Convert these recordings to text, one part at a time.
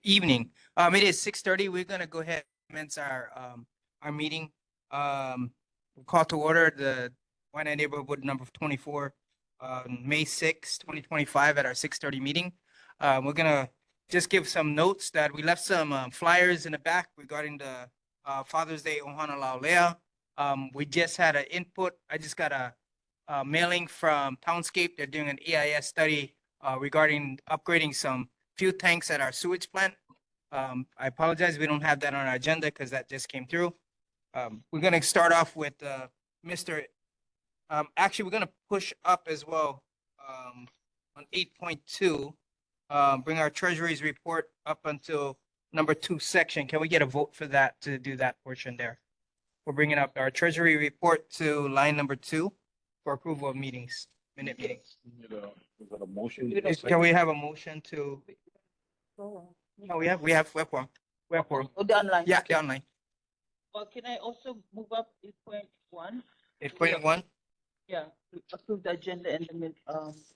evening. It is 6:30. We're gonna go ahead and commence our meeting. We'll call to order the Wai'anae Neighborhood number 24, May 6, 2025 at our 6:30 meeting. We're gonna just give some notes that we left some flyers in the back regarding the Father's Day Ohana Laulea. We just had an input. I just got a mailing from Townscape. They're doing an EIS study regarding upgrading some fuel tanks at our sewage plant. I apologize, we don't have that on our agenda because that just came through. We're gonna start off with Mr. Actually, we're gonna push up as well on 8.2. Bring our treasury's report up until number 2 section. Can we get a vote for that to do that portion there? We're bringing up our treasury report to line number 2 for approval of meetings, minute meetings. Is that a motion? Can we have a motion to? No, we have quorum. We have quorum. Oh, the online. Yeah, Okay. the online. Well, can I also move up 8.1? 8.1. Yeah, to approve the agenda and the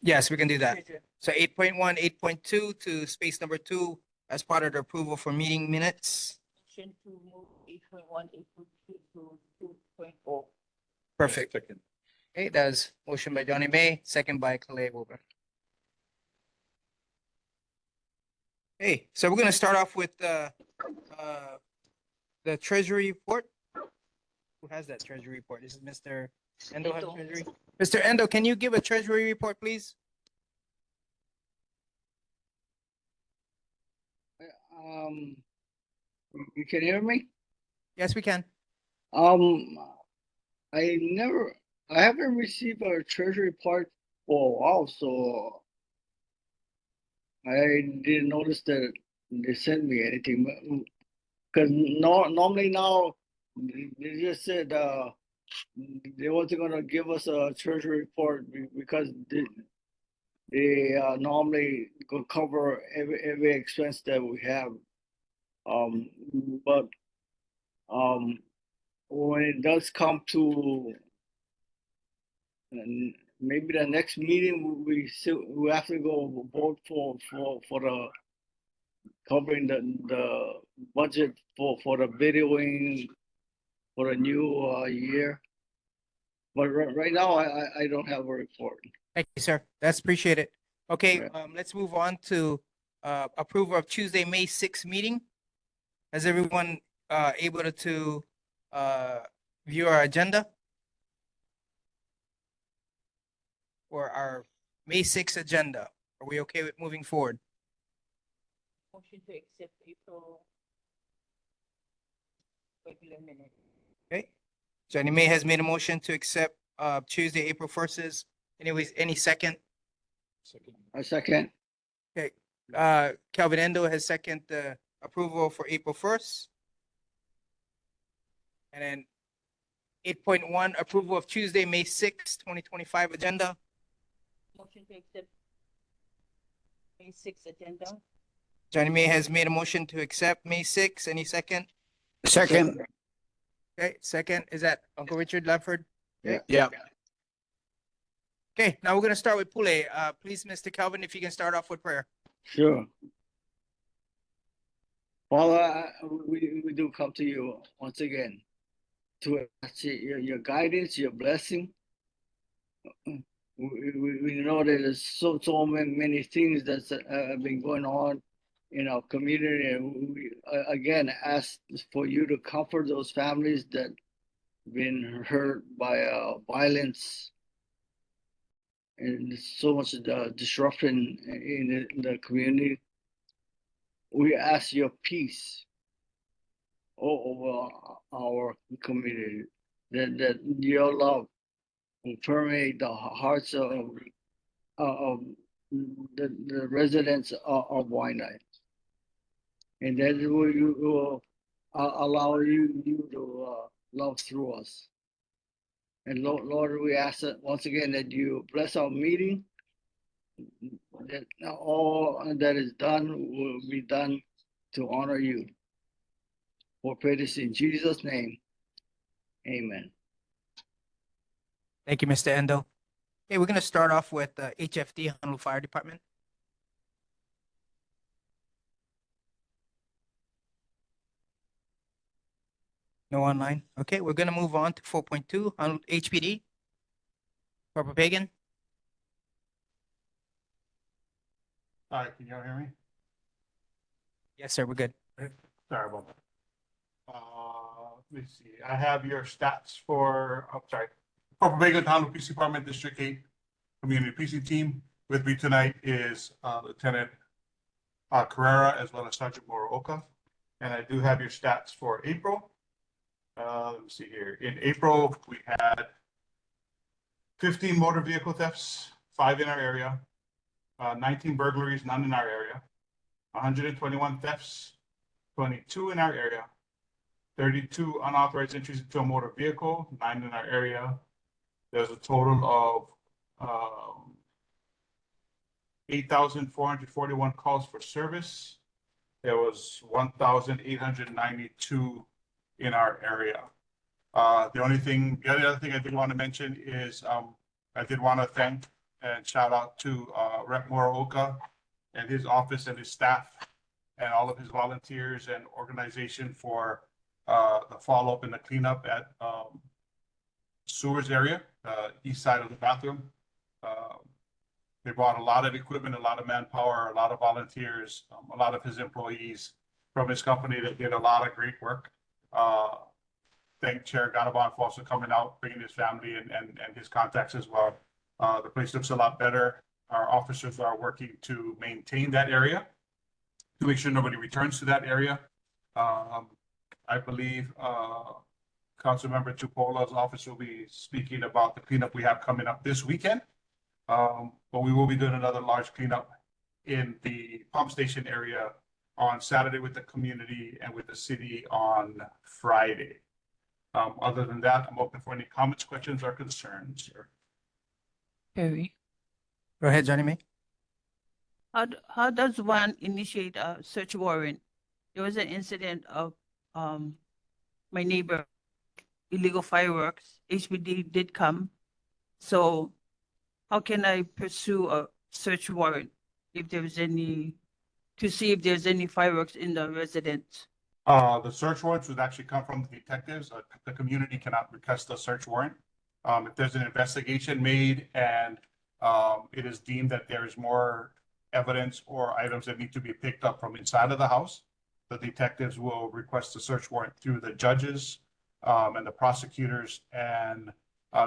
Yes, we can do that. treasurer. So 8.1, 8.2 to space number 2 as part of the approval for meeting minutes. Motion to move 8.1, 8.2 to 2.0. Perfect. Second. Okay, that was motion by Johnny May, second by Kalei Wilbur. Hey, so we're gonna start off with the treasury report. Who has that treasury report? This is Mr. Endo has Endo. treasury. Mr. Endo, can you give a treasury report, please? You can hear me? Yes, we can. I haven't received a treasury report for a while, so I didn't notice that they sent me anything. Because normally now they just said they wasn't gonna give us a treasury report because they normally go cover every expense that we have. But when it does come to maybe the next meeting, we have to go vote for the covering the budget for the videoing for the new year. But right now, I don't have a report. Thank you, sir. That's appreciated. Okay, Yeah. let's move on to approval of Tuesday, May 6th meeting. Is everyone able to view our agenda? Or our May 6th agenda? Are we okay with moving forward? Motion to accept April regular minute. Okay. Johnny May has made a motion to accept Tuesday, April 1st. Anyways, any second? Second. A second. Calvin Endo has second the approval for April 1st. And then 8.1, approval of Tuesday, May 6th, 2025 agenda. Motion to accept May 6 agenda. Johnny May has made a motion to accept May 6th. Any second? Second. Okay, second, is that Uncle Richard Ledford? Yeah. Okay, now we're gonna start with Pule. Please, Mr. Calvin, if you can start off with prayer. Sure. Father, we do come to you once again to ask your guidance, your blessing. We know that there's so many things that have been going on in our community, and we again ask for you to comfort those families that have been hurt by violence and so much disruption in the community. We ask your peace over our community, that your love will permeate the hearts of the residents of Wai'anae, and that you will allow you to love through us. And Lord, we ask that once again that you bless our meeting, that all that is done will be done to honor you. We pray this in Jesus' name. Amen. Thank you, Mr. Endo. Okay, we're gonna start off with HFD, Honolulu Fire Department. No online. Okay, we're gonna move on to 4.2 on HPD. Corporal Pagan. All right, can you all hear me? Yes, sir, we're good. Sorry about that. Let me see, I have your stats for, I'm sorry, Corporal Vega, Town Police Department, District 8, Community Policing Team. With me tonight is Lieutenant Carrera as well as Sergeant Morooka. And I do have your stats for April. Let me see here. In April, we had 15 motor vehicle thefts, 5 in our area, 19 burglaries, none in our area, 121 thefts, 22 in our area, 32 unauthorized entries into a motor vehicle, 9 in our area. There's a total of 8,441 calls for service. There was 1,892 in our area. The other thing I did want to mention is I did want to thank and shout out to Rep. Morooka and his office and his staff and all of his volunteers and organization for the follow-up and the cleanup at sewers area, east side of the bathroom. They brought a lot of equipment, a lot of manpower, a lot of volunteers, a lot of his employees from his company that did a lot of great work. Thank Chair Gannabon for also coming out, bringing his family and his contacts as well. The place looks a lot better. Our officers are working to maintain that area, to make sure nobody returns to that area. I believe Councilmember Tupola's office will be speaking about the cleanup we have coming up this weekend. But we will be doing another large cleanup in the pump station area on Saturday with the community and with the city on Friday. Other than that, I'm open for any comments, questions, or concerns. Perry, Go ahead, Johnny May. how does one initiate a search warrant? There was an incident of my neighbor, illegal fireworks. HPD did come. So how can I pursue a search warrant if there's any, to see if there's any fireworks in the residence? The search warrants would actually come from the detectives. The community cannot request a search warrant. If there's an investigation made and it is deemed that there is more evidence or items that need to be picked up from inside of the house, the detectives will request a search warrant through the judges and the prosecutors, and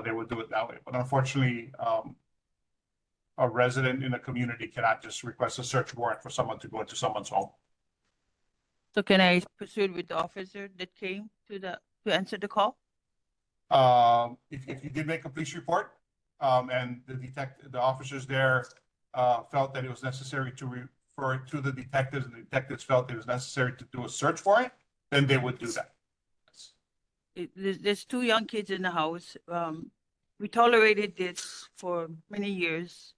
they will do it that way. But unfortunately, a resident in the community cannot just request a search warrant for someone to go into someone's home. So can I pursue it with the officer that came to answer the call? If you did make a police report, and the officers there felt that it was necessary to refer it to the detectives, and the detectives felt it was necessary to do a search warrant, then they would do that. There's 2 young kids in the house. We tolerated this for many years.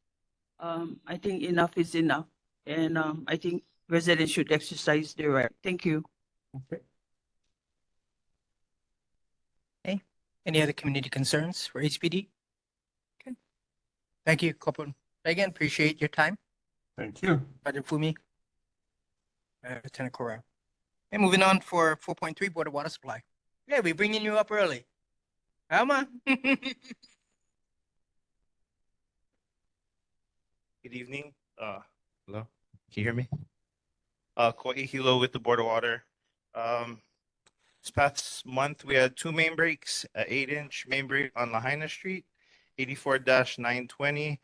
I think enough is enough. And I think residents should exercise their right. Thank you. Okay. Any other community concerns for HPD? Okay. Thank you, Corporal Pagan. Appreciate your time. Thank you. Sergeant Fumi. Lieutenant Corral. And moving on for 4.3, Board of Water Supply. Yeah, we're bringing you up early. Come on. Good evening. Hello, can you hear me? Kauai Hilo with the Board of Water. This past month, we had 2 main breaks, an 8-inch main break on Lahaina Street, 84-920,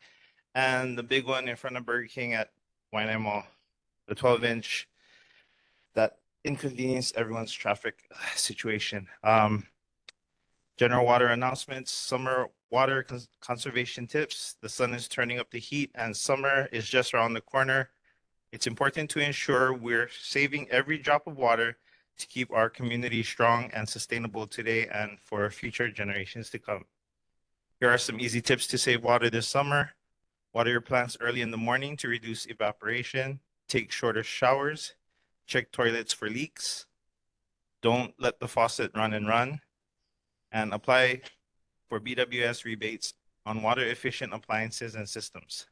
and the big one in front of Burger King at Wai'anae Mall, the 12-inch that inconvenienced everyone's traffic situation. General water announcements, summer water conservation tips. The sun is turning up the heat and summer is just around the corner. It's important to ensure we're saving every drop of water to keep our community strong and sustainable today and for future generations to come. Here are some easy tips to save water this summer. Water your plants early in the morning to reduce evaporation. Take shorter showers. Check toilets for leaks. Don't let the faucet run and run. And apply for BWS rebates on water efficient appliances and systems.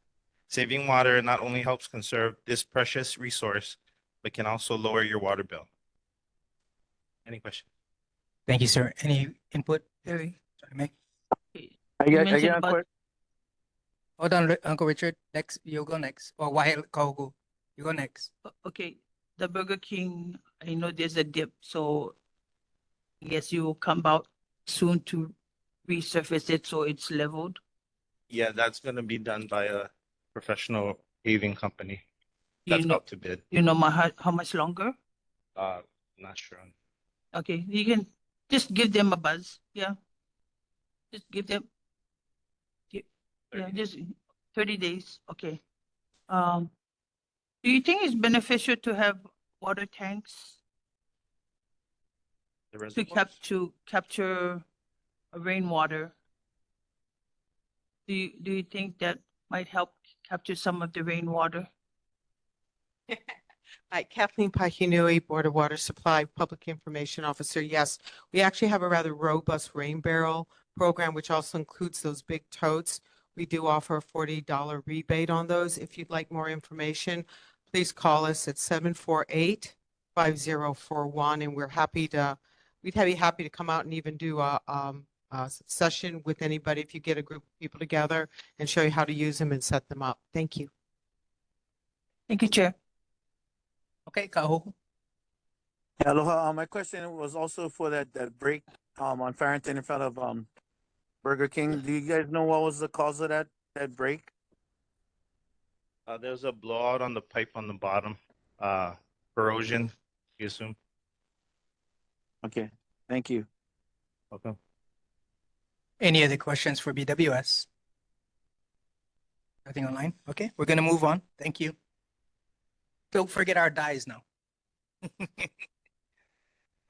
Saving water not only helps conserve this precious resource, but can also lower your water bill. Any questions? Thank you, sir. Any input? Very. Sorry, May. I You got, I mentioned got a about- quick, Hold on, Uncle Richard. Next, you go next. Or Wahil Kaugu, you go next. Okay, the Burger King, I know there's a dip, so yes, you will come out soon to resurface it so it's leveled. Yeah, that's gonna be done by a professional paving company. You That's know, out to bid. you know how much longer? Not sure. Okay, you can just give them a buzz, yeah. Just give them. Yeah, 30 just 30 days, okay. Do you think it's beneficial to have water tanks The to reservoirs? capture rainwater? Do you think that might help capture some of the rainwater? Hi, Kathleen Pahinui, Board of Water Supply Public Information Officer. Yes, we actually have a rather robust rain barrel program, which also includes those big totes. We do offer a $40 rebate on those. If you'd like more information, please call us at 748-5041, and we'd be happy to come out and even do a session with anybody if you get a group of people together and show you how to use them and set them up. Thank you. Thank you, Chair. Okay, Kaugu. yeah, aloha. My question was also for that break, on Farrington in front of, Burger King. Do you guys know what was the cause of that break? There's a blowout on the pipe on the bottom. Corrosion, you assume. Okay, thank you. Okay. Any other questions for BWS? Nothing online? Okay, we're gonna move on. Thank you. Don't forget our dies now.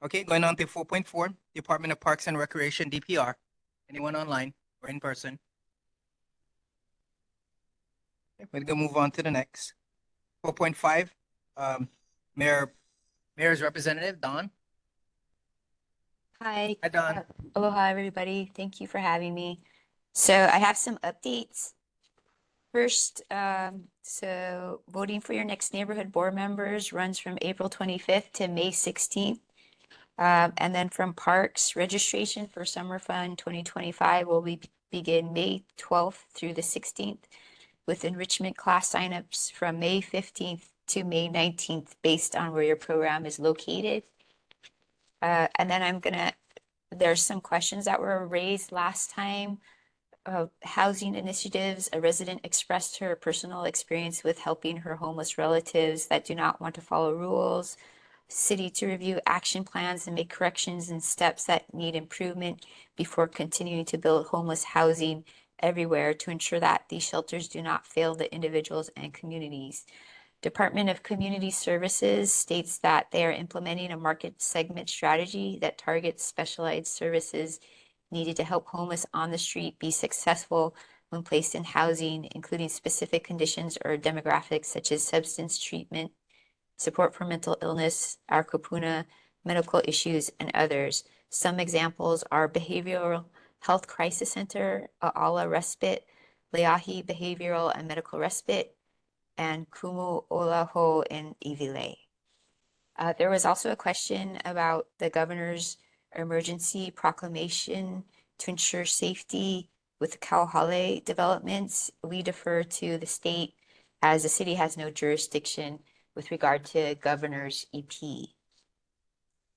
Okay, going on to 4.4, Department of Parks and Recreation, DPR. Anyone online or in person? Okay, we're gonna move on to the next. 4.5, Mayor's Representative, Don. Hi. Hi, Don. Aloha, everybody. Thank you for having me. So I have some updates. First, so voting for your next neighborhood board members runs from April 25th to May 16th. And then from Parks, registration for Summer Fund 2025 will begin May 12th through the 16th, with enrichment class signups from May 15th to May 19th based on where your program is located. And then there's some questions that were raised last time. Housing initiatives, a resident expressed her personal experience with helping her homeless relatives that do not want to follow rules. City to review action plans and make corrections and steps that need improvement before continuing to build homeless housing everywhere to ensure that these shelters do not fail the individuals and communities. Department of Community Services states that they are implementing a market segment strategy that targets specialized services needed to help homeless on the street be successful when placed in housing, including specific conditions or demographics such as substance treatment, support for mental illness, our kupuna, medical issues, and others. Some examples are Behavioral Health Crisis Center, A'ala Respite, Leahi Behavioral and Medical Respite, and Kumu Olaho in Iwilei. There was also a question about the governor's emergency proclamation to ensure safety with the Kauhale developments. We defer to the state as the city has no jurisdiction with regard to governor's EP.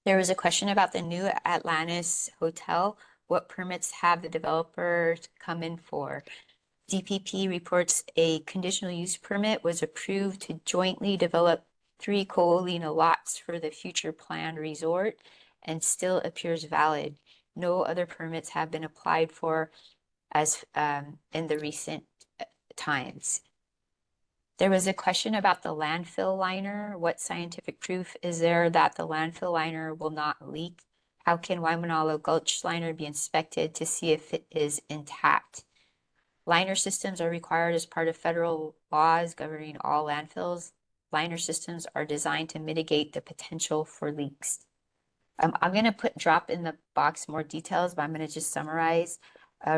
There was a question about the new Atlantis Hotel. What permits have the developer come in for? DPP reports a conditional use permit was approved to jointly develop 3 Ko'olina lots for the future planned resort and still appears valid. No other permits have been applied for as in the recent times. There was a question about the landfill liner. What scientific proof is there that the landfill liner will not leak? How can Waimanalo Gulch liner be inspected to see if it is intact? Liner systems are required as part of federal laws governing all landfills. Liner systems are designed to mitigate the potential for leaks. I'm going to drop in the box more details, but I'm going to just summarize.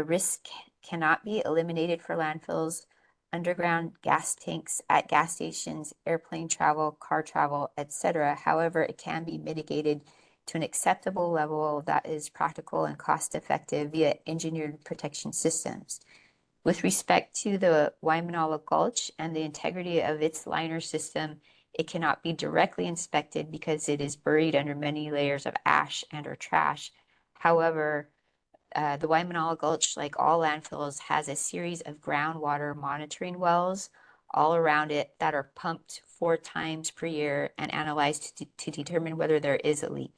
Risk cannot be eliminated for landfills, underground gas tanks at gas stations, airplane travel, car travel, etc. However, it can be mitigated to an acceptable level that is practical and cost effective via engineered protection systems. With respect to the Wai'anae Gulch and the integrity of its liner system, it cannot be directly inspected because it is buried under many layers of ash and or trash. However, the Wai'anae Gulch, like all landfills, has a series of groundwater monitoring wells all around it that are pumped 4 times per year and analyzed to determine whether there is a leak.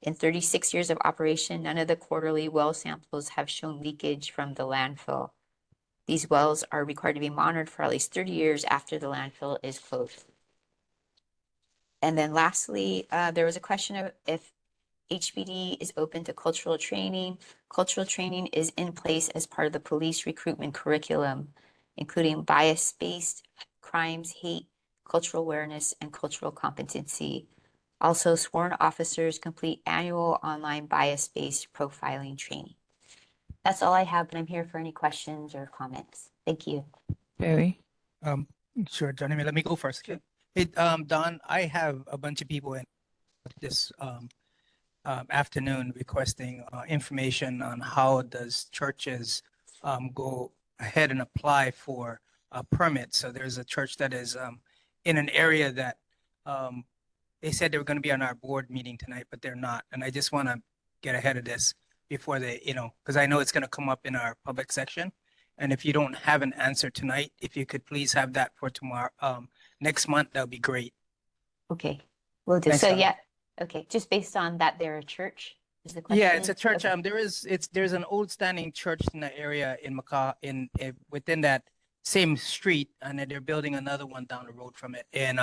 In 36 years of operation, none of the quarterly well samples have shown leakage from the landfill. These wells are required to be monitored for at least 30 years after the landfill is closed. And then lastly, there was a question of if HPD is open to cultural training. Cultural training is in place as part of the police recruitment curriculum, including bias-based crimes, hate, cultural awareness, and cultural competency. Also, sworn officers complete annual online bias-based profiling training. That's all I have, but I'm here for any questions or comments. Thank you. Barry? Sure, Johnny, let me go first. Okay. Hey, Don, I have a bunch of people in this afternoon requesting information on how does churches go ahead and apply for a permit. So there's a church that is in an area that they said they were going to be on our board meeting tonight, but they're not. And I just want to get ahead of this before they, because I know it's going to come up in our public section. And if you don't have an answer tonight, if you could please have that for tomorrow, next month, that would be great. Okay, will do. Thanks, So Don. yeah, okay, just based on that, they're a church is the question? Yeah, it's a church. Okay. There's an old standing church in the area in Macau within that same street, and then they're building another one down the road from it. And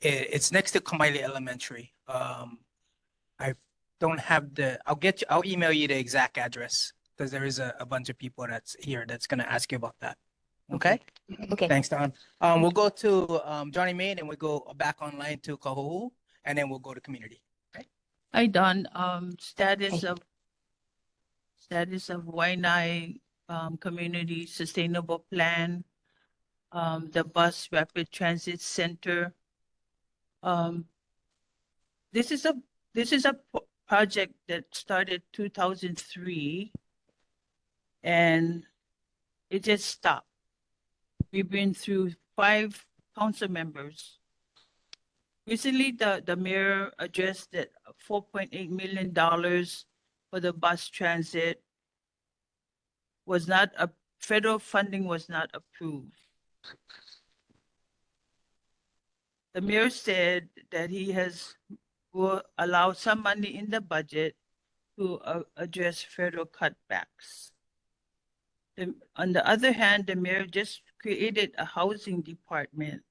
it's next to Kamaile Elementary. I don't have I'll email you the exact address because there is a bunch of people that's here that's gonna ask you about that. Okay? Okay. Thanks, Don. We'll go to Johnny Main and we'll go back online to Kaho'u, and then we'll go to community. Hi, Don. Status Hey. of Wai'anae Community Sustainable Plan, the Bus Rapid Transit Center. This is a project that started 2003, and it just stopped. We've been through 5 council members. Recently, the mayor addressed that $4.8 million for the bus transit was not federal funding was not approved. The mayor said that he will allow some money in the budget to address federal cutbacks. On the other hand, the mayor just created a housing department.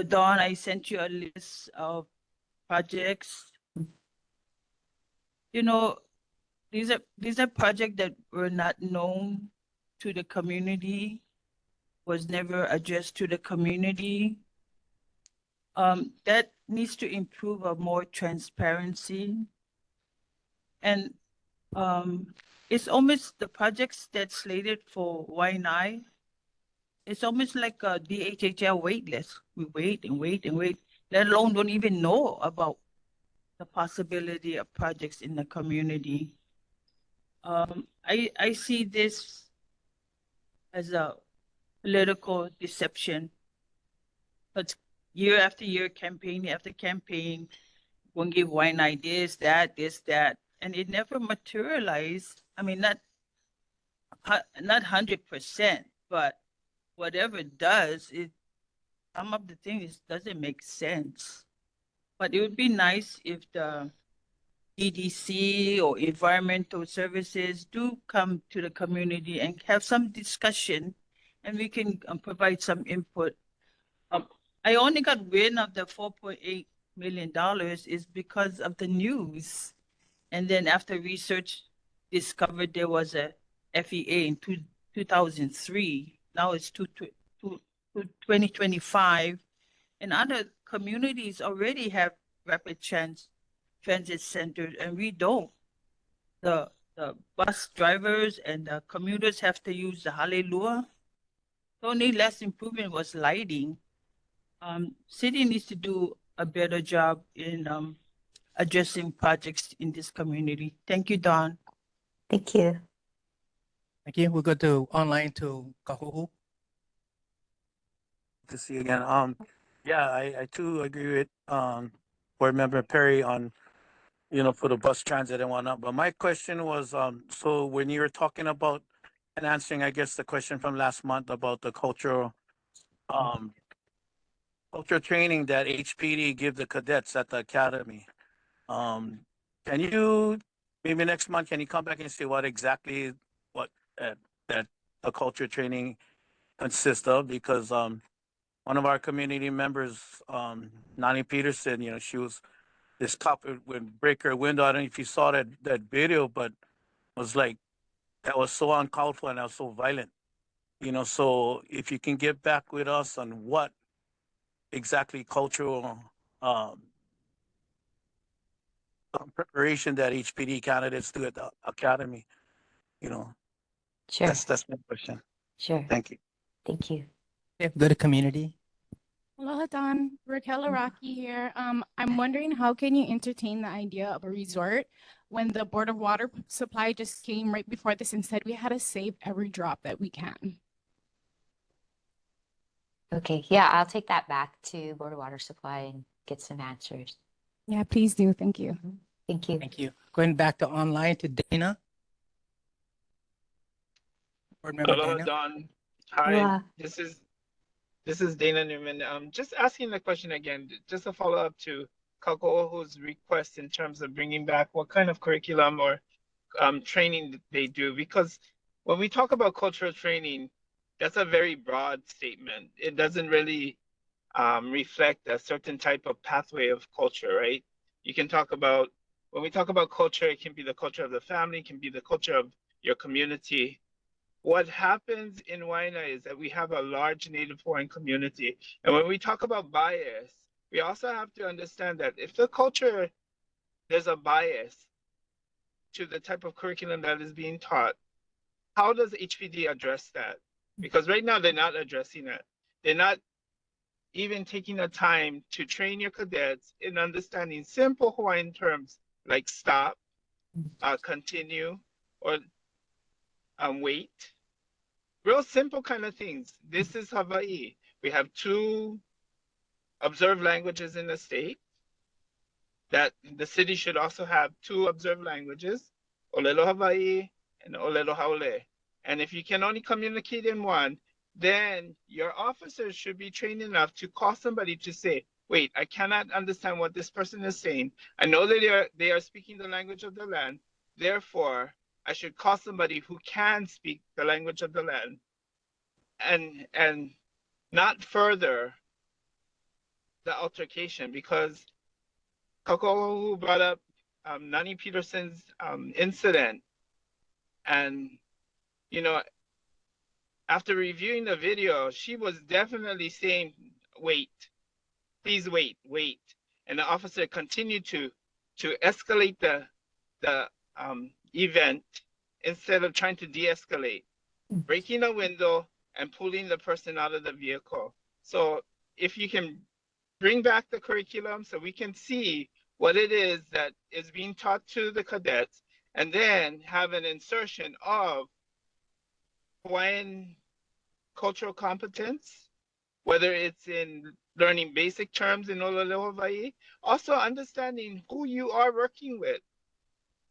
Dawn, I sent you a list of projects. These are projects that were not known to the community, was never addressed to the community. That needs to improve a more transparency. And it's almost the projects that's slated for Wai'anae. It's almost like a DHHL wait list. We wait and wait and wait, let alone don't even know about the possibility of projects in the community. I see this as a political deception. But year after year, campaign after campaign, won't give Wai'anae this, that, and it never materialized. I mean, not 100%, but whatever it does, some of the things doesn't make sense. But it would be nice if the EDC or environmental services do come to the community and have some discussion, and we can provide some input. I only got wind of the $4.8 million is because of the news. And then after research discovered there was a FEA in 2003. Now it's 2025. And other communities already have rapid transit centers, and we don't. The bus drivers and the commuters have to use the Hallelujah. The only less improvement was lighting. City needs to do a better job in addressing projects in this community. Thank you, Don. Thank you. Thank you. We'll go to online to Kahuhu. To see you again. Yeah, I too agree with Board Member Perry on, for the bus transit and whatnot. But my question was, so when you were talking about and answering, I guess, the question from last month about the um, cultural training that HPD give the cadets at the academy. Can you maybe next month can you come back and say what exactly what that the culture training consists of? Because one of our community members, Nani Peterson, she was this cop would break her window. I don't know if you saw that video, but it was like that was so uncalled for and that was so violent. So if you can get back with us on what exactly cultural preparation that HPD candidates do at the academy, you know, Sure, that's my question. sure. Thank you. Thank you. Yeah, go to community. Aloha Don, Raquel Araki here. I'm wondering how can you entertain the idea of a resort when the Board of Water Supply just came right before this and said we had to save every drop that we can? Okay, yeah, I'll take that back to Board of Water Supply and get some answers. Yeah, please do. Thank you. Thank you. Thank you. Going back to online to Dana. Board Member Aloha, Dana. Don. Hi, Aloha. this is Dana Newman. Just asking the question again, just a follow up to Kako'ohu's request in terms of bringing back what kind of curriculum or training they do, because when we talk about cultural training, that's a very broad statement. It doesn't really reflect a certain type of pathway of culture, right? You can talk about, when we talk about culture, it can be the culture of the family, it can be the culture of your community. What happens in Wai'anae is that we have a large Native Hawaiian community. And when we talk about bias, we also have to understand that if the culture, there's a bias to the type of curriculum that is being taught, how does HPD address that? Because right now they're not addressing it. They're not even taking the time to train your cadets in understanding simple Hawaiian terms like stop, continue, or wait. Real simple kind of things. This is Hawaii. We have 2 observed languages in the state. That the city should also have 2 observed languages, Olelo Hawaii and Olelo Haole. And if you can only communicate in one, then your officers should be trained enough to call somebody to say, wait, I cannot understand what this person is saying. I know that they are speaking the language of the land. Therefore, I should call somebody who can speak the language of the land and not further the altercation, because Kako'ohu brought up Nani Peterson's incident. And, after reviewing the video, she was definitely saying, wait, please wait. And the officer continued to escalate the event instead of trying to de-escalate, breaking a window and pulling the person out of the vehicle. So if you can bring back the curriculum so we can see what it is that is being taught to the cadets, and then have an insertion of Hawaiian cultural competence, whether it's in learning basic terms in Olelo Hawaii, also understanding who you are working with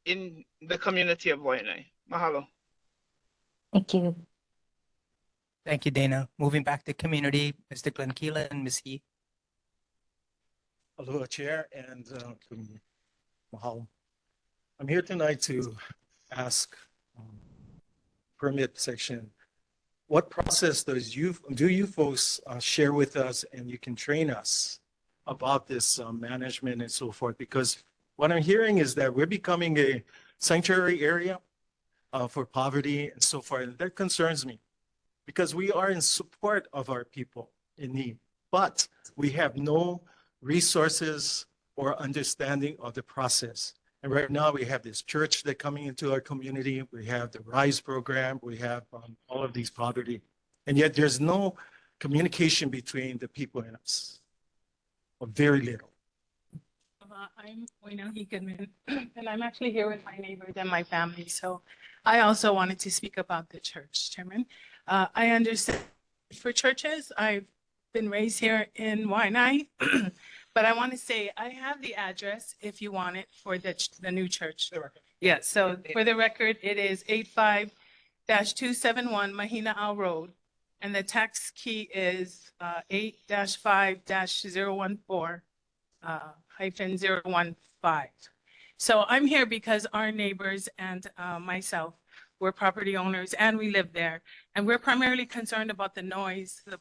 in the community of Wai'anae. Mahalo. Thank you. Thank you, Dana. Moving back to community, Mr. Glenkeela and Ms. He. Aloha, Chair, and mahalo. I'm here tonight to ask permit section, what process do you folks share with us, and you can train us about this management and so forth? Because what I'm hearing is that we're becoming a sanctuary area for poverty and so forth, and that concerns me, because we are in support of our people in need, but we have no resources or understanding of the process. And right now we have this church that coming into our community. We have the RISE program. We have all of these poverty. And yet there's no communication between the people and us, or very little. I'm Wai'anae Goodman, and I'm actually here with my neighbors and my family. So I also wanted to speak about the church, Chairman. I understand for churches, I've been raised here in Wai'anae, but I want to say I have the address if you want it for the new church. Yeah, so for the record, it is 85-271 Mahina'au Road, and the tax key is 8-5-014 -015. So I'm here because our neighbors and myself, we're property owners and we live there. And we're primarily concerned about the noise, the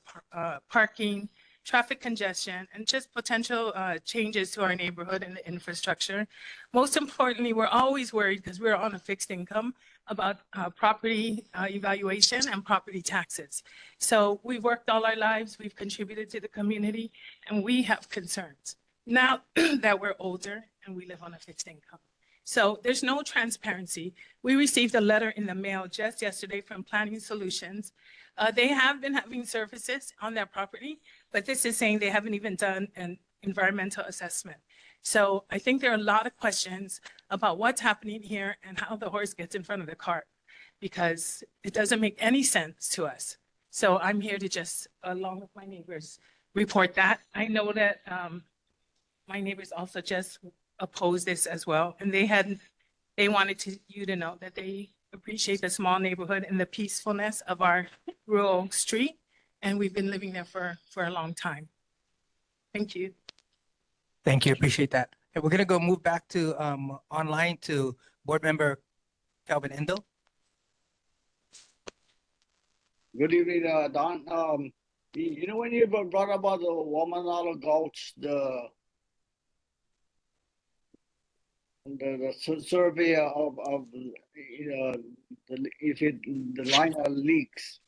parking, traffic congestion, and just potential changes to our neighborhood and the infrastructure. Most importantly, we're always worried because we're on a fixed income about property evaluation and property taxes. So we've worked all our lives, we've contributed to the community, and we have concerns now that we're older and we live on a fixed income. So there's no transparency. We received a letter in the mail just yesterday from Planning Solutions. They have been having services on their property, but this is saying they haven't even done an environmental assessment. So I think there are a lot of questions about what's happening here and how the horse gets in front of the cart, because it doesn't make any sense to us. So I'm here to just, along with my neighbors, report that. I know that my neighbors also just oppose this as well. And they wanted you to know that they appreciate the small neighborhood and the peacefulness of our rural street. And we've been living there for a long time. Thank you. Thank you, appreciate that. And we're gonna go move back to online to Board Member Calvin Endo. Good evening, Don. You know, when you brought about the Wai'anae Gulch, the survey of you know, if the line leaks,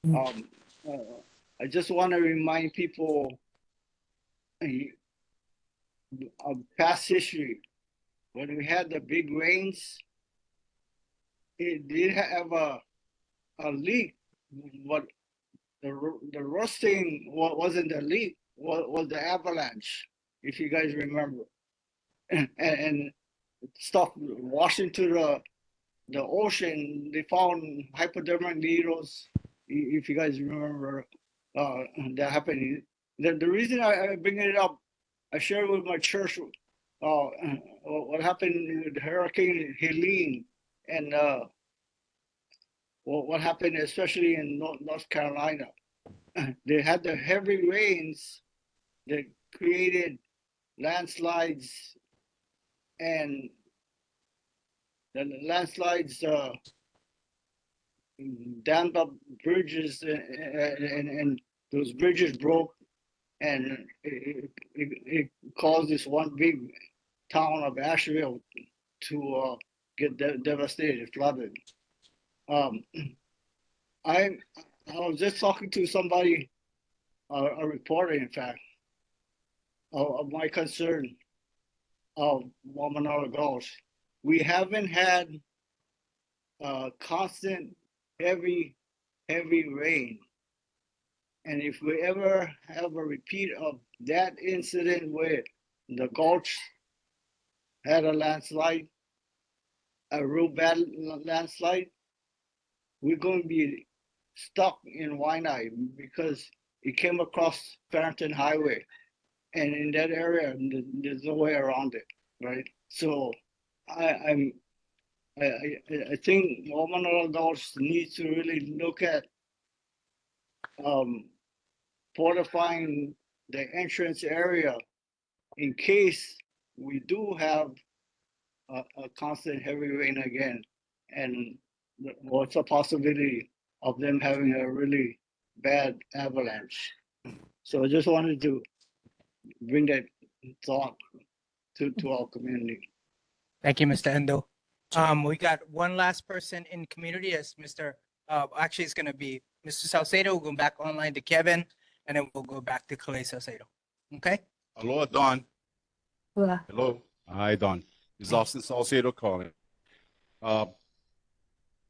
I just want to remind people of past history. When we had the big rains, it did have a leak, but the rusting wasn't the leak, was the avalanche, if you guys remember, and stuff washed into the ocean. They found hypodermic needles, if you guys remember that happened. The reason I bring it up, I shared with my church what happened with Hurricane Helene, and what happened especially in North Carolina. They had the heavy rains that created landslides, and the landslides dammed up bridges, and those bridges broke, and it caused this one big town of Asheville to get devastated, flooded. I was just talking to somebody, a reporter, in fact, of my concern of Wai'anae Gulch. We haven't had constant heavy rain. And if we ever have a repeat of that incident where the Gulch had a landslide, a real bad landslide, we're going to be stuck in Wai'anae because it came across Farrington Highway. And in that area, there's no way around it, right? So I think Wai'anae Gulch needs to really look at fortifying the entrance area in case we do have a constant heavy rain again, and what's a possibility of them having a really bad avalanche. So I just wanted to bring that thought to our community. Thank you, Mr. Endo. We got one last person in community as Mr. Actually, it's gonna be Mr. Salcedo. We'll go back online to Kevin, and then we'll go back to Clay Salcedo. Okay? Aloha, Don. Aloha. Hello. Hi, Don. This is Austin Salcedo calling. On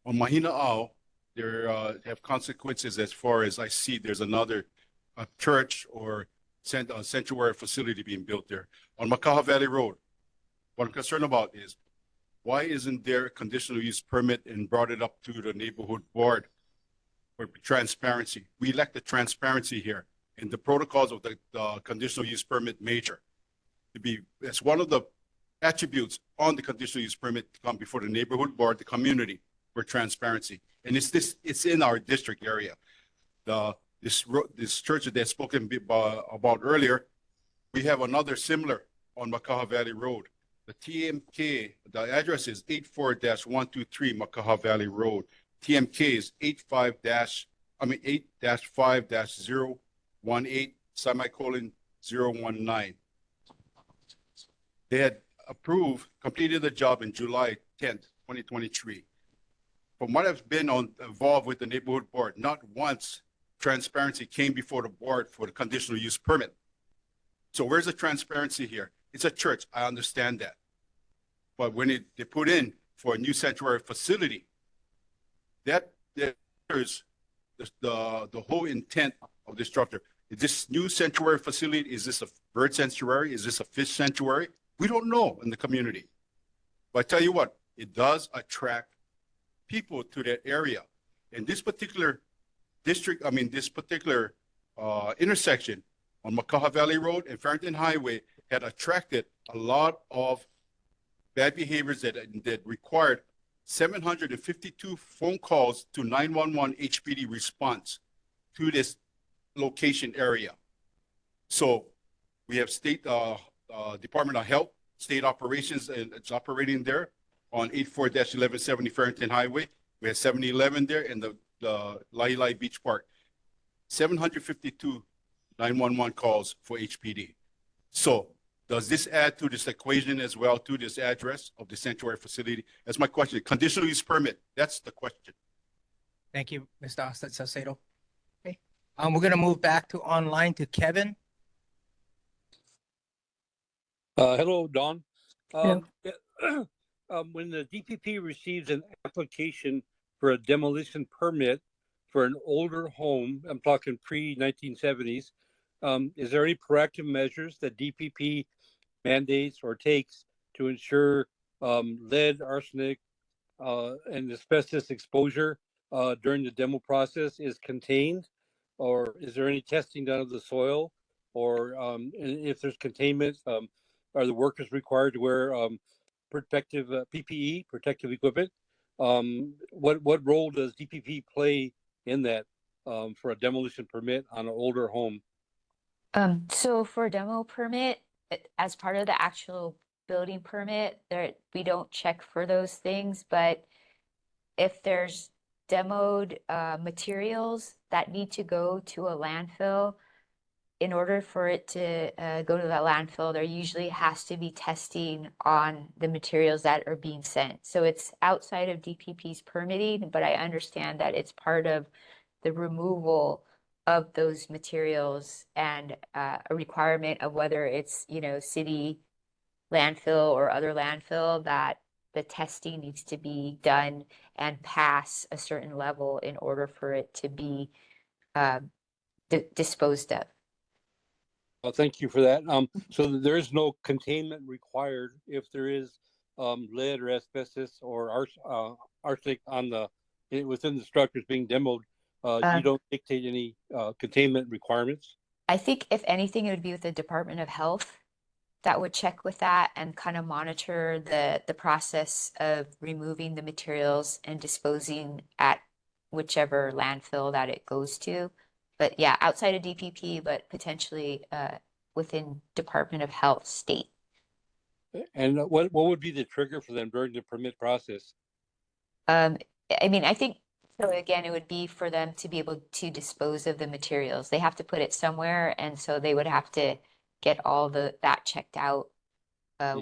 Mahina'au, there have consequences as far as I see there's another church or sanctuary facility being built there. On Makaha Valley Road, what I'm concerned about is why isn't there a conditional use permit and brought it up to the neighborhood board for transparency? We lack the transparency here and the protocols of the conditional use permit major to be, it's one of the attributes on the conditional use permit to come before the neighborhood board, the community, for transparency. And it's in our district area. This church that they've spoken about earlier, we have another similar on Makaha Valley Road. The TMK, the address is 84-123 Makaha Valley Road. TMK is 8-5-018 semicolon 019. They had completed the job in July 10th, 2023. From what I've been involved with the neighborhood board, not once transparency came before the board for the conditional use permit. So where's the transparency here? It's a church, I understand that. But when they put in for a new sanctuary facility, that is the whole intent of this structure. Is this new sanctuary facility, is this a bird sanctuary? Is this a fish sanctuary? We don't know in the community. But I tell you what, it does attract people to that area. And this particular district, this particular intersection on Makaha Valley Road and Farrington Highway had attracted a lot of bad behaviors that required 752 phone calls to 911 HPD response to this location area. So we have state Department of Health, state operations, and it's operating there on 84-1170 Farrington Highway. We have 7-Eleven there and the Lailai Beach Park. 752 911 calls for HPD. So does this add to this equation as well, to this address of the sanctuary facility? That's my question. Conditional use permit, that's the question. Thank you, Mr. Asta Salcedo. Okay, we're gonna move back to online to Kevin. Hello, Don. Hello. When the DPP receives an application for a demolition permit for an older home, I'm talking pre-1970s, is there any proactive measures that DPP mandates or takes to ensure lead, arsenic, and asbestos exposure during the demo process is contained? Or is there any testing done of the soil? Or and if there's containment, are the workers required to wear protective PPE, protective equipment? What role does DPP play in that for a demolition permit on an older home? So for a demo permit, as part of the actual building permit, we don't check for those things, but if there's demoed materials that need to go to a landfill, in order for it to go to the landfill, there usually has to be testing on the materials that are being sent. So it's outside of DPP's permitting, but I understand that it's part of the removal of those materials and a requirement of whether it's, city landfill or other landfill, that the testing needs to be done and pass a certain level in order for it to be disposed of. Well, thank you for that. So there is no containment required if there is lead or asbestos or arsenic within the structures being demoed. You don't dictate any containment requirements? I think if anything, it would be with the Department of Health that would check with that and kind of monitor the process of removing the materials and disposing at whichever landfill that it goes to. But yeah, outside of DPP, but potentially within Department of Health state. And what would be the trigger for them during the permit process? I think, so again, it would be for them to be able to dispose of the materials. They have to put it somewhere, and so they would have to get all that checked out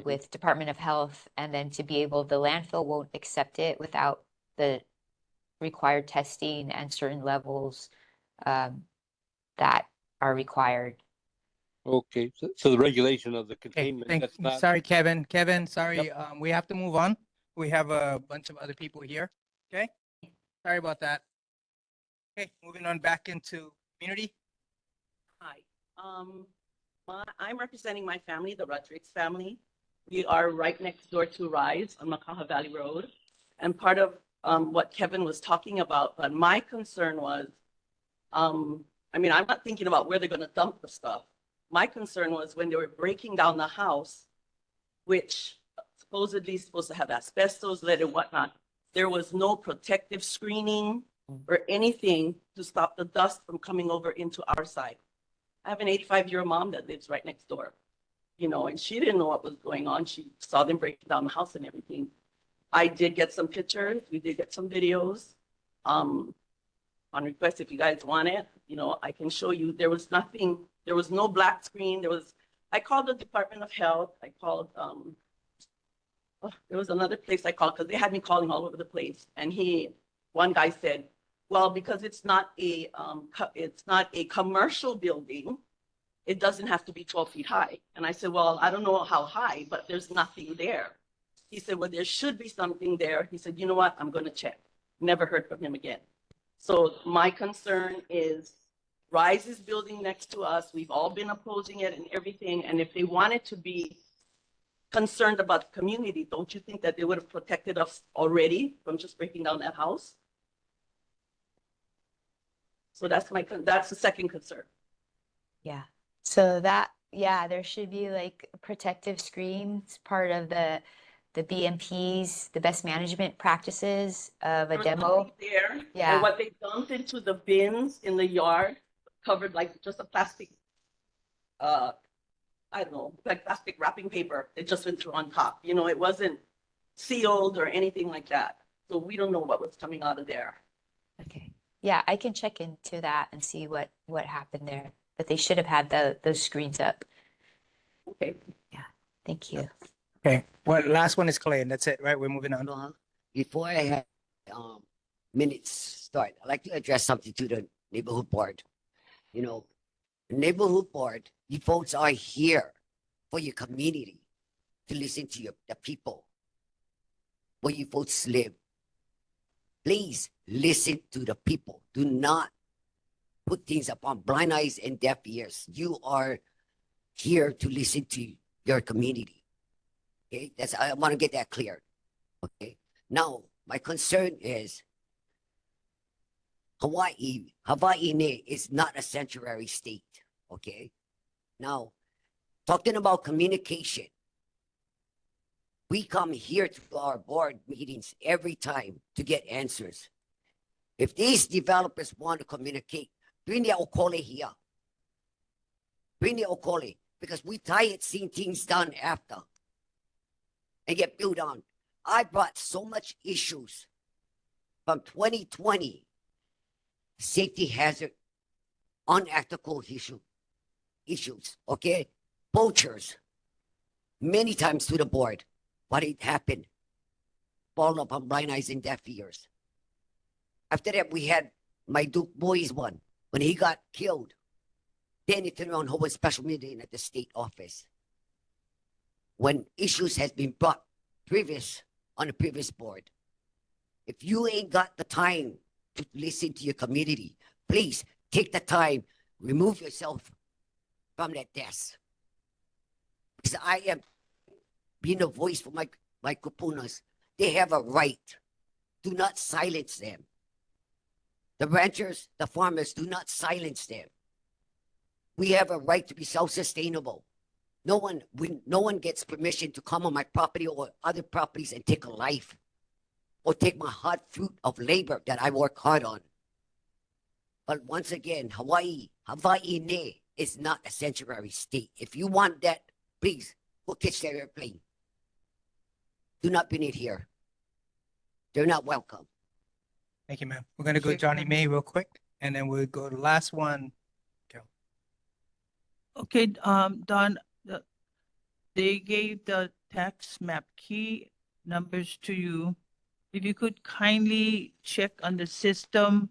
with Department of Health, and then to be able, the landfill won't accept it without the required testing and certain levels that are required. Okay, so the regulation of the containment, Thank, that's not. sorry, Kevin. Kevin, sorry, we have to move on. We have a bunch of other people here. Okay, sorry about that. Okay, moving on back into community. Hi, I'm representing my family, the Rodriguez family. We are right next door to Rise on Makaha Valley Road. And part of what Kevin was talking about, but my concern was, I mean, I'm not thinking about where they're gonna dump the stuff. My concern was when they were breaking down the house, which supposedly is supposed to have asbestos, lead and whatnot. There was no protective screening or anything to stop the dust from coming over into our side. I have an 85-year-old mom that lives right next door, you know, and she didn't know what was going on. She saw them breaking down the house and everything. I did get some pictures. We did get some videos. On request, if you guys want it, you know, I can show you. There was nothing, there was no black screen. I called the Department of Health. I called, there was another place I called because they had me calling all over the place. And one guy said, well, because it's not a commercial building, it doesn't have to be 12 feet high. And I said, well, I don't know how high, but there's nothing there. He said, well, there should be something there. He said, you know what? I'm going to check. Never heard from him again. So my concern is Rise is building next to us. We've all been opposing it and everything. And if they wanted to be concerned about the community, don't you think that they would have protected us already from just breaking down that house? So that's the second concern. Yeah. So there should be like protective screens, part of the BMPs, the best management practices of a demo. There. Yeah. And what they dumped into the bins in the yard covered like just a plastic, I don't know, like plastic wrapping paper. It just went through on top. You know, it wasn't sealed or anything like that. So we don't know what was coming out of there. Okay. Yeah, I can check into that and see what happened there. But they should have had those screens up. Okay. Yeah. Thank you. Okay, well, last one is Clay, and that's it, right? We're moving on. Before I had minutes start, I'd like to address something to the neighborhood board. You know, the neighborhood board, you folks are here for your community to listen to the people where you folks live. Please listen to the people. Do not put things upon blind eyes and deaf ears. You are here to listen to your community. Okay, I want to get that clear. Okay, now my concern is Wai'anae is not a sanctuary state. Okay, now talking about communication, we come here to our board meetings every time to get answers. If these developers want to communicate, bring the okole here. Bring the okole, because we tired seeing things done after and get built on. I brought so much issues from 2020, safety hazard, unethical issues, okay? Poachers, many times to the board. But it happened. Fall upon blind eyes and deaf ears. After that, we had my Duke Boys one. When he got killed, then it turned around hold a special meeting at the state office. When issues has been brought on the previous board. If you ain't got the time to listen to your community, please take the time, remove yourself from that desk. Because I am being a voice for my kupunas. They have a right. Do not silence them. The ranchers, the farmers, do not silence them. We have a right to be self-sustainable. No one gets permission to come on my property or other properties and take a life or take my hard fruit of labor that I work hard on. But once again, Wai'anae is not a sanctuary state. If you want that, please go catch that airplane. Do not bring it here. They're not welcome. Thank you, ma'am. We're gonna go Johnny May real quick, and then we'll go to the last one. Okay, Don, they gave the tax map key numbers to you. If you could kindly check on the system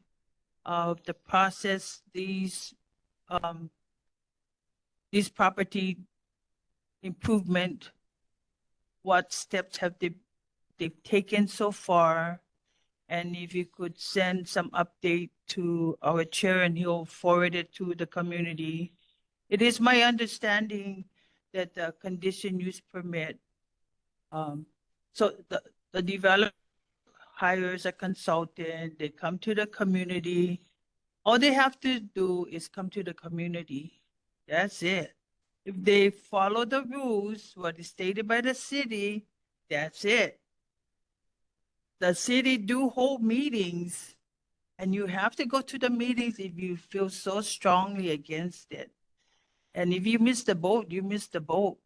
of the process, these property improvement, what steps have they've taken so far? And if you could send some update to our chair and he'll forward it to the community. It is my understanding that the condition use permit So the developer hires a consultant, they come to the community. All they have to do is come to the community. That's it. If they follow the rules, what is stated by the city, that's it. The city do hold meetings, and you have to go to the meetings if you feel so strongly against it. And if you miss the boat, you miss the boat.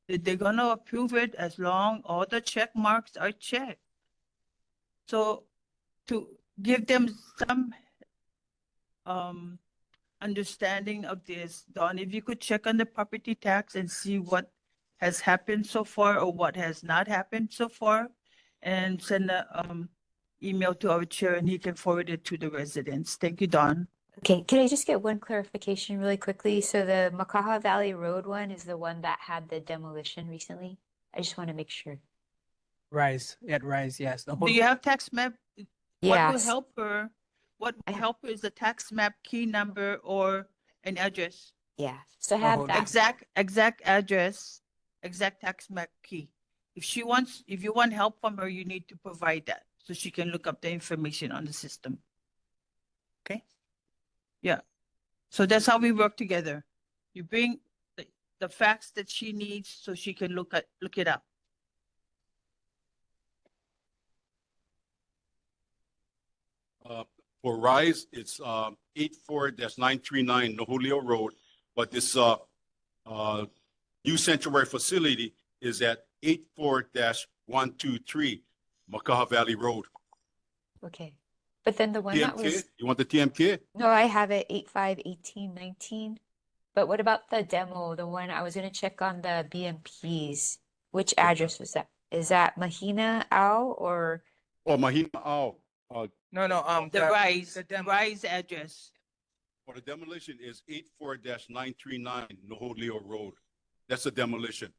They're gonna approve it as long all the check marks are checked. So to give them some understanding of this, Don, if you could check on the property tax and see what has happened so far or what has not happened so far, and send a email to our chair and he can forward it to the residents. Thank you, Don. Okay, can I just get one clarification really quickly? So the Makaha Valley Road one is the one that had the demolition recently? I just want to make sure. Rise, at Rise, yes. The whole, Do you have tax map? What will Yes. help her? What will help her is the tax map key number or an address. Yeah, so I Oh, have hold on. that. Exact address, exact tax map key. If you want help from her, you need to provide that so she can look up the information on the system. Okay? Yeah. So that's how we work together. You bring the facts that she needs so she can look it up. For Rise, it's 84-939 Nahulio Road, but this new sanctuary facility is at 84-123 Makaha Valley Road. Okay. But then the one that TMK, was, you want the TMK? no, I have it 851819. But what about the demo, the one I was gonna check on the BMPs? Which address was that? Is that Mahina Ao or? Oh, Mahina Ao. no, The Rise, the demo. Rise address. For the demolition is 84-939 Nahulio Road. That's a demolition.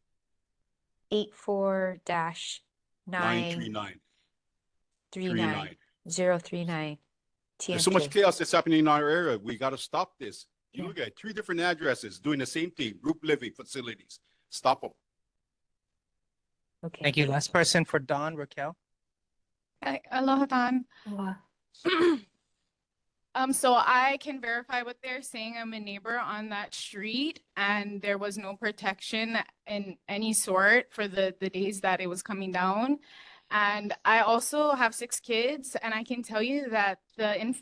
84-939 939. 039 There's so much TMK. chaos that's happening in our area. We got to stop this. You Yeah. look at 3 different addresses doing the same thing, group living facilities. Stop them. Okay. Thank you. Last person for Don, Raquel. Aloha, Don. Aloha. So I can verify what they're saying. I'm a neighbor on that street and there was no protection in any sort for the days that it was coming down. And I also have 6 kids and I can tell you that the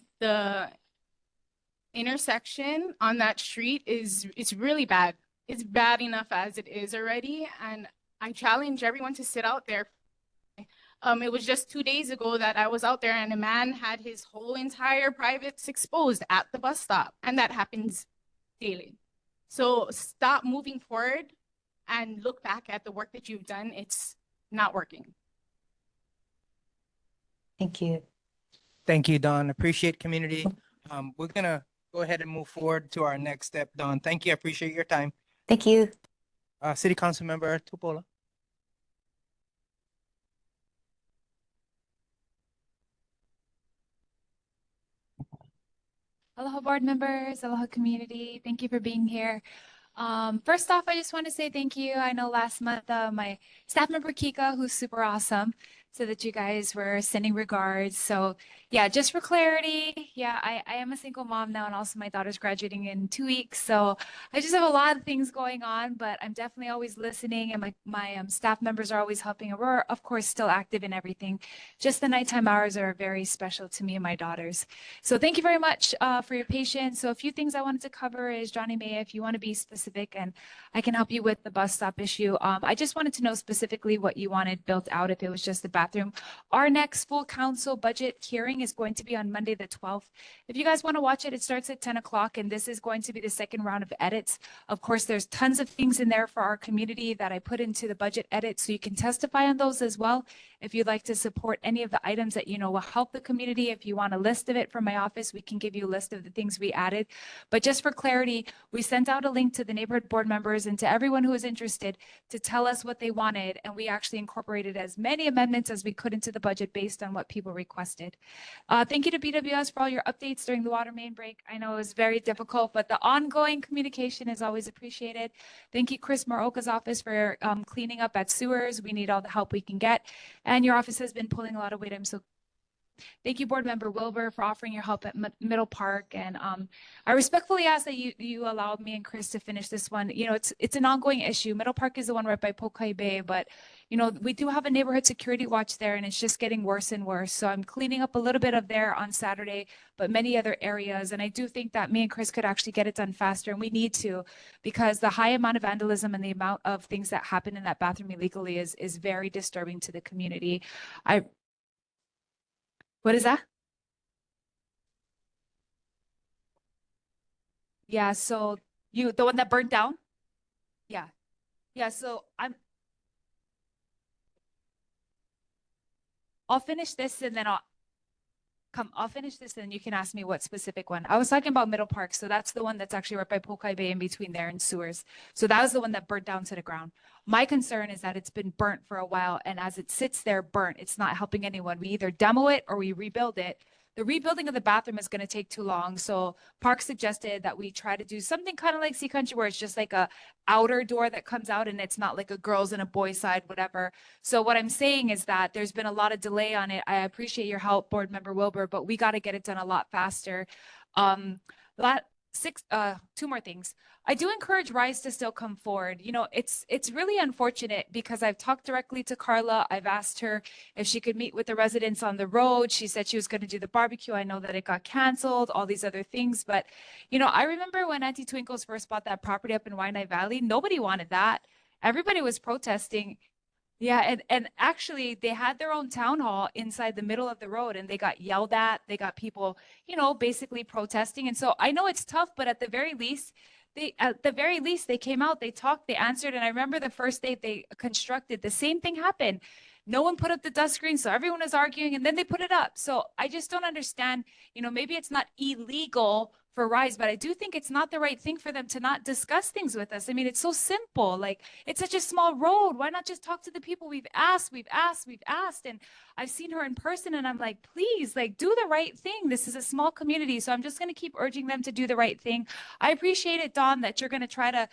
intersection on that street it's really bad. It's bad enough as it is already. And I challenge everyone to sit out there. It was just 2 days ago that I was out there and a man had his whole entire privates exposed at the bus stop, and that happens daily. So stop moving forward and look back at the work that you've done. It's not working. Thank you. Thank you, Don. Appreciate community. We're gonna go ahead and move forward to our next step, Don. Thank you. I appreciate your time. Thank you. City Council Member Tupola. Aloha board members, aloha community. Thank you for being here. First off, I just want to say thank you. I know last month my staff member Kika, who's super awesome, said that you guys were sending regards. So yeah, just for clarity, yeah, I am a single mom now, and also my daughter's graduating in 2 weeks. So I just have a lot of things going on, but I'm definitely always listening, and my staff members are always helping. And we're of course still active in everything. Just the nighttime hours are very special to me and my daughters. So thank you very much for your patience. So a few things I wanted to cover is, Johnny May, if you want to be specific, and I can help you with the bus stop issue. I just wanted to know specifically what you wanted built out, if it was just the bathroom. Our next full council budget hearing is going to be on Monday, the 12th. If you guys want to watch it, it starts at 10 o'clock, and this is going to be the second round of edits. Of course, there's tons of things in there for our community that I put into the budget edit, so you can testify on those as well. If you'd like to support any of the items that you know will help the community, if you want a list of it from my office, we can give you a list of the things we added. But just for clarity, we sent out a link to the neighborhood board members and to everyone who is interested to tell us what they wanted, and we actually incorporated as many amendments as we could into the budget based on what people requested. Thank you to BWS for all your updates during the water main break. I know it was very difficult, but the ongoing communication is always appreciated. Thank you, Chris Moroka's office, for cleaning up at sewers. We need all the help we can get. And your office has been pulling a lot of weight. I'm so thank you, Board Member Wilbur, for offering your help at Middle Park. And I respectfully ask that you allowed me and Chris to finish this one. You know, it's an ongoing issue. Middle Park is the one right by Pokai Bay, but you know, we do have a neighborhood security watch there, and it's just getting worse and worse. So I'm cleaning up a little bit of there on Saturday, but many other areas. And I do think that me and Chris could actually get it done faster, and we need to, because the high amount of vandalism and the amount of things that happen in that bathroom illegally is very disturbing to the community. What is that? Yeah, so the one that burnt down? Yeah. Yeah, so I'll finish this and then I'll finish this and you can ask me what specific one. I was talking about Middle Park, so that's the one that's actually right by Pokai Bay in between there and sewers. So that was the one that burnt down to the ground. My concern is that it's been burnt for a while, and as it sits there burnt, it's not helping anyone. We either demo it or we rebuild it. The rebuilding of the bathroom is going to take too long. So Park suggested that we try to do something kind of like Sea Country, where it's just like a outer door that comes out and it's not like a girls and a boys side, whatever. So what I'm saying is that there's been a lot of delay on it. I appreciate your help, Board Member Wilbur, but we got to get it done a lot faster. Two more things. I do encourage Rise to still come forward. You know, it's really unfortunate because I've talked directly to Carla. I've asked her if she could meet with the residents on the road. She said she was going to do the barbecue. I know that it got canceled, all these other things. But, you know, I remember when Auntie Twinkles first bought that property up in Wai'anae Valley, nobody wanted that. Everybody was protesting. Yeah, and actually they had their own town hall inside the middle of the road, and they got yelled at. They got people, you know, basically protesting. And so I know it's tough, but at the very least, they came out, they talked, they answered. And I remember the first day they constructed, the same thing happened. No one put up the dust screen, so everyone was arguing, and then they put it up. So I just don't understand, you know, maybe it's not illegal for Rise, but I do think it's not the right thing for them to not discuss things with us. I mean, it's so simple. Like, it's such a small road. Why not just talk to the people? We've asked. And I've seen her in person, and I'm like, please, like, do the right thing. This is a small community. So I'm just going to keep urging them to do the right thing. I appreciate it, Dawn, that you're going to try to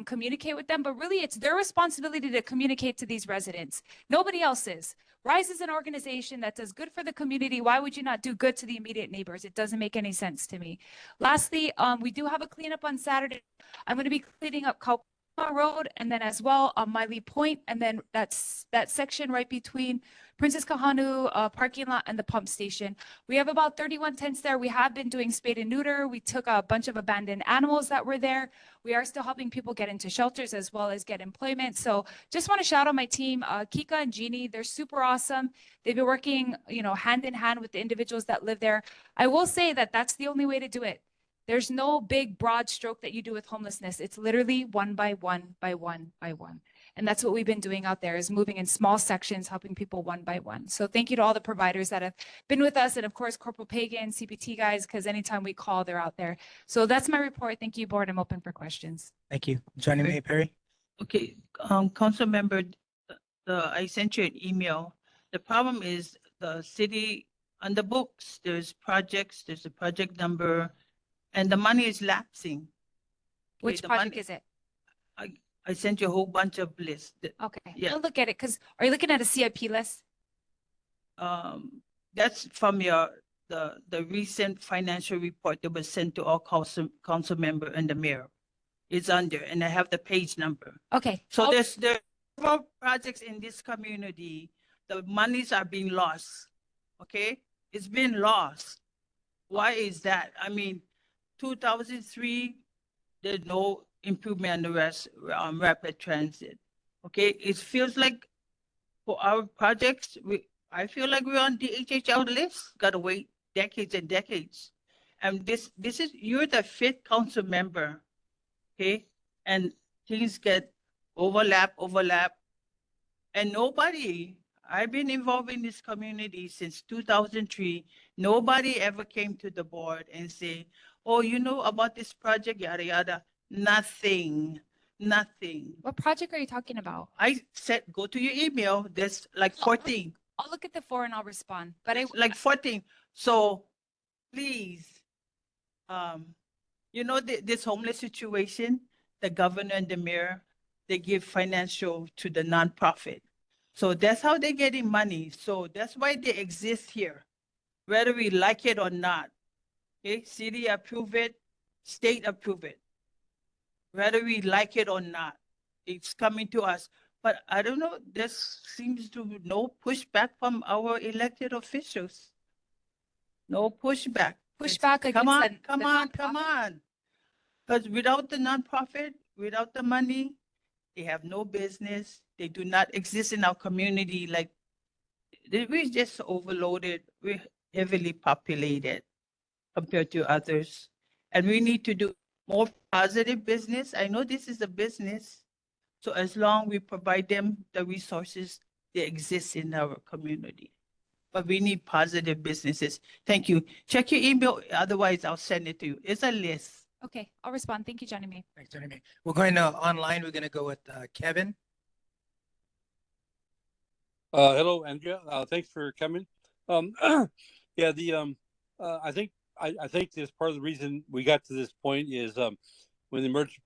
communicate with them, but really it's their responsibility to communicate to these residents. Nobody else's. Rise is an organization that does good for the community. Why would you not do good to the immediate neighbors? It doesn't make any sense to me. Lastly, we do have a cleanup on Saturday. I'm going to be cleaning up Kaupapa Road, and then as well on Miley Point, and then that's that section right between Princess Kahanu parking lot and the pump station. We have about 31 tents there. We have been doing spade and neuter. We took a bunch of abandoned animals that were there. We are still helping people get into shelters as well as get employment. So just want to shout out my team, Kika and Jeannie. They're super awesome. They've been working, you know, hand in hand with the individuals that live there. I will say that that's the only way to do it. There's no big broad stroke that you do with homelessness. It's literally one by one by one by one. And that's what we've been doing out there, is moving in small sections, helping people one by one. So thank you to all the providers that have been with us. And of course, Corporal Pagan, CPT guys, because anytime we call, they're out there. So that's my report. Thank you, board. I'm open for questions. Thank you. Johnny May Perry. Okay, council member, I sent you an email. The problem is the city on the books, there's projects, there's a project number, and the money is lapsing. Which project is it? I sent you a whole bunch of lists. Okay, Yeah. I'll look at it, because are you looking at a CIP list? That's from the recent financial report that was sent to all council member and the mayor. It's on there, and I have the page number. Okay. So there's several projects in this community. The monies are being lost. Okay, it's been lost. Why is that? I mean, 2003, there's no improvement on the rest rapid transit. Okay, it feels like for our projects, I feel like we're on the HHL list. Got to wait decades and decades. And this is, you're the 5th council member. Okay, and things get overlap, and nobody. I've been involved in this community since 2003. Nobody ever came to the board and say, "Oh, you know about this project, yada yada." Nothing. Nothing. What project are you talking about? I said, go to your email. There's like 14, I'll look at the 4 and I'll respond. But I like 14. So please, you know, this homeless situation, the governor and the mayor, they give financial to the nonprofit. So that's how they're getting money. So that's why they exist here, whether we like it or not. Okay, city approve it, state approve it. Whether we like it or not, it's coming to us. But I don't know, there seems to be no pushback from our elected officials. No pushback. Pushback Come on, against come the on, come on. Because without the nonprofit, without the money, they have no business. They do not exist in our community. Like, we're just overloaded. We're heavily populated compared to others. And we need to do more positive business. I know this is a business. So as long we provide them the resources, they exist in our community. But we need positive businesses. Thank you. Check your email. Otherwise, I'll send it to you. It's a list. Okay, I'll respond. Thank you, Johnny May. Thanks, Johnny May. We're going to online. We're going to go with Kevin. Hello, Andrea. Thanks for coming. Yeah, I think this part of the reason we got to this point is when the emergency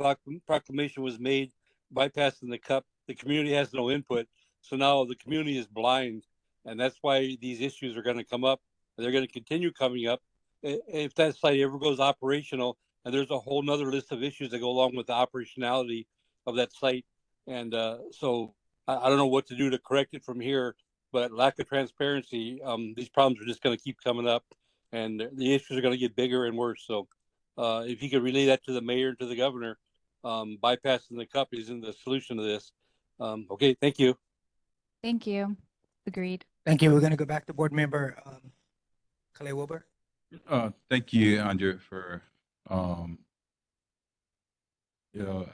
proclamation was made, bypassing the cup, the community has no input. So now the community is blind, and that's why these issues are going to come up. And they're going to continue coming up. If that site ever goes operational, and there's a whole nother list of issues that go along with the operationality of that site. And so I don't know what to do to correct it from here, but lack of transparency, these problems are just going to keep coming up, and the issues are going to get bigger and worse. So if you could relay that to the mayor and to the governor, bypassing the cup isn't the solution to this. Okay, thank you. Thank you. Agreed. Thank you. We're going to go back to board member Clay Wilbur. Thank you, Andrew, for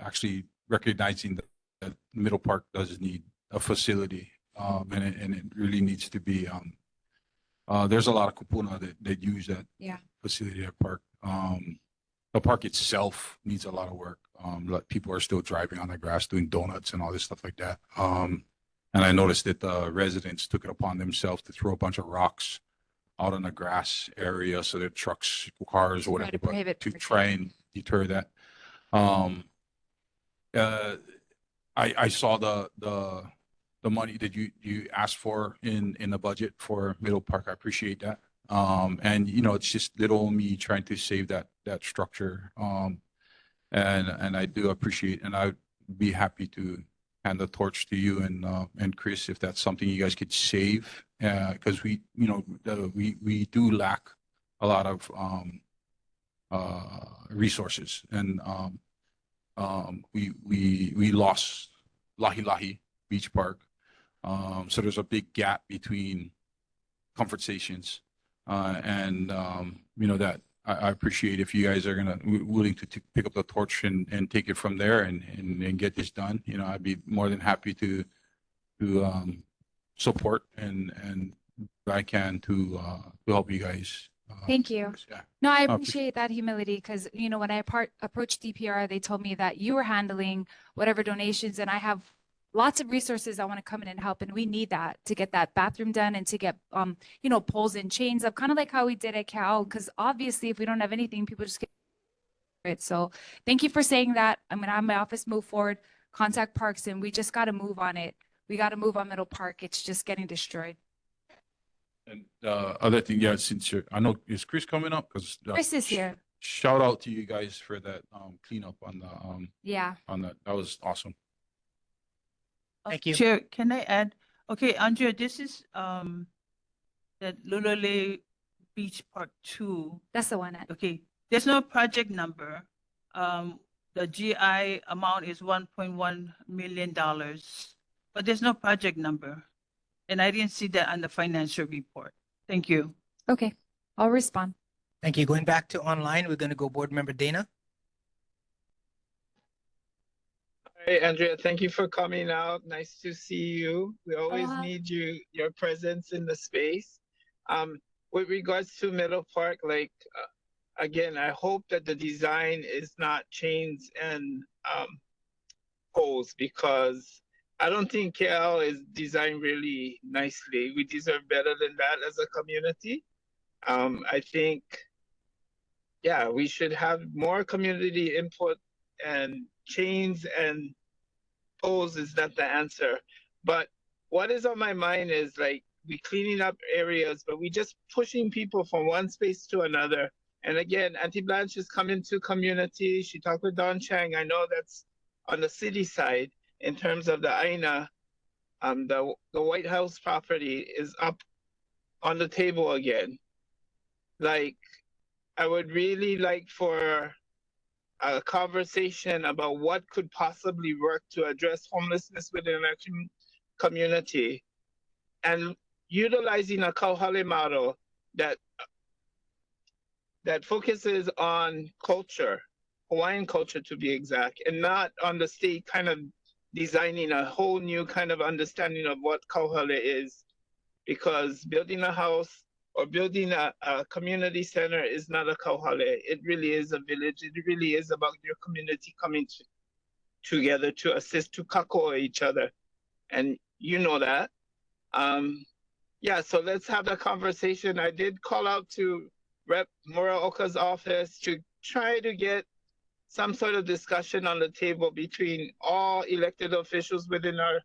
actually recognizing that Middle Park does need a facility, and it really needs to be. There's a lot of kupuna that use that facility at park. The park itself needs a lot of work. People are still driving on the grass, doing donuts and all this stuff like that. And I noticed that the residents took it upon themselves to throw a bunch of rocks out on the grass area so that trucks, cars, or whatever, to try and deter that. I saw the money that you asked for in the budget for Middle Park. I appreciate that. And it's just little me trying to save that structure. And I do appreciate, and I'd be happy to hand the torch to you and Chris if that's something you guys could save, because we do lack a lot of resources, and we lost Lahi Lahi Beach Park, so there's a big gap between comfort stations, and that I appreciate if you guys are willing to pick up the torch and take it from there and get this done. I'd be more than happy to support and I can to help you guys. Thank you. Yeah. No, I appreciate that humility because, when I approached DPR, they told me that you were handling whatever donations, and I have lots of resources I want to come in and help, and we need that to get that bathroom done and to get, poles and chains up, kind of like how we did at Cal, because obviously if we don't have anything, people just get it. So thank you for saying that. I'm going to have my office move forward, contact Parks, and we just got to move on it. We got to move on Middle Park. It's just getting destroyed. And other thing, yeah, since I know, is Chris coming up? Because Chris is here. Shout out to you guys for that cleanup on the yeah, on that was awesome. Thank you. Chair, can I add? Okay, Andrea, this is the Lulale Beach Park 2. That's the one. Okay, there's no project number. The GI amount is $1.1 million, but there's no project number. And I didn't see that on the financial report. Thank you. Okay, I'll respond. Thank you. Going back to online, we're going to go board member Dana. Hey, Andrea, thank you for coming out. Nice to see you. We always need your presence in the space. With regards to Middle Park, again, I hope that the design is not changed and pose, because I don't think KL is designed really nicely. We deserve better than that as a community. I think, yeah, we should have more community input, and chains and pose is not the answer. But what is on my mind is like we cleaning up areas, but we just pushing people from one space to another. And again, Auntie Blanche is coming to community. She talked with Don Chang. I know that's on the city side in terms of the Aina. The White House property is up on the table again. Like, I would really like for a conversation about what could possibly work to address homelessness within our community, and utilizing a Kauhale model that focuses on culture, Hawaiian culture to be exact, and not on the state kind of designing a whole new kind of understanding of what Kauhale is. Because building a house or building a community center is not a Kauhale. It really is a village. It really is about your community coming together to assist, to kako each other. And you know that. Yeah, so let's have that conversation. I did call out to Rep. Muraoka's office to try to get some sort of discussion on the table between all elected officials within our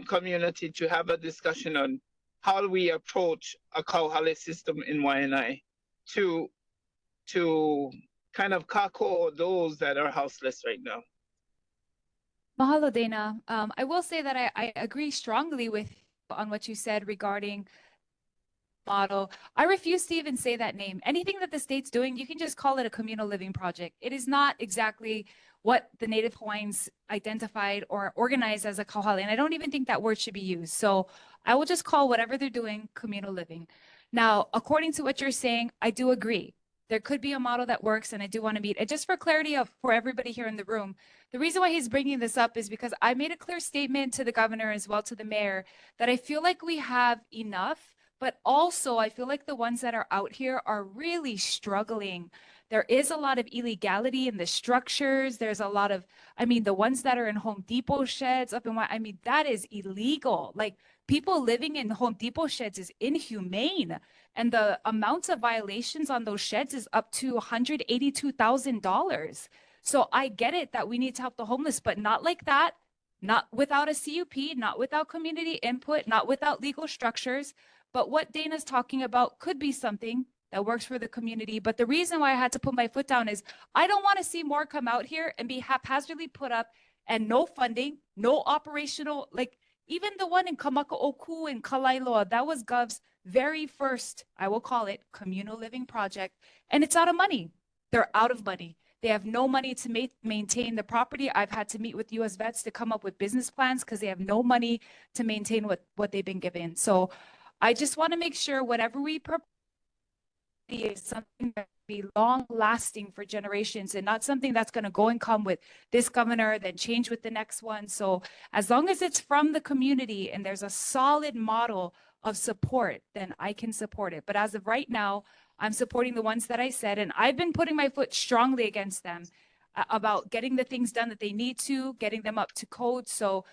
community to have a discussion on how do we approach a Kauhale system in Wai'anae to kind of kako those that are houseless right now. Mahalo, Dana. I will say that I agree strongly with on what you said regarding model. I refuse to even say that name. Anything that the state's doing, you can just call it a communal living project. It is not exactly what the Native Hawaiians identified or organized as a kauhale, and I don't even think that word should be used. So I will just call whatever they're doing communal living. Now, according to what you're saying, I do agree. There could be a model that works, and I do want to meet. And just for clarity for everybody here in the room, the reason why he's bringing this up is because I made a clear statement to the governor as well to the mayor that I feel like we have enough, but also I feel like the ones that are out here are really struggling. There is a lot of illegality in the structures. There's a lot of, I mean, the ones that are in Home Depot sheds up in what, I mean, that is illegal. Like, people living in Home Depot sheds is inhumane. And the amounts of violations on those sheds is up to $182,000. So I get it that we need to help the homeless, but not like that, not without a CUP, not without community input, not without legal structures. But what Dana's talking about could be something that works for the community. But the reason why I had to put my foot down is I don't want to see more come out here and be haphazardly put up and no funding, no operational, like even the one in Kamaka'oku and Kalailoa, that was Gov's very first, I will call it, communal living project. And it's out of money. They're out of money. They have no money to maintain the property. I've had to meet with US Vets to come up with business plans because they have no money to maintain what they've been given. So I just want to make sure whatever we propose is something that be long lasting for generations and not something that's going to go and come with this governor, then change with the next one. So as long as it's from the community and there's a solid model of support, then I can support it. But as of right now, I'm supporting the ones that I said, and I've been putting my foot strongly against them about getting the things done that they need to, getting them up to code. So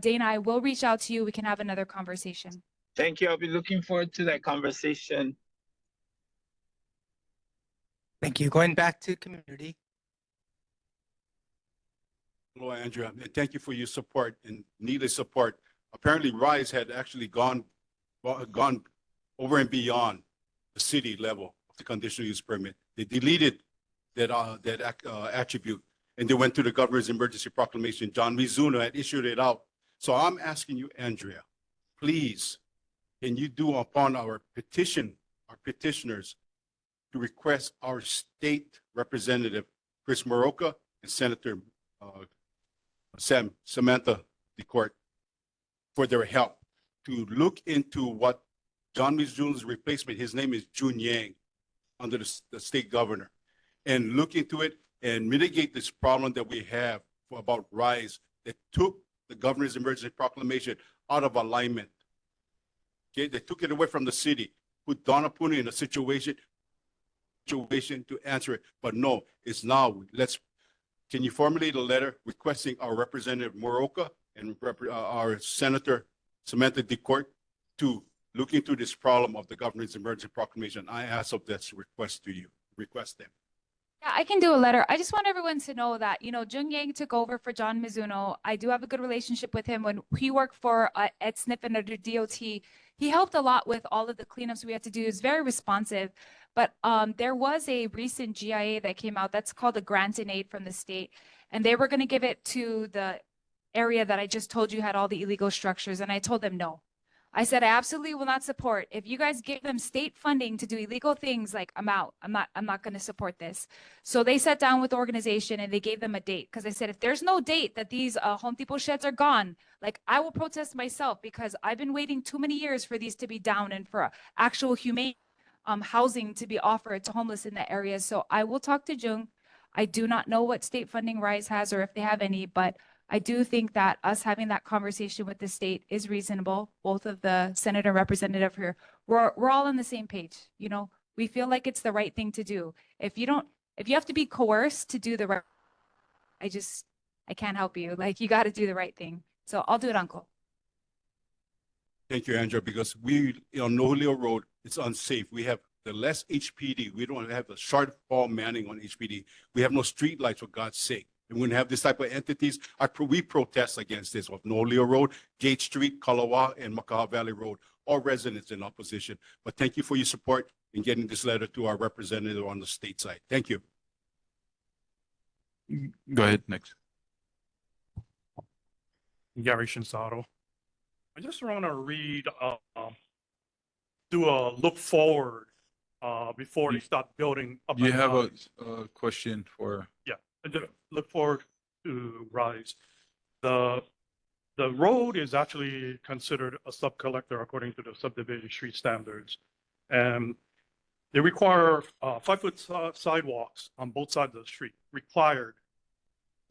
Dana, I will reach out to you. We can have another conversation. Thank you. I'll be looking forward to that conversation. Thank you. Going back to community. Hello, Andrea, and thank you for your support and needed support. Apparently, RISE had actually gone over and beyond the city level of the conditional use permit. They deleted that attribute, and they went to the governor's emergency proclamation. John Mizuno had issued it out. So I'm asking you, Andrea, please, can you do upon our petitioners, to request our state representative, Chris Moroka, and Senator Samantha DeCourt, for their help to look into what John Mizuno's replacement, his name is Jun Yang, under the state governor, and look into it and mitigate this problem that we have about RISE that took the governor's emergency proclamation out of alignment. Okay, they took it away from the city, put Donna Puni in a situation to answer it, but no, it's now let's can you formulate a letter requesting our Representative Moroka and our Senator Samantha DeCourt to look into this problem of the governor's emergency proclamation? I ask of this request to you, request them. Yeah, I can do a letter. I just want everyone to know that, Jung Yang took over for John Mizuno. I do have a good relationship with him. When he worked for Ed Snip and under DOT, he helped a lot with all of the cleanups we had to do. He was very responsive. But there was a recent GIA that came out that's called a grant and aid from the state. And they were going to give it to the area that I just told you had all the illegal structures. And I told them no. I said, I absolutely will not support. If you guys give them state funding to do illegal things, like I'm out. I'm not going to support this. So they sat down with the organization and they gave them a date. Because I said, if there's no date that these Home Depot sheds are gone, like I will protest myself, because I've been waiting too many years for these to be down and for actual humane housing to be offered to homeless in that area. So I will talk to Jung. I do not know what state funding RISE has or if they have any, but I do think that us having that conversation with the state is reasonable. Both of the senator and representative here, we're all on the same page. We feel like it's the right thing to do. If you have to be coerced to do the right, I can't help you. Like, you got to do the right thing. So I'll do it, Uncle. Thank you, Andrea, because on Nohaleo Road, it's unsafe. We have the less HPD. We don't have the shortfall manning on HPD. We have no street lights, for God's sake. And when we have this type of entities, we protest against this of Nohaleo Road, Gate Street, Kalawa, and Makaha Valley Road, all residents in opposition. But thank you for your support in getting this letter to our representative on the state side. Thank you. Go ahead, next. Gary Shinsato. I just want to do a look forward before they start building up. You have a question for? Yeah, I just look forward to RISE. The road is actually considered a sub-collector according to the subdivision street standards. And they require 5-foot sidewalks on both sides of the street, required.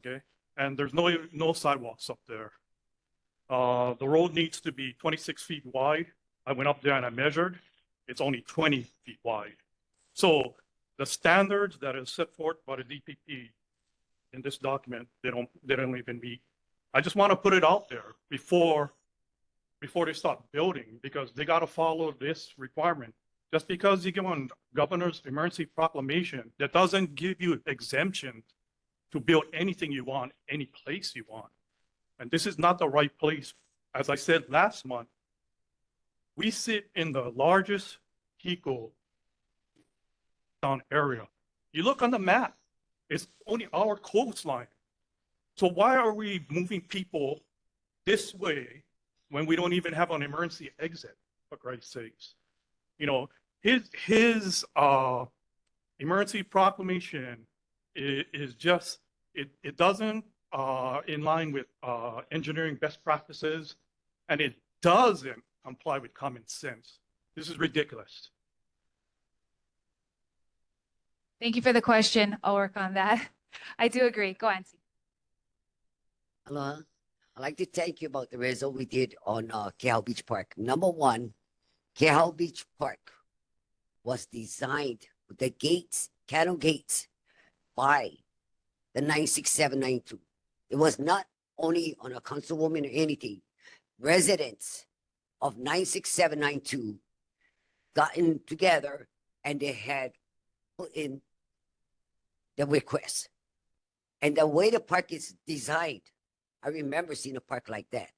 Okay, and there's no sidewalks up there. The road needs to be 26 feet wide. I went up there and I measured. It's only 20 feet wide. So the standards that is set forth by the DPP in this document, they don't even meet. I just want to put it out there before they start building, because they got to follow this requirement. Just because you give on governor's emergency proclamation, that doesn't give you exemption to build anything you want, any place you want. And this is not the right place. As I said last month, we sit in the largest Hiko town area. You look on the map, it's only our coastline. So why are we moving people this way when we don't even have an emergency exit, for Christ's sakes? His emergency proclamation is just, it doesn't in line with engineering best practices, and it doesn't comply with common sense. This is ridiculous. Thank you for the question. I'll work on that. I do agree. Go on. Aloha. I'd like to thank you about the result we did on Kehau Beach Park. Number one, Kehau Beach Park was designed with the gates, cattle gates, by the 96792. It was not only on a councilwoman or anything. Residents of 96792 gotten together and they had put in the request. And the way the park is designed, I remember seeing a park like that,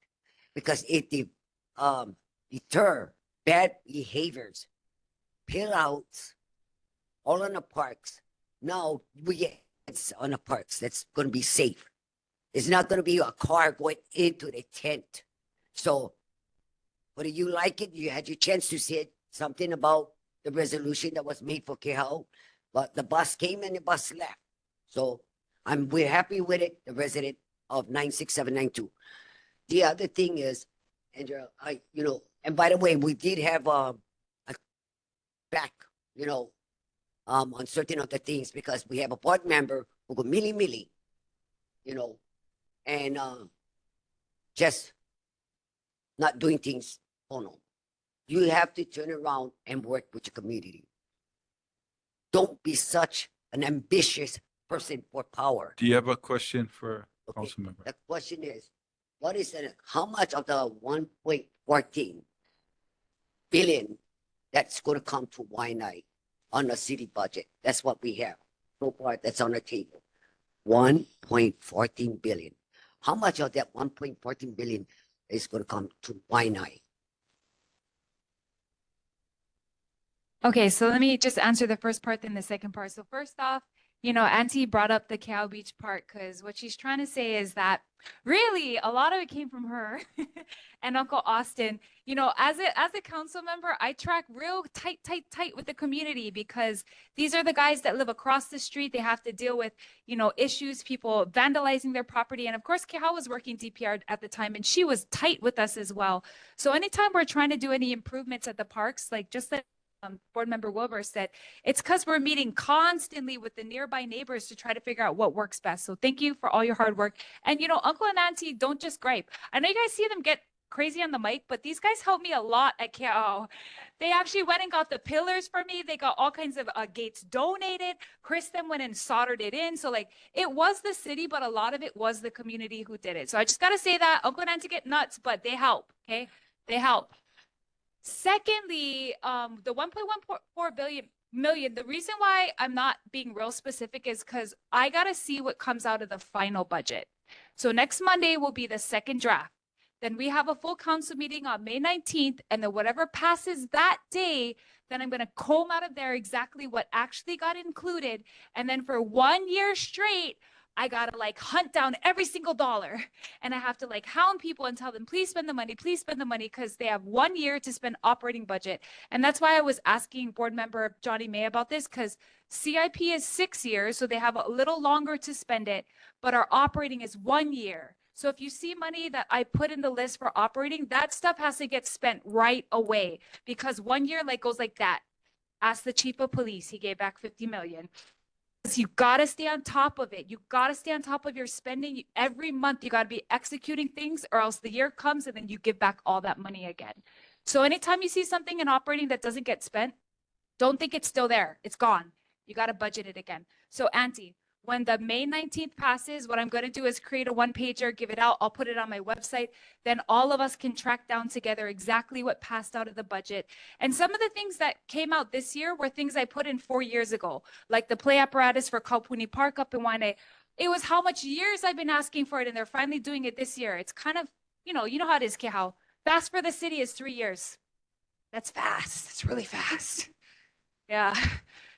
because it deter bad behaviors, pill outs, all in the parks. Now we get on the parks that's going to be safe. It's not going to be a car going into the tent. So whether you like it, you had your chance to say something about the resolution that was made for Kehau, but the bus came and the bus left. So we're happy with it, the resident of 96792. The other thing is, Andrea, and by the way, we did have a back, on certain other things, because we have a board member who go milli, and just not doing things. Oh no, you have to turn around and work with your community. Don't be such an ambitious person for power. Do you have a question for Okay. council member? The question is, how much of the 1.14 billion that's going to come to Wai'anae on the city budget? That's what we have so far. That's on the table. 1.14 billion. How much of that 1.14 billion is going to come to Wai'anae? Okay, so let me just answer the first part, then the second part. So first off, Auntie brought up the Cow Beach part because what she's trying to say is that really a lot of it came from her and Uncle Austin. As a council member, I track real tight with the community because these are the guys that live across the street. They have to deal with, issues, people vandalizing their property. And of course, Keha was working DPR at the time and she was tight with us as well. So anytime we're trying to do any improvements at the parks, like just like Board Member Wilbur said, it's because we're meeting constantly with the nearby neighbors to try to figure out what works best. So thank you for all your hard work. And Uncle and Auntie, don't just gripe. I know you guys see them get crazy on the mic, but these guys helped me a lot at KO. They actually went and got the pillars for me. They got all kinds of gates donated. Chris then went and soldered it in. So it was the city, but a lot of it was the community who did it. So I just got to say that Uncle and Auntie get nuts, but they help. Okay. They help. Secondly, the 1.14 million, the reason why I'm not being real specific is because I got to see what comes out of the final budget. So next Monday will be the second draft. Then we have a full council meeting on May 19th, and then whatever passes that day, then I'm going to comb out of there exactly what actually got included. And then for 1 year straight, I gotta hunt down every single dollar, and I have to hound people and tell them, please spend the money, because they have 1 year to spend operating budget. And that's why I was asking Board Member Johnny May about this, because CIP is 6 years, so they have a little longer to spend it, but our operating is 1 year. So if you see money that I put in the list for operating, that stuff has to get spent right away, because 1 year goes like that. Ask the chief of police, he gave back 50 million. You got to stay on top of it. You got to stay on top of your spending. Every month, you got to be executing things, or else the year comes and then you give back all that money again. So anytime you see something in operating that doesn't get spent, don't think it's still there. It's gone. You got to budget it again. So Auntie, when the May 19th passes, what I'm going to do is create a one-pager, give it out. I'll put it on my website. Then all of us can track down together exactly what passed out of the budget. And some of the things that came out this year were things I put in 4 years ago, like the play apparatus for Kaupuni Park up in Wai'anae. It was how much years I've been asking for it, and they're finally doing it this year. It's kind of, you know how it is, Kehau. Fast for the city is 3 years. That's fast. That's really fast. Yeah.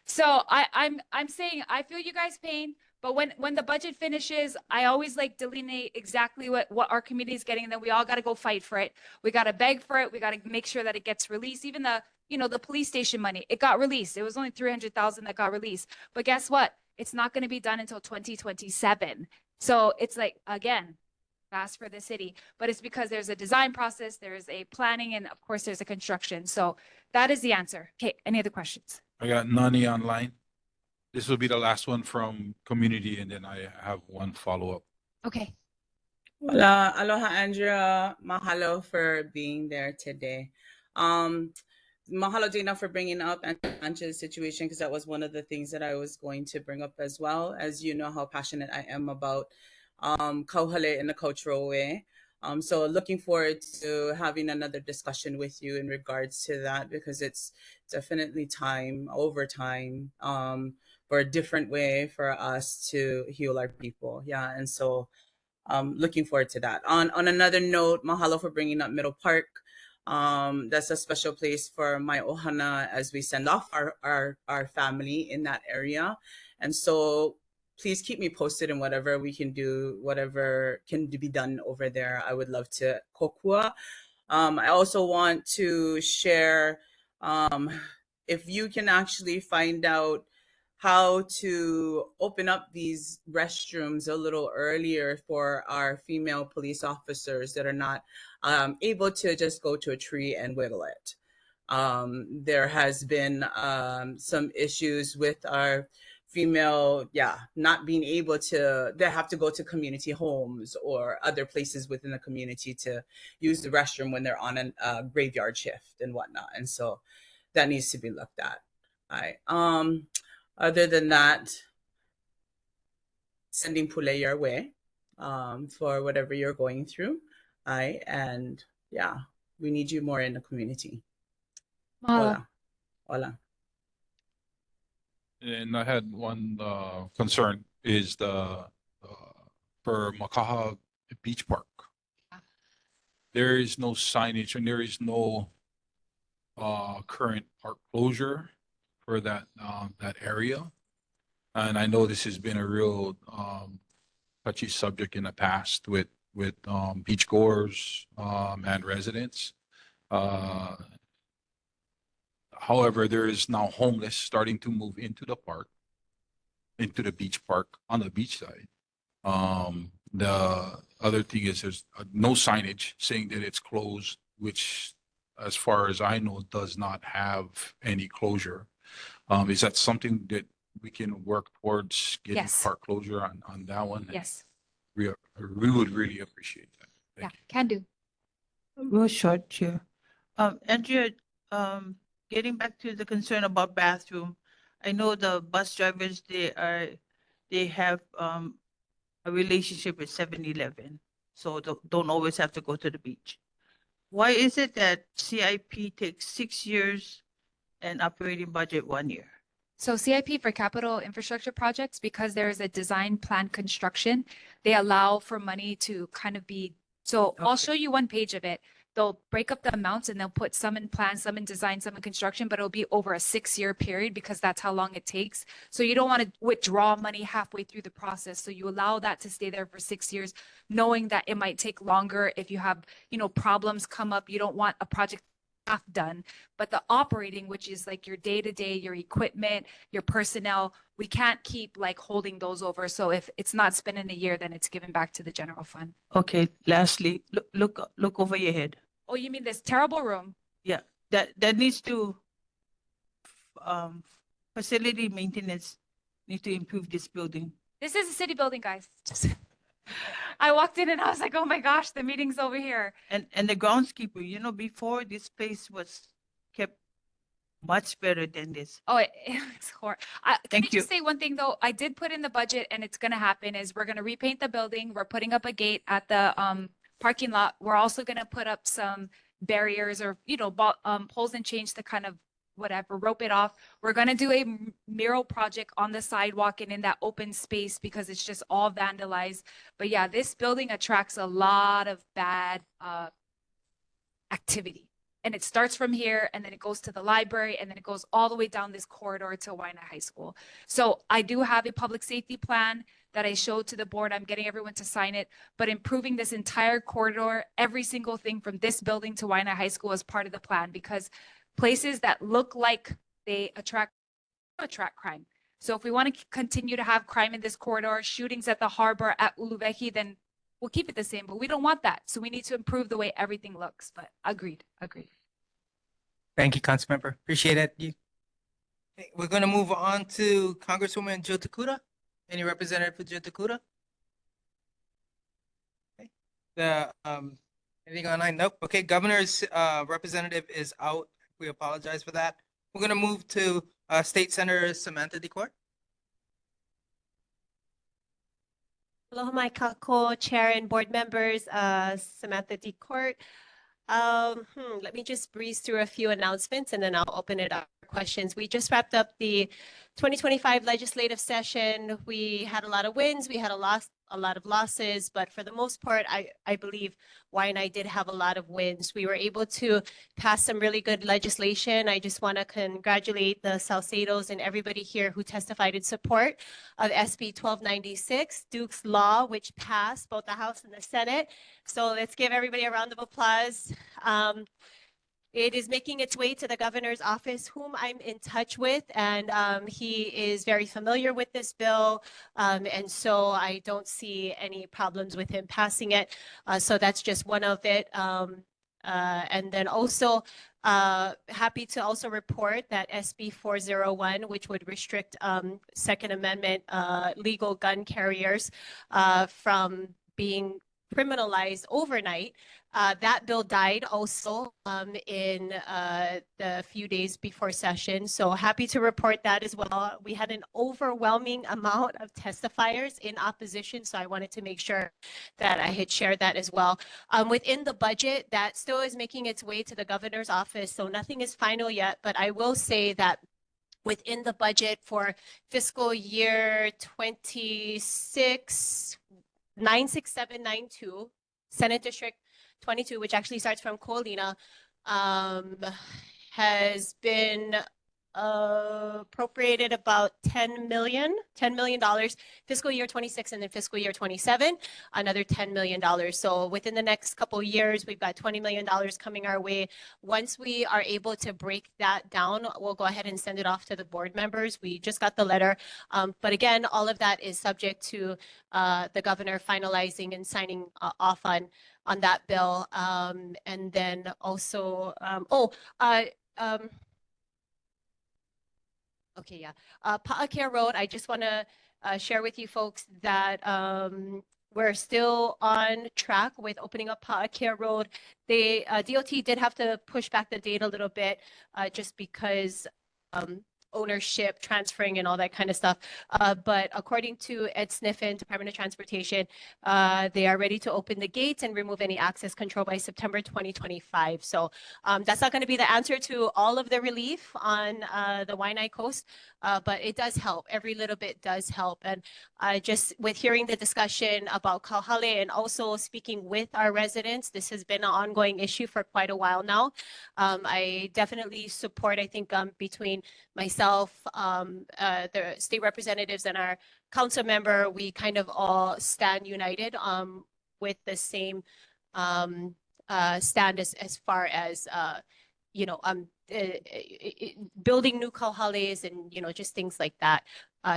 So I'm saying I feel you guys' pain, but when the budget finishes, I always delineate exactly what our community is getting, and then we all got to go fight for it. We got to beg for it. We got to make sure that it gets released. Even the police station money, it got released. It was only 300,000 that got released. But guess what? It's not going to be done until 2027. So it's again, fast for the city, but it's because there's a design process, there's a planning, and of course there's a construction. So that is the answer. Okay, any other questions? I got Nani online. This will be the last one from community, and then I have one follow-up. Okay. Hola, aloha, Andrea. Mahalo for being there today. Mahalo, Dana, for bringing up Ancha's situation, because that was one of the things that I was going to bring up as well. As you know how passionate I am about kauhale in a cultural way. So looking forward to having another discussion with you in regards to that, because it's definitely over time, for a different way for us to heal our people. Yeah, and so looking forward to that. On another note, mahalo for bringing up Middle Park. That's a special place for my ohana as we send off our family in that area. And so please keep me posted in whatever we can do, whatever can be done over there. I would love to kokua. I also want to share, if you can actually find out how to open up these restrooms a little earlier for our female police officers that are not able to just go to a tree and wiggle it. There has been some issues with our female, not being able to, they have to go to community homes or other places within the community to use the restroom when they're on a graveyard shift and whatnot. And so that needs to be looked at. All right. Other than that, sending Pule your way for whatever you're going through. And yeah, we need you more in the community. Mahalo. Hola. And I had one concern is for Makaha Beach Park. There is no signage and there is no current park closure for that area. And I know this has been a real touchy subject in the past with beachgoers and residents. However, there is now homeless starting to move into the park, into the beach park on the beach side. The other thing is there's no signage saying that it's closed, which, as far as I know, does not have any closure. Is that something that we can work towards getting Yes. park closure on that one? Yes. We would really appreciate that. Yeah, can do. Real short, Chair. Andrea, getting back to the concern about bathroom, I know the bus drivers, they have a relationship with 7-Eleven, so don't always have to go to the beach. Why is it that CIP takes 6 years and operating budget 1 year? So CIP for capital infrastructure projects, because there is a design plan construction, they allow for money to kind of be, so I'll show you one page of it. They'll break up the amounts and they'll put some in plan, some in design, some in construction, but it'll be over a 6-year period because that's how long it takes. So you don't want to withdraw money halfway through the process. So you allow that to stay there for 6 years, knowing that it might take longer if you have, problems come up. You don't want a project half done, but the operating, which is like your day-to-day, your equipment, your personnel, we can't keep like holding those over. So if it's not spent in a year, then it's given back to the general fund. Okay, lastly, look over your head. Oh, you mean this terrible room? Yeah, that needs to, facility maintenance needs to improve this building. This is a city building, guys. Just I walked in and I was like, oh my gosh, the meeting's over here. And the groundskeeper, before this place was kept much better than this. Oh, it's horrible. Can Thank I just say one thing though? I did put in the budget and it's gonna happen is we're gonna repaint the building. We're putting up a gate at the parking lot. We're also gonna put up some barriers or, poles and chains to kind of whatever, rope it off. We're gonna do a mural project on the sidewalk and in that open space because it's just all vandalized. But yeah, this building attracts a lot of bad activity. And it starts from here and then it goes to the library and then it goes all the way down this corridor to Wai'anae High School. So I do have a public safety plan that I showed to the board. I'm getting everyone to sign it, but improving this entire corridor, every single thing from this building to Wai'anae High School is part of the plan because places that look like they attract crime. So if we want to continue to have crime in this corridor, shootings at the harbor, at Uluvehi, then we'll keep it the same, but we don't want that. So we need to improve the way everything looks, but agreed. Thank you, Councilmember. Appreciate it. Okay, we're going to move on to Congresswoman Jill Takuda. Any representative for Jill Takuda? Okay. Anything online? Nope. Okay, Governor's representative is out. We apologize for that. We're going to move to State Senator Samantha Decourt. Aloha mai kako, Chair and board members, Samantha Decourt. Let me just breeze through a few announcements and then I'll open it up for questions. We just wrapped up the 2025 legislative session. We had a lot of wins, we had a lot of losses, but for the most part, I believe Wai'anae did have a lot of wins. We were able to pass some really good legislation. I just want to congratulate the Salcedos and everybody here who testified in support of SB 1296, Duke's Law, which passed both the House and the Senate. So let's give everybody a round of applause. It is making its way to the governor's office, whom I'm in touch with, and he is very familiar with this bill, and so I don't see any problems with him passing it. So that's just one of it. And then also happy to also report that SB 401, which would restrict Second Amendment legal gun carriers from being criminalized overnight. That bill died also in the few days before session. So happy to report that as well. We had an overwhelming amount of testifiers in opposition. So I wanted to make sure that I had shared that as well. Within the budget, that still is making its way to the governor's office. So nothing is final yet, but I will say that within the budget for fiscal year 26, 96792, Senate District 22, which actually starts from Colina, has been appropriated about $10 million, fiscal year 26 and then fiscal year 27, another $10 million. So within the next couple of years, we've got $20 million coming our way. Once we are able to break that down, we'll go ahead and send it off to the board members. We just got the letter. But again, all of that is subject to the governor finalizing and signing off on that bill. And then also, okay, yeah. Pa'akea Road, I just want to share with you folks that we're still on track with opening up Pa'akea Road. They DOT did have to push back the date a little bit just because ownership transferring and all that kind of stuff. But according to Ed Sniffen, Department of Transportation, they are ready to open the gates and remove any access control by September 2025. So that's not going to be the answer to all of the relief on the Wai'anae coast, but it does help. Every little bit does help. And just with hearing the discussion about Kauhale and also speaking with our residents, this has been an ongoing issue for quite a while now. I definitely support, I think, between myself, the state representatives and our council member, we kind of all stand united with the same stand as far as building new kauhales and just things like that.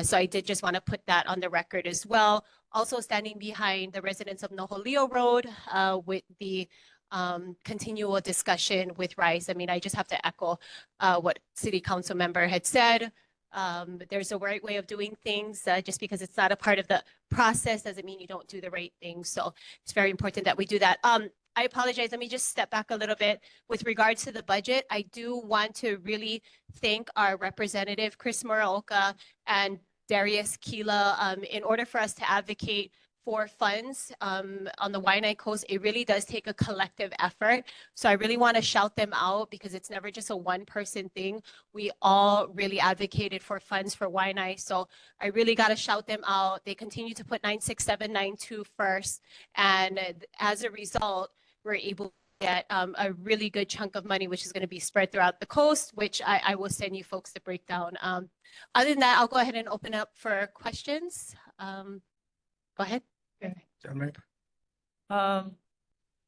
So I did just want to put that on the record as well. Also standing behind the residents of Noholio Road with the continual discussion with RISE. I mean, I just have to echo what City Council member had said. There's a right way of doing things. Just because it's not a part of the process doesn't mean you don't do the right thing. So it's very important that we do that. I apologize. Let me just step back a little bit. With regards to the budget, I do want to really thank our representative, Chris Muraoka and Darius Keela. In order for us to advocate for funds on the Wai'anae coast, it really does take a collective effort. So I really want to shout them out because it's never just a one-person thing. We all really advocated for funds for Wai'anae. So I really got to shout them out. They continue to put 96792 first. And as a result, we're able to get a really good chunk of money, which is going to be spread throughout the coast, which I will send you folks the breakdown. Other than that, I'll go ahead and open up for questions. Go ahead.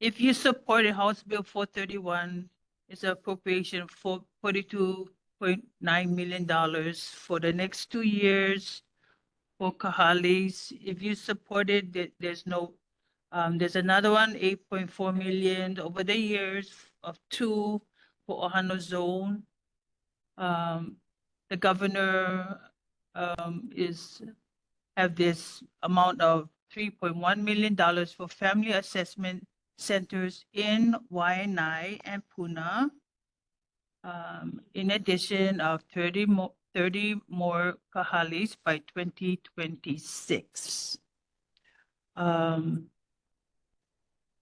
If you supported House Bill 431, it's an appropriation for $42.9 million for the next 2 years for Kahales. If you supported it, there's another one, 8.4 million over the years of 2 for Ohana Zone. The governor have this amount of $3.1 million for family assessment centers in Wai'anae and Puna. In addition of 30 more kahales by 2026.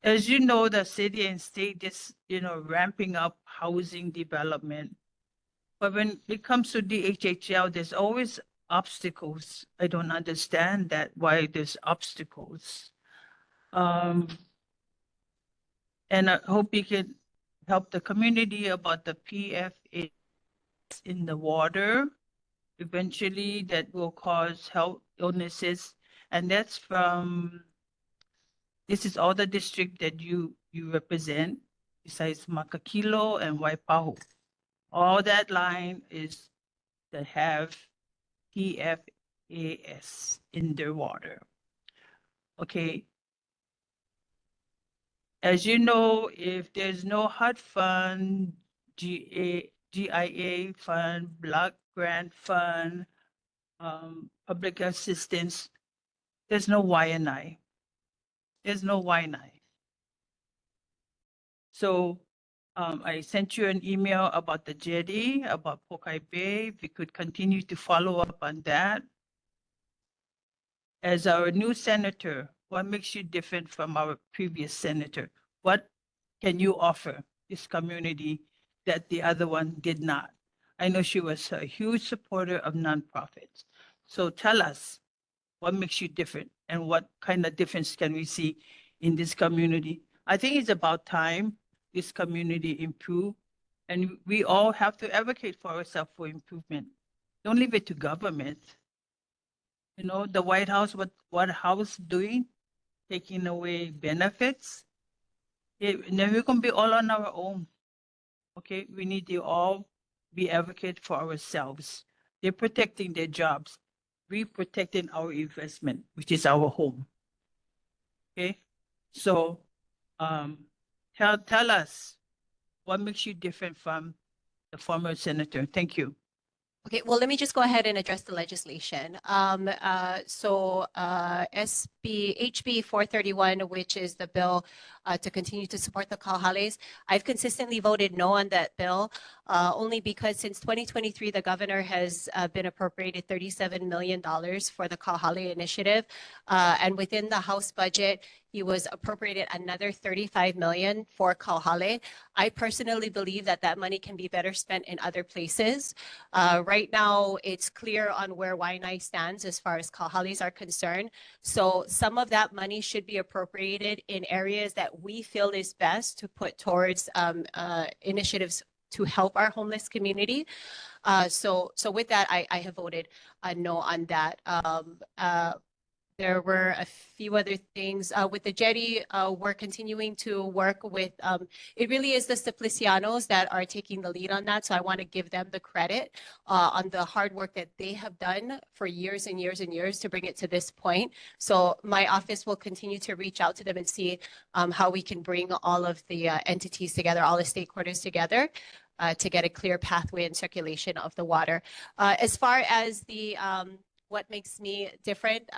As you know, the city and state is, ramping up housing development. But when it comes to DHHL, there's always obstacles. I don't understand why there's obstacles. And I hope you can help the community about the PFAS in the water. Eventually, that will cause health illnesses. And that's this is all the district that you represent, besides Makakilo and Waipahu. All that line is that have PFAS in their water. Okay. As you know, if there's no HUD fund, GIA fund, block grant fund, public assistance, there's no Wai'anae. There's no Wai'anae. So I sent you an email about the jetty, about Pokai Bay. If you could continue to follow up on that. As our new senator, what makes you different from our previous senator? What can you offer this community that the other one did not? I know she was a huge supporter of nonprofits. So tell us what makes you different and what kind of difference can we see in this community? I think it's about time this community improve, and we all have to advocate for ourselves for improvement. Don't leave it to government. You know, the White House, what House doing, taking away benefits. Then we're gonna be all on our own. Okay, we need to all be advocate for ourselves. They're protecting their jobs. We're protecting our investment, which is our home. Okay, so tell us what makes you different from the former senator. Thank you. Okay, well, let me just go ahead and address the legislation. HB 431, which is the bill to continue to support the Kahales, I've consistently voted no on that bill, only because since 2023, the governor has been appropriated $37 million for the Kahale initiative. And within the House budget, he was appropriated another $35 million for Kahale. I personally believe that that money can be better spent in other places. Right now, it's clear on where Wai'anae stands as far as Kahales are concerned. So some of that money should be appropriated in areas that we feel is best to put towards initiatives to help our homeless community. So with that, I have voted no on that. There were a few other things with the jetty. We're continuing to work with, it really is the Simplicianos that are taking the lead on that. So I want to give them the credit on the hard work that they have done for years and years and years to bring it to this point. So my office will continue to reach out to them and see how we can bring all of the entities together, all the stakeholders together to get a clear pathway and circulation of the water. As far as the what makes me different,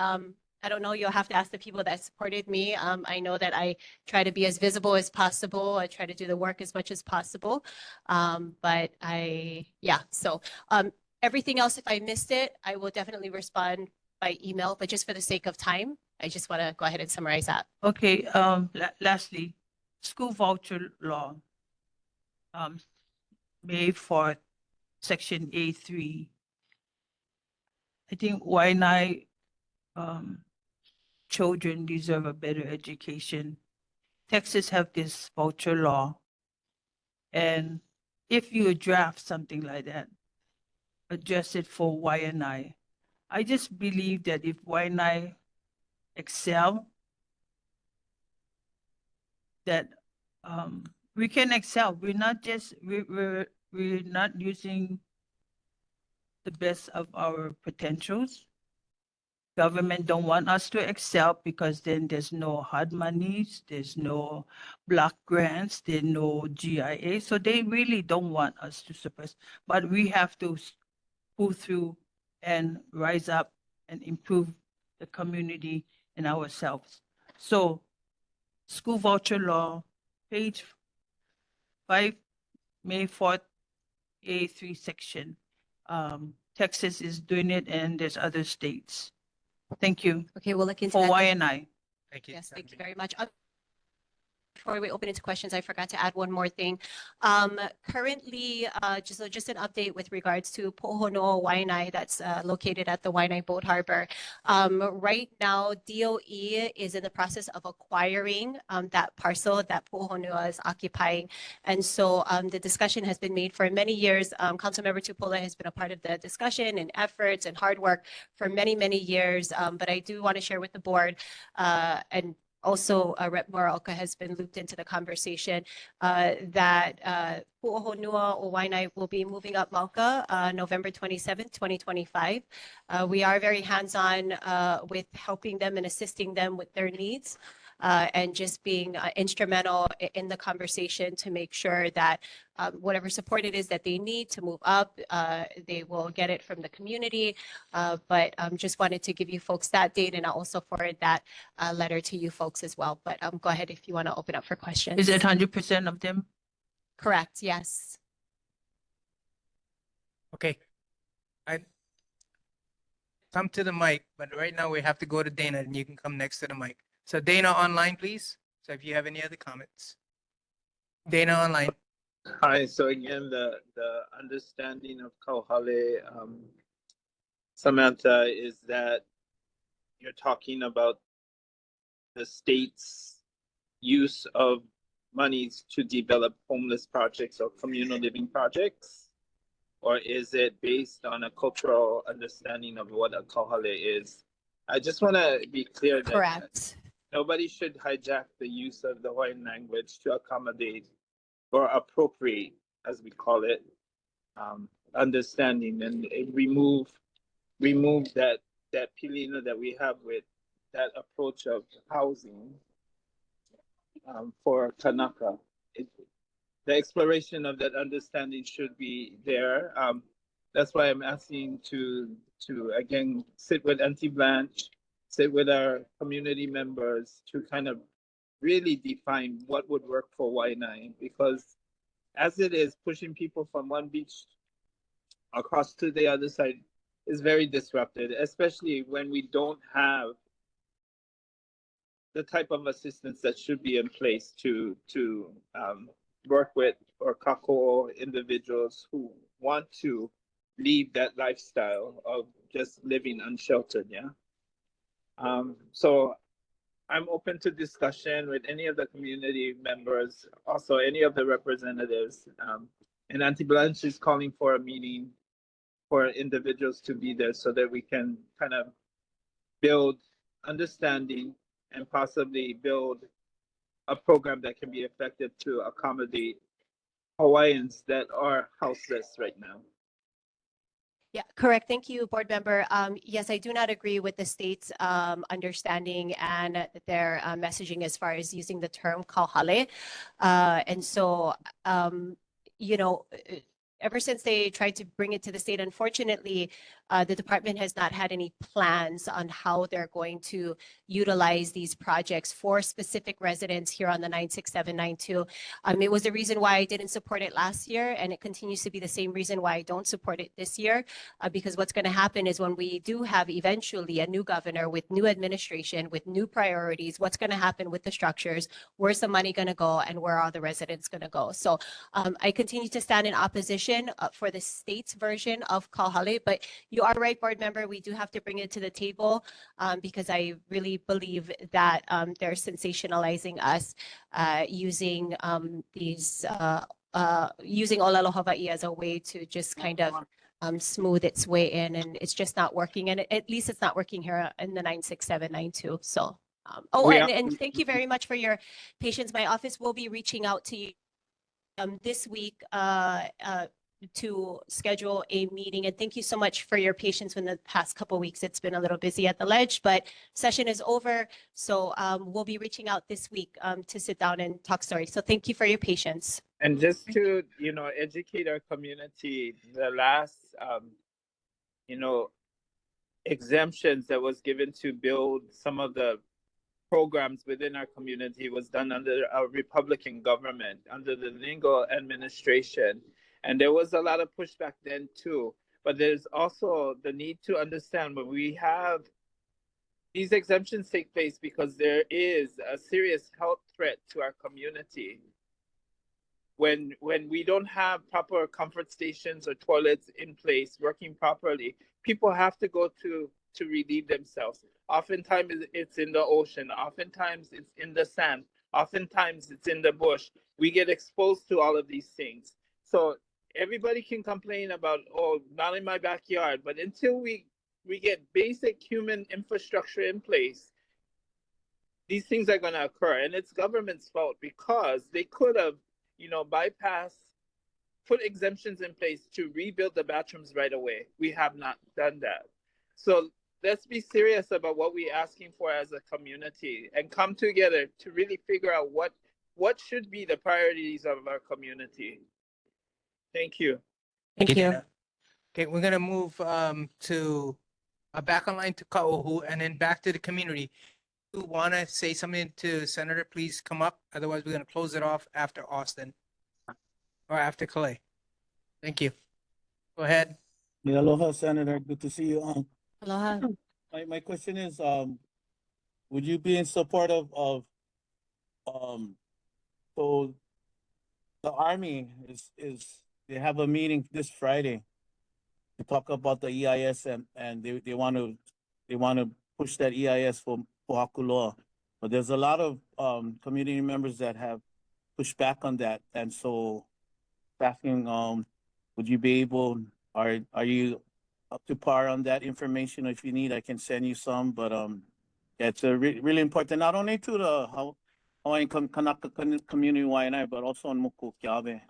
I don't know, you'll have to ask the people that supported me. I know that I try to be as visible as possible. I try to do the work as much as possible. But so everything else, if I missed it, I will definitely respond by email. But just for the sake of time, I just want to go ahead and summarize that. Okay, lastly, school voucher law. May 4th, Section A3. I think Wai'anae children deserve a better education. Texas have this voucher law. And if you draft something like that, adjust it for Wai'anae. I just believe that if Wai'anae excel, that we can excel. We're not just, we're not using the best of our potentials. Government don't want us to excel because then there's no HUD monies, there's no block grants, there's no GIA. So they really don't want us to suppress, but we have to pull through and rise up and improve the community and ourselves. So school voucher law, page 5, May 4th, A3 section. Texas is doing it and there's other states. Thank you. Okay, we'll look into for that. Wai'anae. Thank you. Yes, thank you very much. Before we open into questions, I forgot to add one more thing. Currently, just an update with regards to Po'ohonua Wai'anae that's located at the Wai'anae Boat Harbor. Right now, DOE is in the process of acquiring that parcel that Po'ohonua is occupying. And so the discussion has been made for many years. Councilmember Tupola has been a part of the discussion and efforts and hard work for many, many years. But I do want to share with the board and also, Rep. Moralka has been looped into the conversation that Pu'ohonua o Wai'anae will be moving up Malka November 27th, 2025. We are very hands-on with helping them and assisting them with their needs. and just being instrumental in the conversation to make sure that whatever support it is that they need to move up, they will get it from the community. But just wanted to give you folks that date, and I'll also forward that letter to you folks as well. But go ahead if you want to open up for questions. Is it 100% of them? Correct, yes. Okay. I come to the mic, but right now we have to go to Dana, and you can come next to the mic. So Dana online, please. So if you have any other comments. Dana online. Hi, so again, the understanding of Kauhale, Samantha, is that you're talking about the state's use of monies to develop homeless projects or communal living projects? Or is it based on a cultural understanding of what a Kauhale is? I just want to be clear that Correct. nobody should hijack the use of the Hawaiian language to accommodate or appropriate, as we call it, understanding and remove that pilina that we have with that approach of housing for Kanaka. The exploration of that understanding should be there. That's why I'm asking to again sit with Auntie Blanche, sit with our community members to kind of really define what would work for Wai'anae, because as it is, pushing people from one beach across to the other side is very disrupted, especially when we don't have the type of assistance that should be in place to work with or kako individuals who want to leave that lifestyle of just living unsheltered. Yeah. So I'm open to discussion with any of the community members, also any of the representatives. And Auntie Blanche is calling for a meeting for individuals to be there so that we can kind of build understanding and possibly build a program that can be effective to accommodate Hawaiians that are houseless right now. Yeah, correct. Thank you, board member. Yes, I do not agree with the state's understanding and their messaging as far as using the term kauhale. And so, you know, ever since they tried to bring it to the state, unfortunately, the department has not had any plans on how they're going to utilize these projects for specific residents here on the 96792. It was the reason why I didn't support it last year, and it continues to be the same reason why I don't support it this year, because what's going to happen is when we do have eventually a new governor with new administration, with new priorities, what's going to happen with the structures, where's the money going to go, and where are the residents going to go? So I continue to stand in opposition for the state's version of Kauhale, but you are right, board member, we do have to bring it to the table because I really believe that they're sensationalizing us using these using Olelo Hawaii as a way to just kind of smooth its way in, and it's just not working. And at least it's not working here in the 96792. So, and thank you very much for your patience. My office will be reaching out to you this week to schedule a meeting. And thank you so much for your patience in the past couple of weeks. It's been a little busy at the ledge, but session is over. So we'll be reaching out this week to sit down and talk story. So thank you for your patience. And just to, you know, educate our community, the last, you know, exemptions that was given to build some of the programs within our community was done under a Republican government, under the Lingo administration. And there was a lot of pushback then too. But there's also the need to understand when we have these exemptions take place because there is a serious health threat to our community. When we don't have proper comfort stations or toilets in place working properly, people have to go to relieve themselves. Oftentimes it's in the ocean, oftentimes it's in the sand, oftentimes it's in the bush. We get exposed to all of these things. So everybody can complain about, oh, not in my backyard, but until we get basic human infrastructure in place, these things are going to occur. And it's government's fault because they could have, you know, put exemptions in place to rebuild the bathrooms right away. We have not done that. So let's be serious about what we're asking for as a community and come together to really figure out what should be the priorities of our community. Thank you. Thank you. Dana. Okay, we're gonna move to back online to Kauhu and then back to the community. Who wanna say something to Senator, please come up. Otherwise, we're gonna close it off after Austin or after Clay. Thank you. Go ahead. Yeah, aloha, Senator. Good to see you. Aloha. My question is, would you be in support of, so the Army is, they have a meeting this Friday to talk about the EIS and they want to push that EIS for Hakuloa. But there's a lot of, community members that have pushed back on that. And so asking, would you be able, are you up to par on that information? If you need, I can send you some, but, yeah, it's really important, not only to the Hawaiian Kanaka community Wai'anae, but also on Mokuokiawe.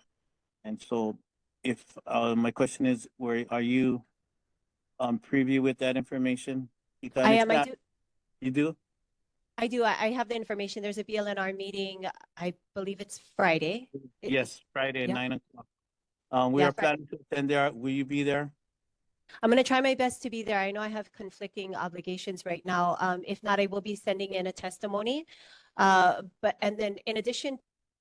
And so if, my question is, are you, preview with that information? I am. I do. You do? I do. I have the information. There's a BLNR meeting. I believe it's Friday. Yes, Friday at Yeah. 9 o'clock. We Yeah, are planning to attend there. Will you be there? I'm going to try my best to be there. I know I have conflicting obligations right now. If not, I will be sending in a testimony. And then in addition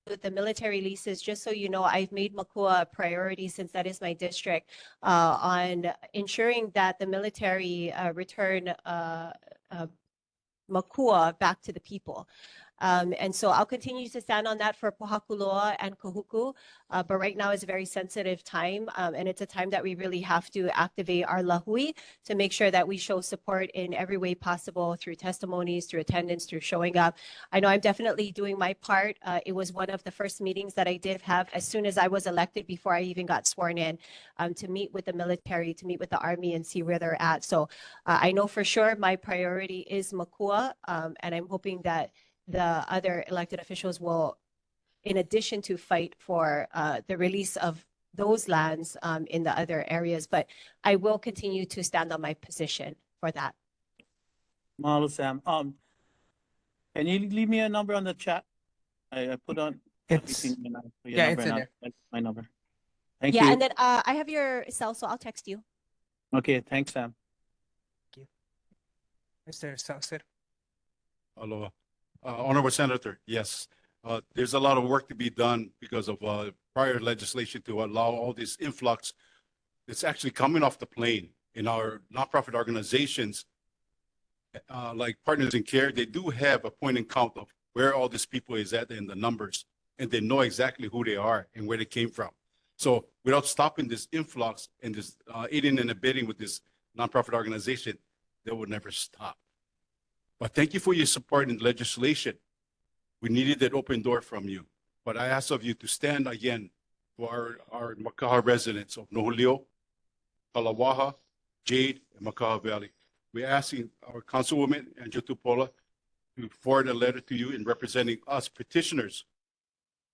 to the military leases, just so you know, I've made Makua a priority since that is my district, on ensuring that the military return Makua back to the people. And so I'll continue to stand on that for Pohakuloa and Kahuku. But right now is a very sensitive time. And it's a time that we really have to activate our lahui to make sure that we show support in every way possible through testimonies, through attendance, through showing up. I know I'm definitely doing my part. It was one of the first meetings that I did have as soon as I was elected, before I even got sworn in, to meet with the military, to meet with the Army and see where they're at. So I know for sure my priority is Makua, and I'm hoping that the other elected officials will, in addition to fight for the release of those lands in the other areas, but I will continue to stand on my position for that. Mahalo, Sam. Can you leave me a number on the chat? I put on. It's your yeah, number it's in and there. my number. Thank Yeah, you. and then I have your cell, so I'll text you. Okay, thanks, Sam. Mr. Saucer. Aloha. Honorable Senator, yes, there's a lot of work to be done because of prior legislation to allow all this influx. It's actually coming off the plane in our nonprofit organizations, like Partners in Care. They do have a point and count of where all these people is at and the numbers, and they know exactly who they are and where they came from. So without stopping this influx and this aiding and abetting with this nonprofit organization, they would never stop. But thank you for your support in legislation. We needed that open door from you. But I ask of you to stand again for our Makaha residents of Nohulio, Kalawaha, Jade, and Makaha Valley. We're asking our Councilwoman, Angela Tupola, to forward a letter to you in representing us petitioners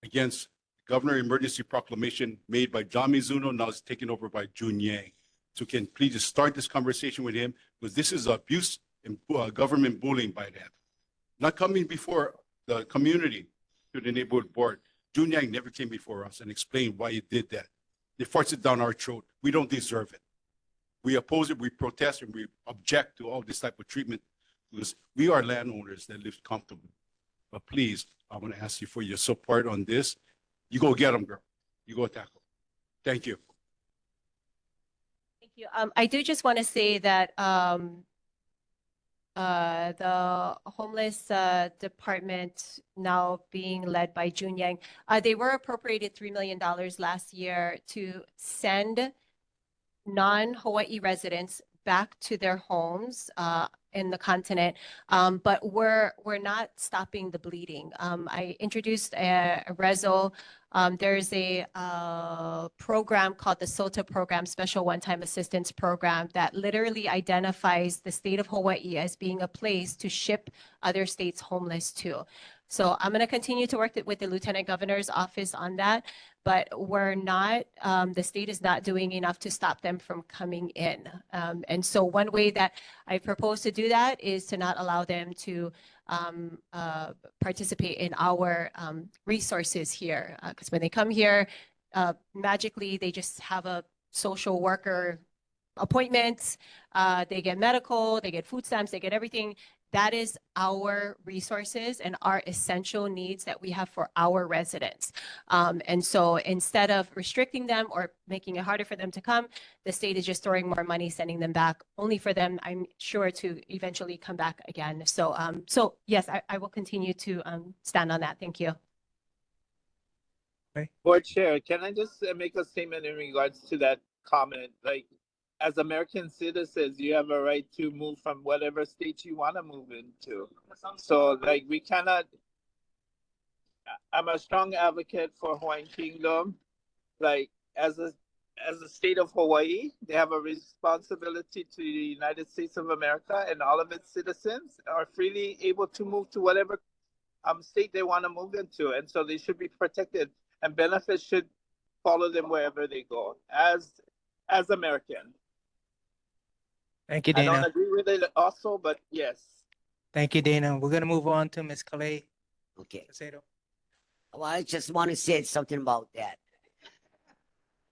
against the Governor Emergency Proclamation made by John Mizuno, now it's taken over by Jun Yang. So can please just start this conversation with him, because this is abuse and government bullying by them. Not coming before the community to the neighborhood board. Jun Yang never came before us and explained why he did that. They forced it down our throat. We don't deserve it. We oppose it, we protest, and we object to all this type of treatment, because we are landowners that live comfortably. But please, I want to ask you for your support on this. You go get them, girl. You go tackle. Thank you. Thank you. I do just want to say that the homeless department, now being led by Jun Yang, they were appropriated $3 million last year to send non-Hawaii residents back to their homes in the continent, but we're not stopping the bleeding. I introduced a reso. There's a program called the SOTA program, Special One-Time Assistance Program, that literally identifies the state of Hawaii as being a place to ship other states homeless to. So I'm going to continue to work with the Lieutenant Governor's office on that, but we're not, the state is not doing enough to stop them from coming in. And so one way that I propose to do that is to not allow them to participate in our resources here. Because when they come here, magically, they just have a social worker appointment, they get medical, they get food stamps, they get everything. That is our resources and our essential needs that we have for our residents. And so instead of restricting them or making it harder for them to come, the state is just throwing more money, sending them back, only for them, I'm sure, to eventually come back again. So, so yes, I will continue to stand on that. Thank you. Board Chair, can I just make a statement in regards to that comment? Like, as American citizens, you have a right to move from whatever state you want to move into. So, like, we cannot. I'm a strong advocate for Hawaiian Kingdom. Like, as a state of Hawaii, they have a responsibility to the United States of America, and all of its citizens are freely able to move to whatever state they want to move into, and so they should be protected, and benefits should follow them wherever they go as American. Thank you, I don't Dana. agree with it also, but yes. Thank you, Dana. We're gonna move on to Ms. Calais. Okay. Acedo. Well, I just want to say something about that.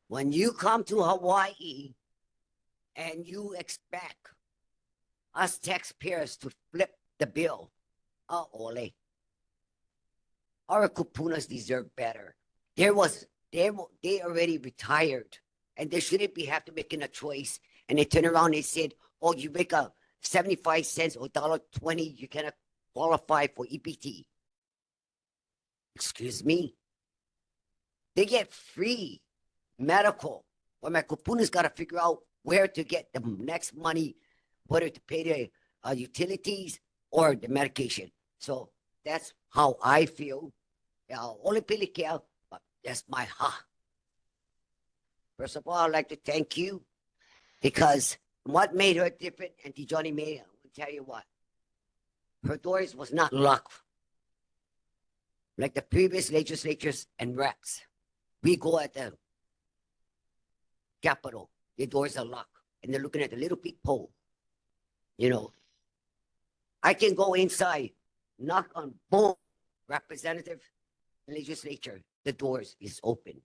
When you come to Hawaii and you expect us taxpayers to flip the bill, ole. Our kupunas deserve better. They already retired, and they shouldn't be have to making a choice. And they turn around and said, "Oh, you make a 75 cents or $1.20, you cannot qualify for EPT." Excuse me. They get free medical. Well, my kupuna's got to figure out where to get the next money, whether to pay the utilities or the medication. So that's how I feel. Only pili care, but that's my ha. First of all, I'd like to thank you because what made her different, and Johnny May, I will tell you what. Her doors was not locked like the previous legislatures and reps. We go at the Capitol, the doors are locked, and they're looking at the little peephole. You know, I can go inside, knock on both representative and legislature, the doors is open.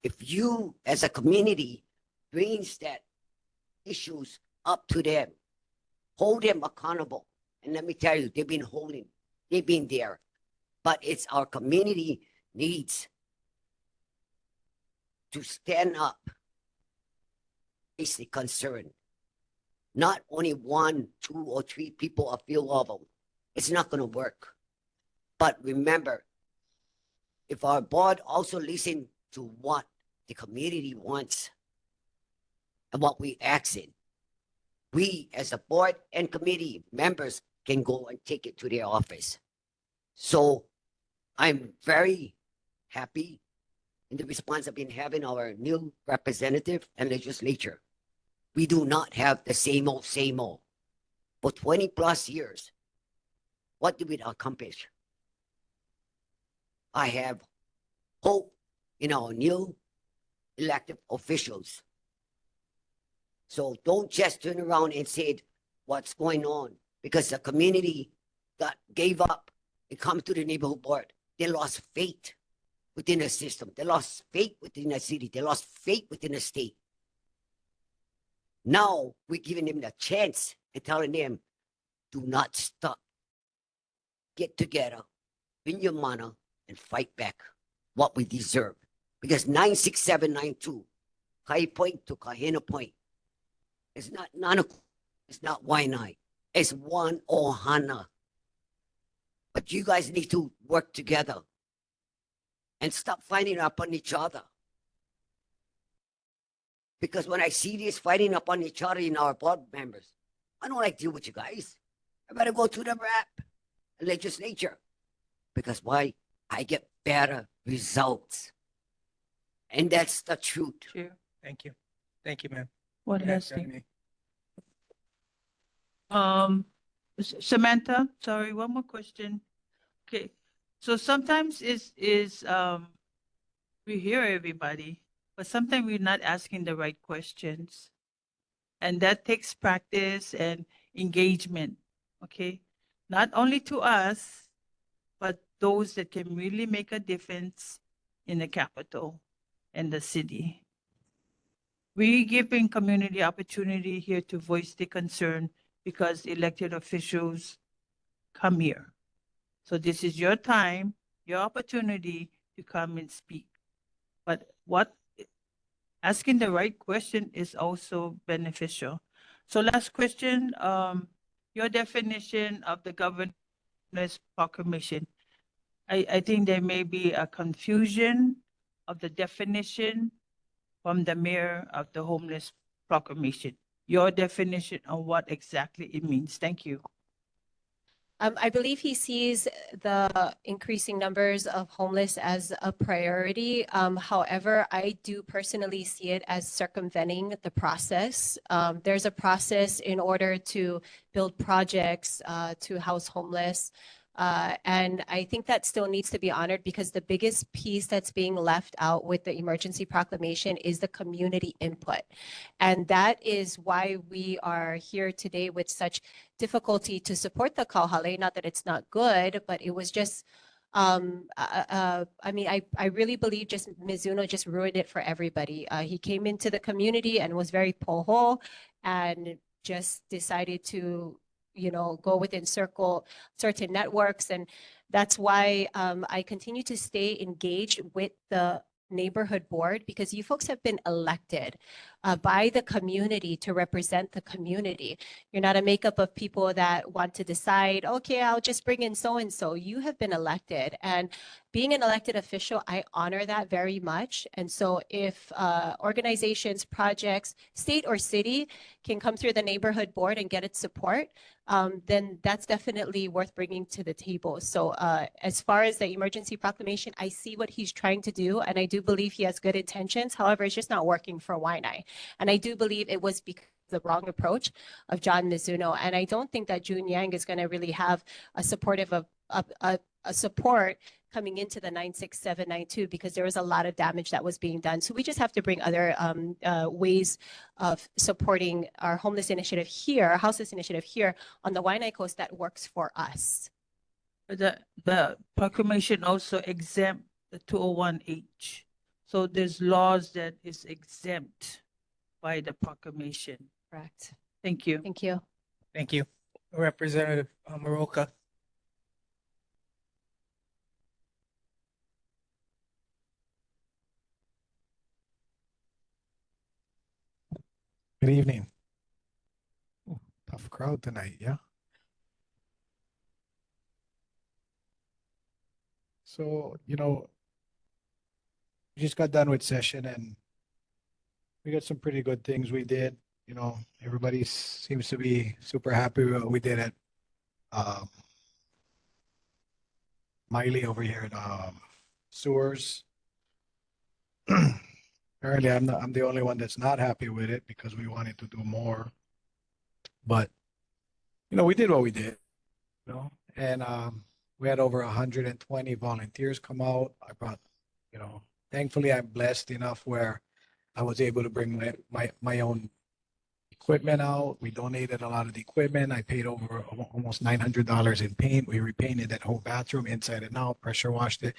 If you, as a community, brings that issues up to them, hold them accountable, and let me tell you, they've been there, but it's our community needs to stand up, is the concern. Not only 1, 2, or 3 people, a few of them. It's not going to work. But remember, if our board also listen to what the community wants and what we ask in, we as a board and committee members can go and take it to their office. So I'm very happy in the response I've been having our new representative and legislature. We do not have the same old. For 20 plus years, what did we accomplish? I have hope in our new elected officials. So don't just turn around and say what's going on, because the community gave up and come to the neighborhood board. They lost faith within the system. They lost faith within the city. They lost faith within the state. Now we're giving them the chance and telling them, do not stop. Get together, bring your mana, and fight back what we deserve. Because 96792, High Point to Kahina Point, it's not Nanaku, it's not Wai'anae, it's one Ohana. But you guys need to work together and stop fighting up on each other. Because when I see this fighting up on each other in our board members, I don't like to deal with you guys. I better go to the rep legislature. Because why? I get better results. And that's the truth. Sure. Thank you. Thank you, ma'am. What Go ahead, has Johnny to? May. Samantha, sorry, one more question. Okay, so sometimes we hear everybody, but sometimes we're not asking the right questions. And that takes practice and engagement, okay? Not only to us, but those that can really make a difference in the capital and the city. We giving community opportunity here to voice their concern because elected officials come here. So this is your time, your opportunity to come and speak. But asking the right question is also beneficial. So last question, your definition of the governor's proclamation. I think there may be a confusion of the definition from the mayor of the homeless proclamation. Your definition on what exactly it means. Thank you. I believe he sees the increasing numbers of homeless as a priority. However, I do personally see it as circumventing the process. There's a process in order to build projects to house homeless. And I think that still needs to be honored because the biggest piece that's being left out with the emergency proclamation is the community input. And that is why we are here today with such difficulty to support the Kauhale. Not that it's not good, but it was just, I mean, I really believe just Mizuno just ruined it for everybody. He came into the community and was very poho and just decided to go within certain networks. And that's why I continue to stay engaged with the neighborhood board because you folks have been elected by the community to represent the community. You're not a makeup of people that want to decide, okay, I'll just bring in so-and-so. You have been elected, and being an elected official, I honor that very much. And so if organizations, projects, state or city can come through the neighborhood board and get its support, then that's definitely worth bringing to the table. So as far as the emergency proclamation, I see what he's trying to do, and I do believe he has good intentions. However, it's just not working for Wai'anae. And I do believe it was because of the wrong approach of John Mizuno. And I don't think that June Yang is going to really have a supportive of a support coming into the 96792 because there was a lot of damage that was being done. So we just have to bring other ways of supporting our homeless initiative here, our houseless initiative here on the Wai'anae Coast that works for us. The proclamation also exempt the 201H. So there's laws that is exempt by the proclamation. Correct. Thank you. Thank you. Thank you. Representative Maroka. Good evening. Ooh, tough crowd tonight, yeah? So, we just got done with session and we got some pretty good things we did. Everybody seems to be super happy with what we did at Miley over here at sewers. Apparently, I'm the only one that's not happy with it because we wanted to do more. But we did what we did, and we had over 120 volunteers come out. I brought, thankfully I'm blessed enough where I was able to bring my own equipment out. We donated a lot of the equipment. I paid over almost $900 in paint. We repainted that whole bathroom inside and out, pressure washed it,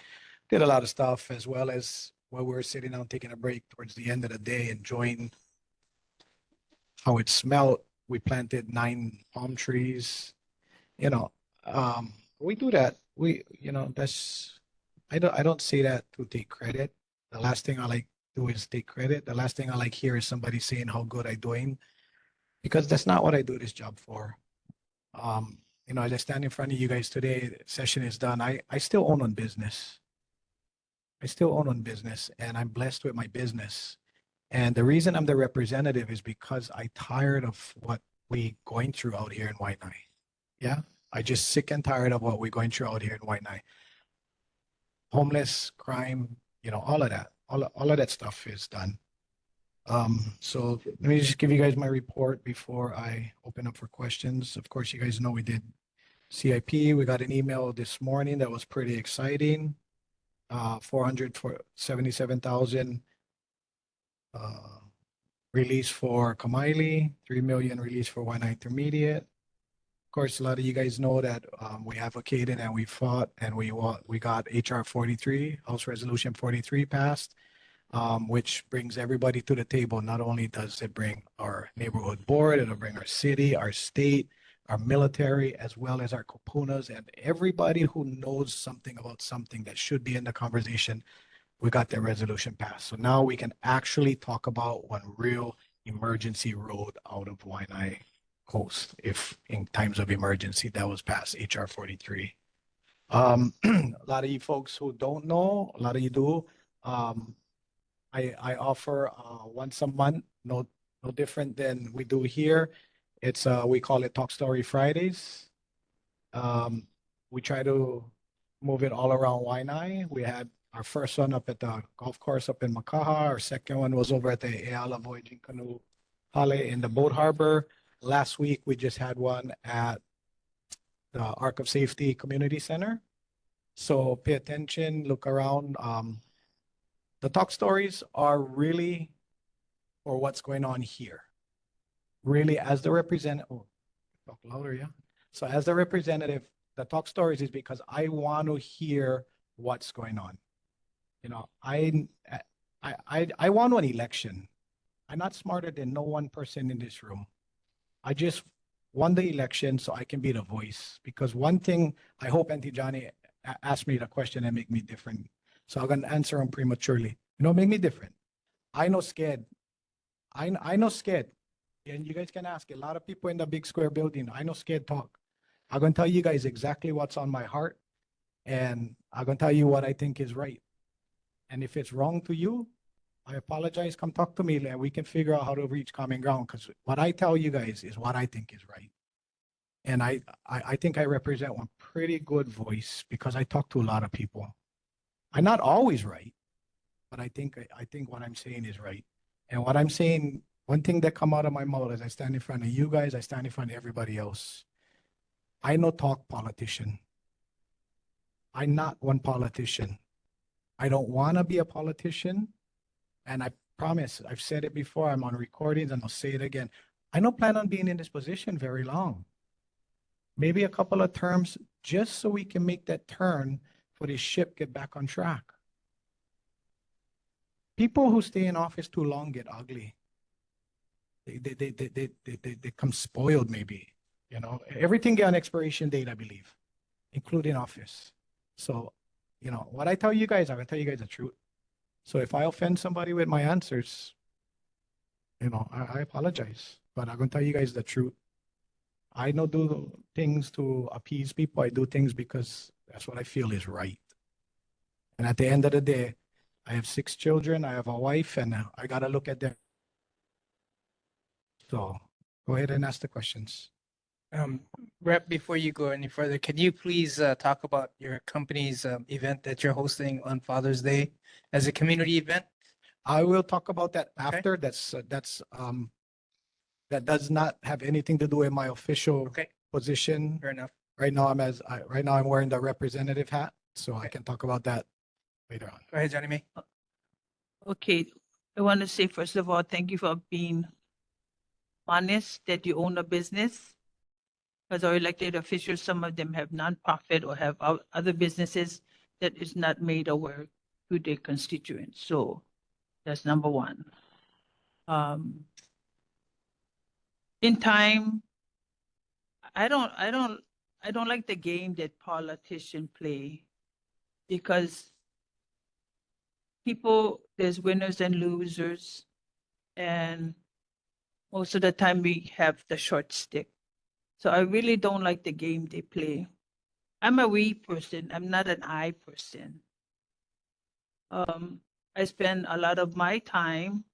did a lot of stuff, as well as while we were sitting down taking a break towards the end of the day, enjoying how it smelled. We planted 9 palm trees. We do that. I don't say that to take credit. The last thing I like to do is take credit. The last thing I like hear is somebody saying how good I'm doing, because that's not what I do this job for. As I stand in front of you guys today, the session is done. I still own one business. I still own one business, and I'm blessed with my business. And the reason I'm the representative is because I'm tired of what we're going through out here in Wai'anae. Yeah, I just sick and tired of what we're going through out here in Wai'anae. Homeless, crime, all of that. All of that stuff is done. So let me just give you guys my report before I open up for questions. Of course, you guys know we did CIP, we got an email this morning that was pretty exciting. 477,000 release for Kamaili, 3 million release for Wai'anae Intermediate. Of course, a lot of you guys know that we advocated and we fought and we got HR 43, House Resolution 43 passed, which brings everybody to the table. Not only does it bring our neighborhood board, it'll bring our city, our state, our military, as well as our kupunas and everybody who knows something about something that should be in the conversation. We got that resolution passed. So now we can actually talk about one real emergency road out of Wai'anae Coast. If in times of emergency, that was passed, HR 43. A lot of you folks who don't know, a lot of you do. I offer once a month, no different than we do here. It's we call it Talk Story Fridays. We try to move it all around Wai'anae. We had our first one up at the golf course up in Makaha. Our second one was over at the Eala Voyaging Canoe Hale in the boat harbor. Last week, we just had one at the Ark of Safety Community Center. So pay attention, look around. The talk stories are really for what's going on here. Really, as the representative, talk louder, yeah. So as the representative, the talk stories is because I want to hear what's going on. You know, I want an election. I'm not smarter than no one person in this room. I just won the election so I can be the voice. Because one thing, I hope Auntie Johnny asked me the question and make me different. So I'm gonna answer him prematurely. You know, make me different. I know scared. I know scared. And you guys can ask a lot of people in the big square building. I know scared talk. I'm gonna tell you guys exactly what's on my heart. And I'm gonna tell you what I think is right. And if it's wrong to you, I apologize. Come talk to me and we can figure out how to reach common ground. Because what I tell you guys is what I think is right. And I think I represent one pretty good voice because I talk to a lot of people. I'm not always right, but I think what I'm saying is right. And what I'm saying, one thing that come out of my mouth as I stand in front of you guys, I stand in front of everybody else. I no talk politician. I'm not one politician. I don't want to be a politician. And I promise, I've said it before, I'm on recordings and I'll say it again. I don't plan on being in this position very long. Maybe a couple of terms just so we can make that turn for this ship get back on track. People who stay in office too long get ugly. They become spoiled maybe, you know. Everything get an expiration date, I believe, including office. So, you know, what I tell you guys, I'm gonna tell you guys the truth. So if I offend somebody with my answers, you know, I apologize, but I'm gonna tell you guys the truth. I don't do things to appease people. I do things because that's what I feel is right. And at the end of the day, I have 6 children, I have a wife, and I gotta look at them. So go ahead and ask the questions. Rep, before you go any further, can you please talk about your company's event that you're hosting on Father's Day as a community event? I will talk about that Okay. after. That does not have anything to do with my official Okay, position. fair enough. Right now, I'm wearing the representative hat, so I can talk about that later on. Go ahead, Johnny May. Okay, I want to say, first of all, thank you for being honest that you own a business. As our elected officials, some of them have nonprofit or have other businesses that is not made aware to their constituents. So that's number one. In time, I don't like the game that politicians play because there's winners and losers, and most of the time we have the short stick. So I really don't like the game they play. I'm a we person. I'm not an I person. I spend a lot of my time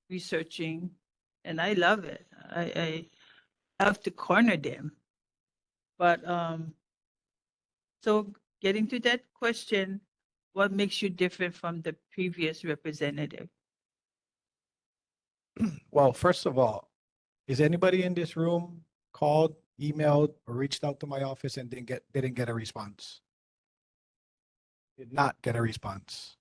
researching, and I love it. I have to corner them. But so getting to that question, what makes you different from the previous representative? Well, first of all, is anybody in this room called emailed or reached out to my office and didn't get a response. Did not get a response.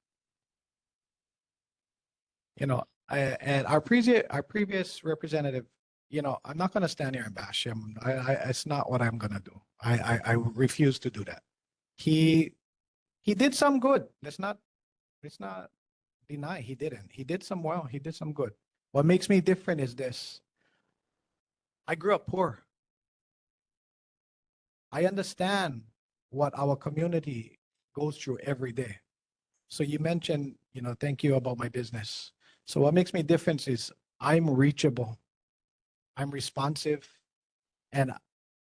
You know, and our previous representative, you know, I'm not going to stand here and bash him. It's not what I'm going to do. I refuse to do that. He did some good. Let's not deny he didn't. He did some well. He did some good. What makes me different is this. I grew up poor. I understand what our community goes through every day. So you mentioned, you know, thank you about my business. So what makes me different is I'm reachable. I'm responsive. And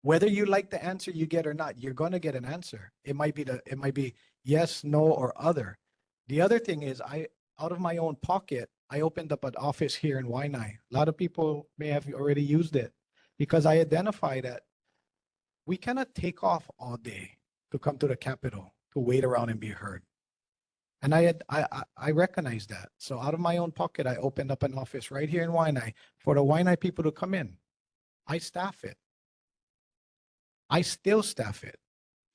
whether you like the answer you get or not, you're going to get an answer. It might be yes, no, or other. The other thing is out of my own pocket, I opened up an office here in Wai'anae. A lot of people may have already used it because I identify that we cannot take off all day to come to the Capitol to wait around and be heard. And I recognize that. So out of my own pocket, I opened up an office right here in Wai'anae for the Wai'anae people to come in. I staff it. I still staff it.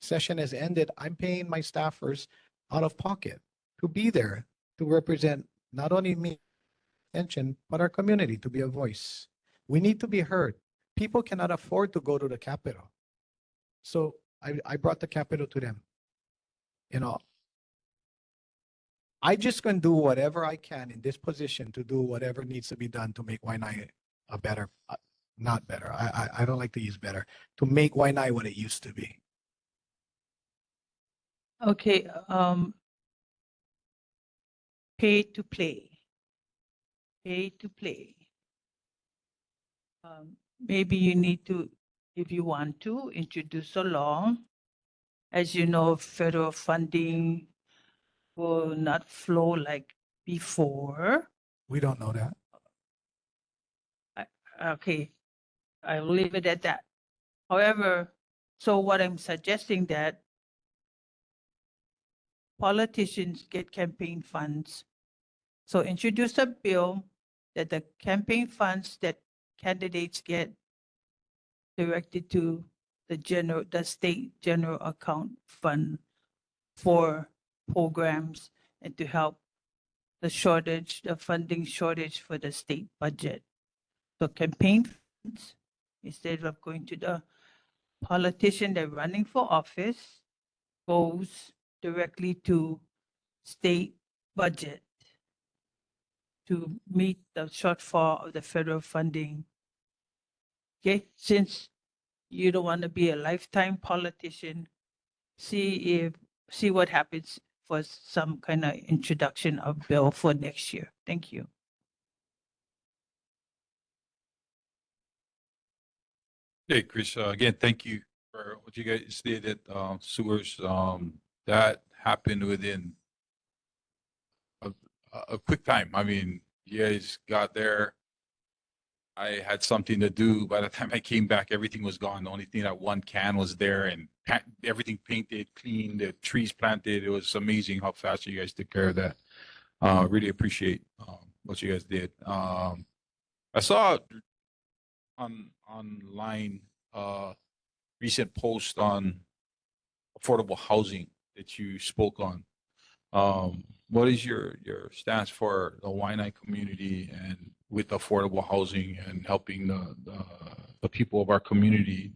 Session has ended. I'm paying my staffers out of pocket to be there to represent not only me, attention, but our community, to be a voice. We need to be heard. People cannot afford to go to the Capitol. So I brought the Capitol to them. You know, I just can do whatever I can in this position to do whatever needs to be done to make Wai'anae a better, not better. I don't like to use better, to make Wai'anae what it used to be. Okay, pay to play. Pay to play. Maybe you need to, if you want to, introduce a law. As you know, federal funding will not flow like before. We don't know that. Okay, I'll leave it at that. However, so what I'm suggesting that politicians get campaign funds. So introduce a bill that the campaign funds that candidates get directed to the state general account fund for programs and to help the funding shortage for the state budget. So campaign funds, instead of going to the politician that's running for office, goes directly to state budget to meet the shortfall of the federal funding. Okay, since you don't want to be a lifetime politician, see what happens for some kind of introduction of bill for next year. Thank you. Hey, Chris, again, thank you for what you guys did at sewers. That happened within a quick time. I mean, you guys got there. I had something to do. By the time I came back, everything was gone. The only thing, that one can was there, and everything painted, clean, the trees planted. It was amazing how fast you guys took care of that. Really appreciate what you guys did. I saw online recent post on affordable housing that you spoke on. What is your stance for the Wai'anae community and with affordable housing and helping the people of our community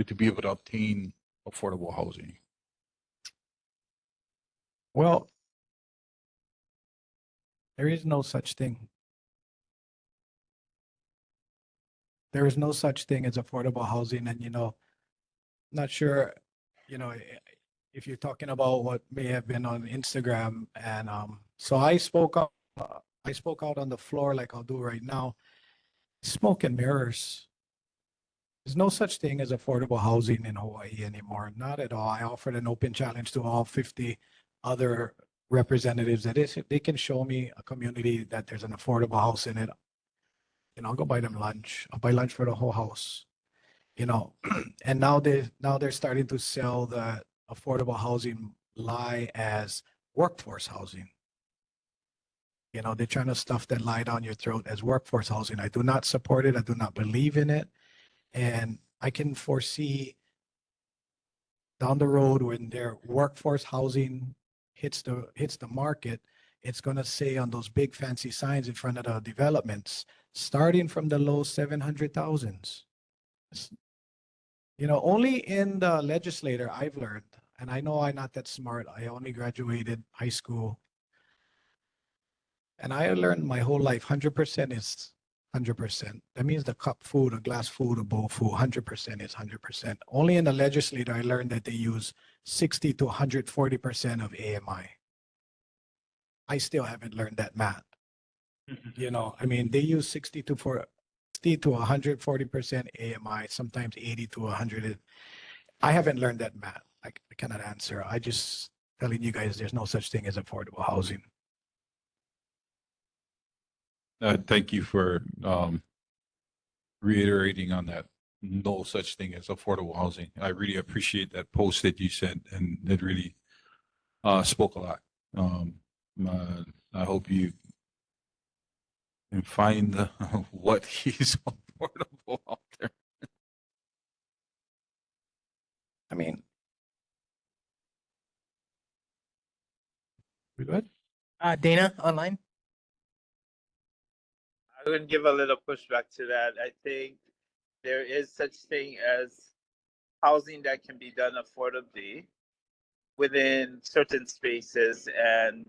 to be able to obtain affordable housing? Well, there is no such thing. There is no such thing as affordable housing. And, you know, not sure, you know, if you're talking about what may have been on Instagram. And so I spoke out on the floor like I'll do right now. Smoke and mirrors. There's no such thing as affordable housing in Hawaii anymore. Not at all. I offered an open challenge to all 50 other representatives that they can show me a community that there's an affordable house in it. And I'll go buy them lunch. I'll buy lunch for the whole house. You know, and now they're starting to sell the affordable housing lie as workforce housing. You know, they're trying to stuff that lie down your throat as workforce housing. I do not support it. I do not believe in it. And I can foresee down the road when their workforce housing hits the market, it's gonna say on those big fancy signs in front of the developments, starting from the low 700,000s. You know, only in the legislator I've learned, and I know I'm not that smart. I only graduated high school. And I learned my whole life, 100% is 100%. That means the cup food, a glass food, a bowl food, 100% is 100%. Only in the legislature, I learned that they use 60 to 140% of AMI. I still haven't learned that math. You know, I mean, they use 60 to 140% AMI, sometimes 80 to 100. I haven't learned that math. I cannot answer. I just telling you guys there's no such thing as affordable housing. Thank you for reiterating on that. No such thing as affordable housing. I really appreciate that post that you sent, and it really spoke a lot. I hope you can find what is affordable out there. I mean, we good? Dana, online? I would give a little pushback to that. I think there is such thing as housing that can be done affordably within certain spaces, and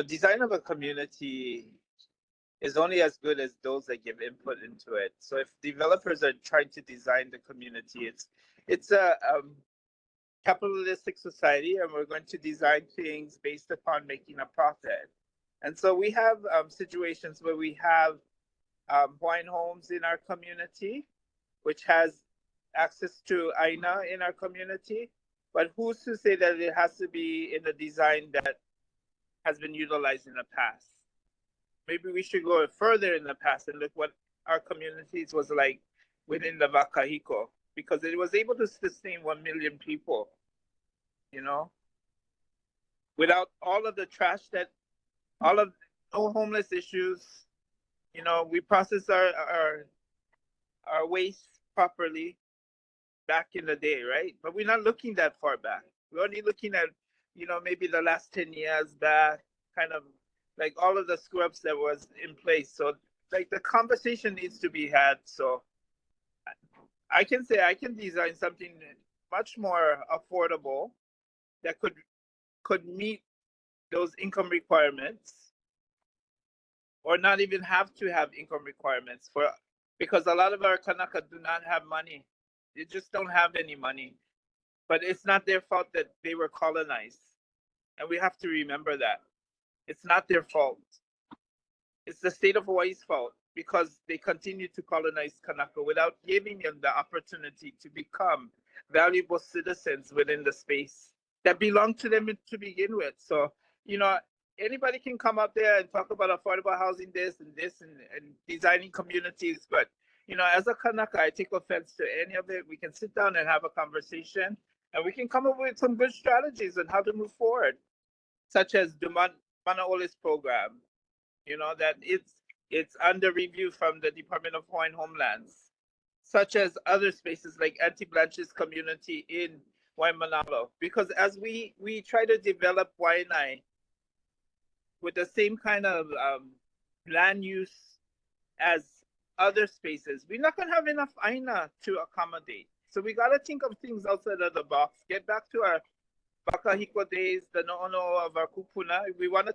design of a community is only as good as those that give input into it. So if developers are trying to design the community, it's a capitalistic society, and we're going to design things based upon making a profit. And so we have situations where we have Hawaiian homes in our community, which has access to Aina in our community. But who's to say that it has to be in the design that has been utilized in the past? Maybe we should go further in the past and look what our communities was like within the Wakahiko, because it was able to sustain 1 million people, without all of the trash no homeless issues. We process our waste properly back in the day, right? But we're not looking that far back. We're only looking at, maybe the last 10 years back, kind of like all of the screw-ups that was in place. So like the conversation needs to be had. So I can say I can design something much more affordable that could meet those income requirements, or not even have to have income requirements, because a lot of our Kanaka do not have money. They just don't have any money. But it's not their fault that they were colonized. And we have to remember that. It's not their fault. It's the state of Hawaii's fault, because they continue to colonize Kanaka without giving them the opportunity to become valuable citizens within the space that belonged to them to begin with. So, anybody can come up there and talk about affordable housing, this and designing communities. But, as a Kanaka, I take offense to any of it. We can sit down and have a conversation, and we can come up with some good strategies on how to move forward, such as the Manaolis program, that it's under review from the Department of Hawaiian Homelands, such as other spaces like Auntie Blanche's community in Waimanalo. Because as we try to develop Wai'anae with the same kind of land use as other spaces, we're not going to have enough Aina to accommodate. So we got to think of things outside of the box, get back to our Wakahiko days, the no'ono of our kupuna. We want to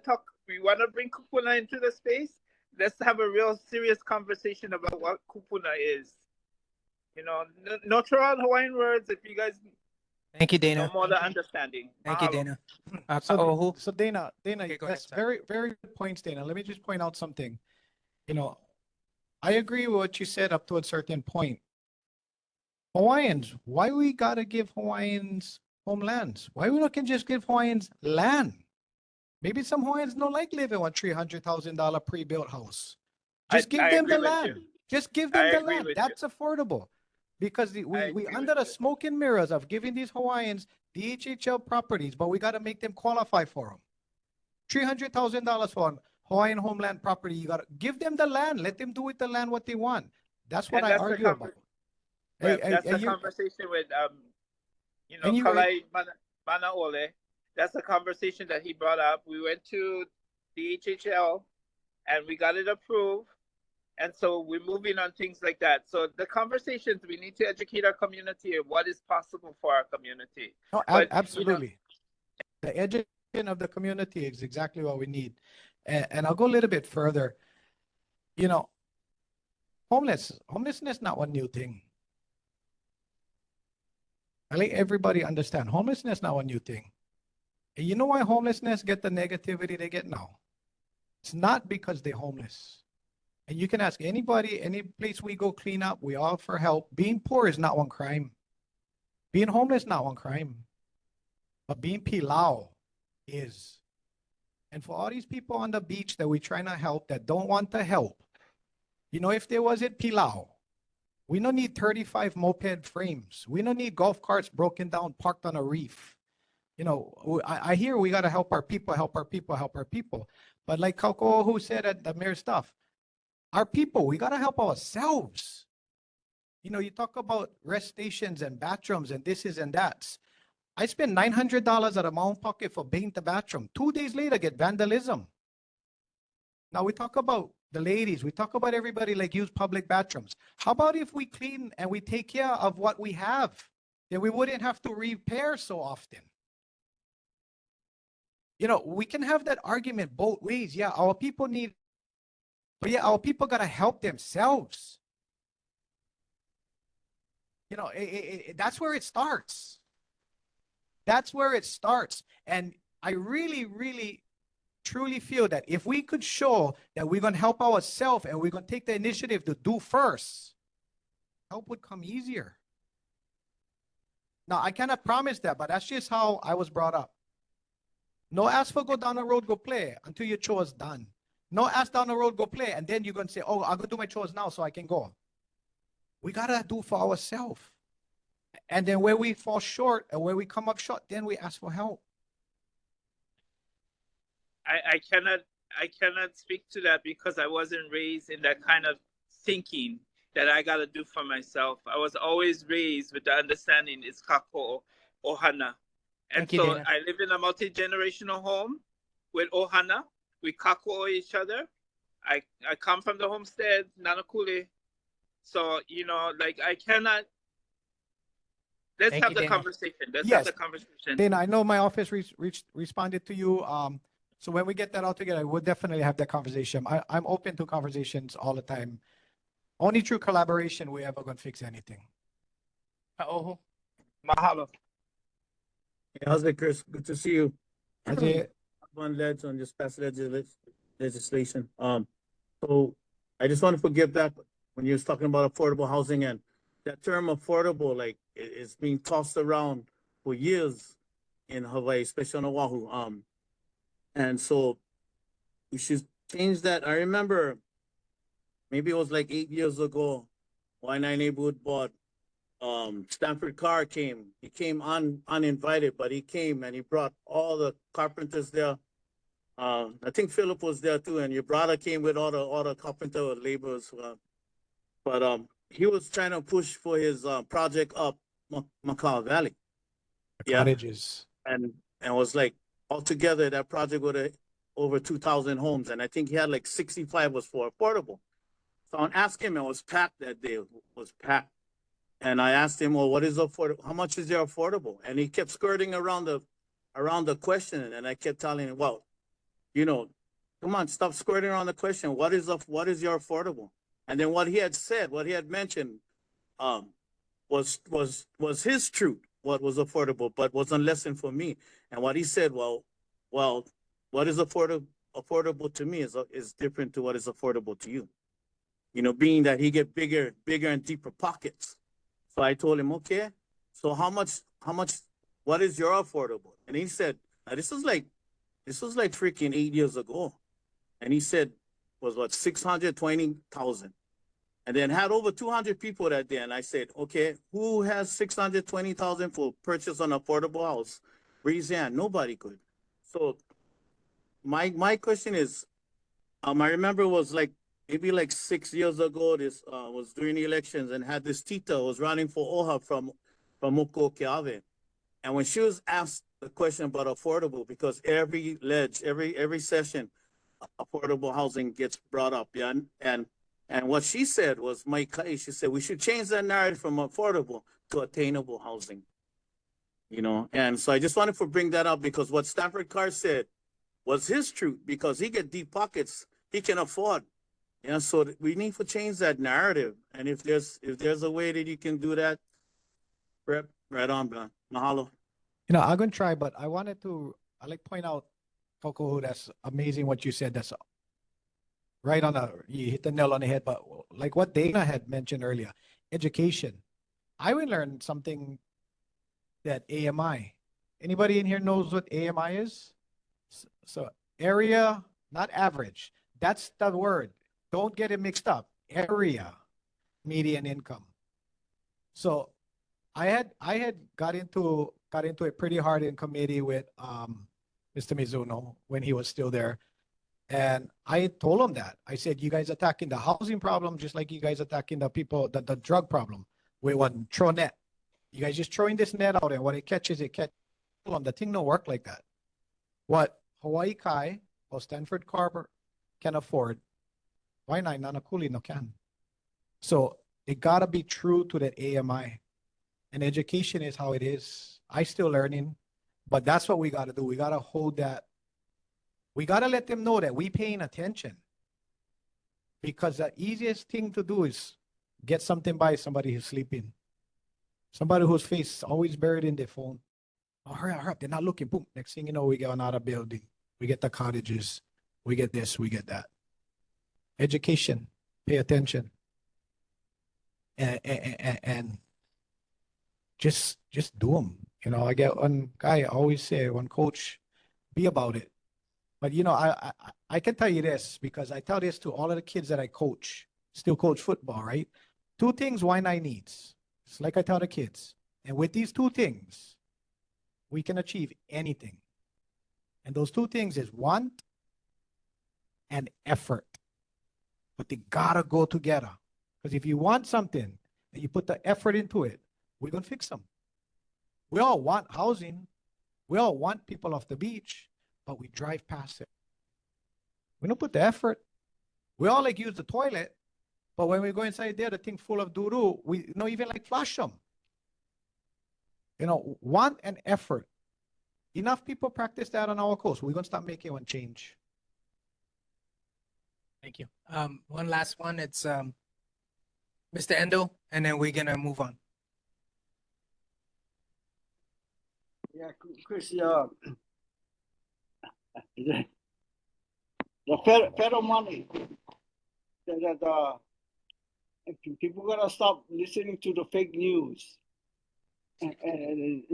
bring kupuna into the space. Let's have a real serious conversation about what kupuna is. No throw out Hawaiian words if you guys Thank you, Dana. know more the understanding. Thank you, Mahalo. Dana. So Dana, Okay, go ahead, that's sir. very, very good points, Dana. Let me just point out something. I agree with what you said up to a certain point. Hawaiians, why we gotta give Hawaiians homelands? Why we not can just give Hawaiians land? Maybe some Hawaiians don't like living on $300,000 pre-built house. Just give them the land. Just give them the land. That's affordable. Because we under the smoke and mirrors of giving these Hawaiians DHHL properties, but we got to make them qualify for them. $300,000 for a Hawaiian homeland property. You got to give them the land. Let them do with the land what they want. That's what I argue about. Hey, Right, that's and the you conversation with, and you were Kalai Manaole. That's the conversation that he brought up. We went to the HHL and we got it approved. And so we're moving on things like that. So the conversations, we need to educate our community on what is possible for our community. no, But, absolutely. The education of the community is exactly what we need. And I'll go a little bit further. You know, homelessness not one new thing. I let everybody understand homelessness not one new thing. And you know why homelessness get the negativity they get now? It's not because they're homeless. And you can ask anybody, any place we go clean up, we offer help. Being poor is not one crime. Being homeless not one crime. But being pilau is. And for all these people on the beach that we're trying to help that don't want to help, you know, if there wasn't pilau, we don't need 35 moped frames. We don't need golf carts broken down, parked on a reef. You know, I hear we got to help our people, help our people, help our people. But like Kako who said at the mayor stuff, our people, we got to help ourselves. You know, you talk about rest stations and bathrooms and this is and that's. I spent $900 out of my own pocket for paint the bathroom. 2 days later, get vandalism. Now we talk about the ladies, we talk about everybody like use public bathrooms. How about if we clean and we take care of what we have? Then we wouldn't have to repair so often. You know, we can have that argument both ways. Yeah, our people need, but yeah, our people got to help themselves. You know, that's where it starts. That's where it starts. And I really, really, truly feel that if we could show that we're going to help ourselves and we're going to take the initiative to do first, help would come easier. Now, I cannot promise that, but that's just how I was brought up. No ask for go down the road, go play until your chores done. No ask down the road, go play. And then you're going to say, oh, I'm going to do my chores now so I can go. We got to do for ourselves. And then where we fall short and where we come up short, then we ask for help. I cannot speak to that because I wasn't raised in that kind of thinking that I got to do for myself. I was always raised with the understanding it's kako ohana. And Thank you, so Dana. I live in a multi-generational home with ohana. We kako each other. I come from the homestead, Nanakule. So, you know, like I cannot. Let's Thank have you, the Dana. conversation. Let's Yes. have the conversation. Dana, I know my office responded to you. So when we get that all together, we'll definitely have that conversation. I'm open to conversations all the time. Only through collaboration we ever gonna fix anything. Oh, mahalo. Hey, how's it, Chris? Good to see you. That's it. One ledge on this past legislation. So I just want to forgive that when you was talking about affordable housing and that term affordable, like it's being tossed around for years in Hawaii, especially on Oahu. And so we should change that. I remember maybe it was like 8 years ago, Wai'anae neighborhood bought Stanford Carr came. He came uninvited, but he came and he brought all the carpenters there. I think Philip was there too, and your brother came with all the carpenter laborers. But he was trying to push for his project up Macau Valley. The cottages. And was like altogether that project would have over 2,000 homes, and I think he had like 65 was for affordable. So I asked him, it was packed that day. It was packed. And I asked him, well, what is affordable? How much is there affordable? And he kept skirting around the question. And I kept telling him, well, you know, come on, stop skirting around the question. What is your affordable? And then what he had said, what he had mentioned, was his truth, what was affordable, but was a lesson for me. And what he said, well, what is affordable to me is different to what is affordable to you. You know, being that he get bigger and deeper pockets. So I told him, okay, so how much, what is your affordable? And he said, now this was like freaking 8 years ago. And he said, was what, 620,000. And then had over 200 people that day. And I said, okay, who has 620,000 for purchase on affordable house? Raise your hand. Nobody could. So my question is, I remember it was like maybe like 6 years ago, this was during the elections, and had this Tita was running for OHA from Moko Keawe. And when she was asked the question about affordable, because every session, affordable housing gets brought up, yeah, and what she said was, she said we should change that narrative from affordable to attainable housing. You know, and so I just wanted to bring that up because what Stafford Carr said was his truth, because he get deep pockets, he can afford. Yeah, so we need to change that narrative. And if there's a way that you can do that, Rep, right on, man. Mahalo. You know, I'm gonna try, but I like point out, Coco, that's amazing what you said. That's right you hit the nail on the head. But like what Dana had mentioned earlier, education. I will learn something that AMI. Anybody in here knows what AMI is? So area, not average. That's the word. Don't get it mixed up. Area, median income. So I had got into it pretty hard in committee with Mr. Mizuno when he was still there. And I told him that. I said, you guys attacking the housing problem just like you guys attacking the drug problem. We want throw net. You guys just throwing this net out, and what it catches. The thing don't work like that. What Hawaii Kai or Stanford Carver can afford, Wai'anae Nanakuli no can. So it gotta be true to that AMI. And education is how it is. I still learning, but that's what we gotta do. We gotta hold that. We gotta let them know that we paying attention. Because the easiest thing to do is get something by somebody who's sleeping. Somebody whose face is always buried in their phone. Oh, hurry up, they're not looking. Boom. Next thing you know, we get another building. We get the cottages. We get this, we get that. Education, pay attention. And just do them. You know, I get one guy I always say, one coach, be about it. But you know, I can tell you this because I tell this to all of the kids that I coach, still coach football, right? 2 things Wai'anae needs. It's like I tell the kids. And with these 2 things, we can achieve anything. And those 2 things is want and effort. But they gotta go together. Because if you want something and you put the effort into it, we're gonna fix them. We all want housing. We all want people off the beach, but we drive past it. We don't put the effort. We all like use the toilet, but when we go inside there, the thing full of doo-doo, we don't even like flush them. You know, want and effort. Enough people practice that on our coast. We're gonna start making one change. Thank you. One last one. It's Mr. Endo, and then we're gonna move on. Yeah, Chris, the federal money that people gotta stop listening to the fake news and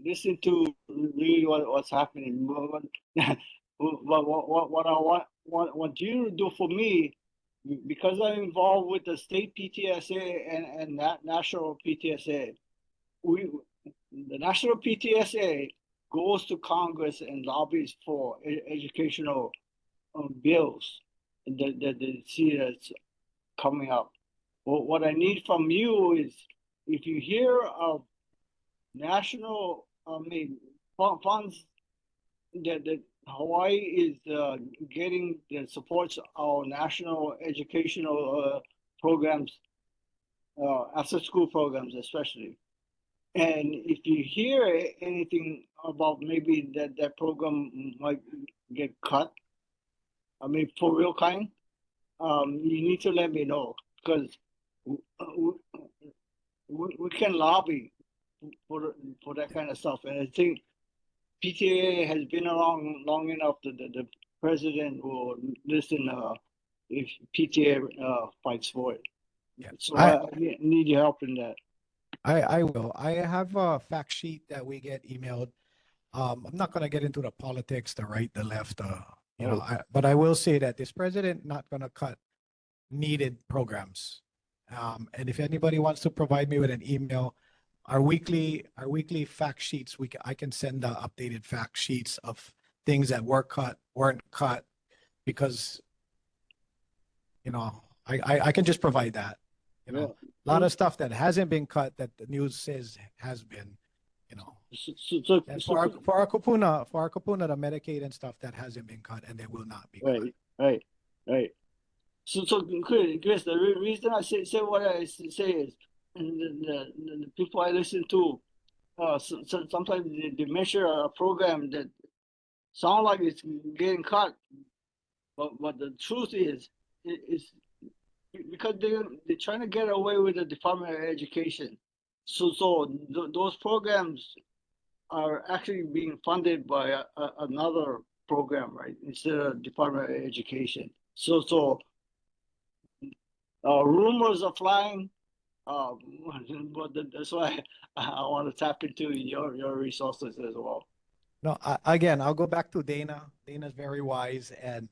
listen to really what's happening. What I want you to do for me, because I'm involved with the state PTSA and that national PTSA, the national PTSA goes to Congress and lobbies for educational bills that they see that's coming up. Well, what I need from you is, if you hear of national, funds that Hawaii is getting that supports our national educational programs, after school programs especially. And if you hear anything about maybe that program might get cut, for real kind, you need to let me know, because we can lobby for that kind of stuff. And I think PTA has been around long enough that the president will listen if PTA fights for it. Yeah. So I need your help in that. I will. I have a fact sheet that we get emailed. I'm not going to get into the politics, the right, the left, but I will say that this president not going to cut needed programs. And if anybody wants to provide me with an email, our weekly fact sheets, I can send the updated fact sheets of things that were cut, weren't cut, because you know, I can just provide that. You know, a lot of stuff that hasn't been cut that the news says has been, you know. And for our kupuna, the Medicaid and stuff that hasn't been cut and they will not be cut. Right. So Chris, the reason I say what I say is the people I listen to, sometimes they measure a program that sound like it's getting cut, but the truth is because they're trying to get away with the Department of Education. So those programs are actually being funded by another program, right? Instead of Department of Education. So rumors are flying. But that's why I want to tap into your resources as well. No, again, I'll go back to Dana. Dana's very wise, and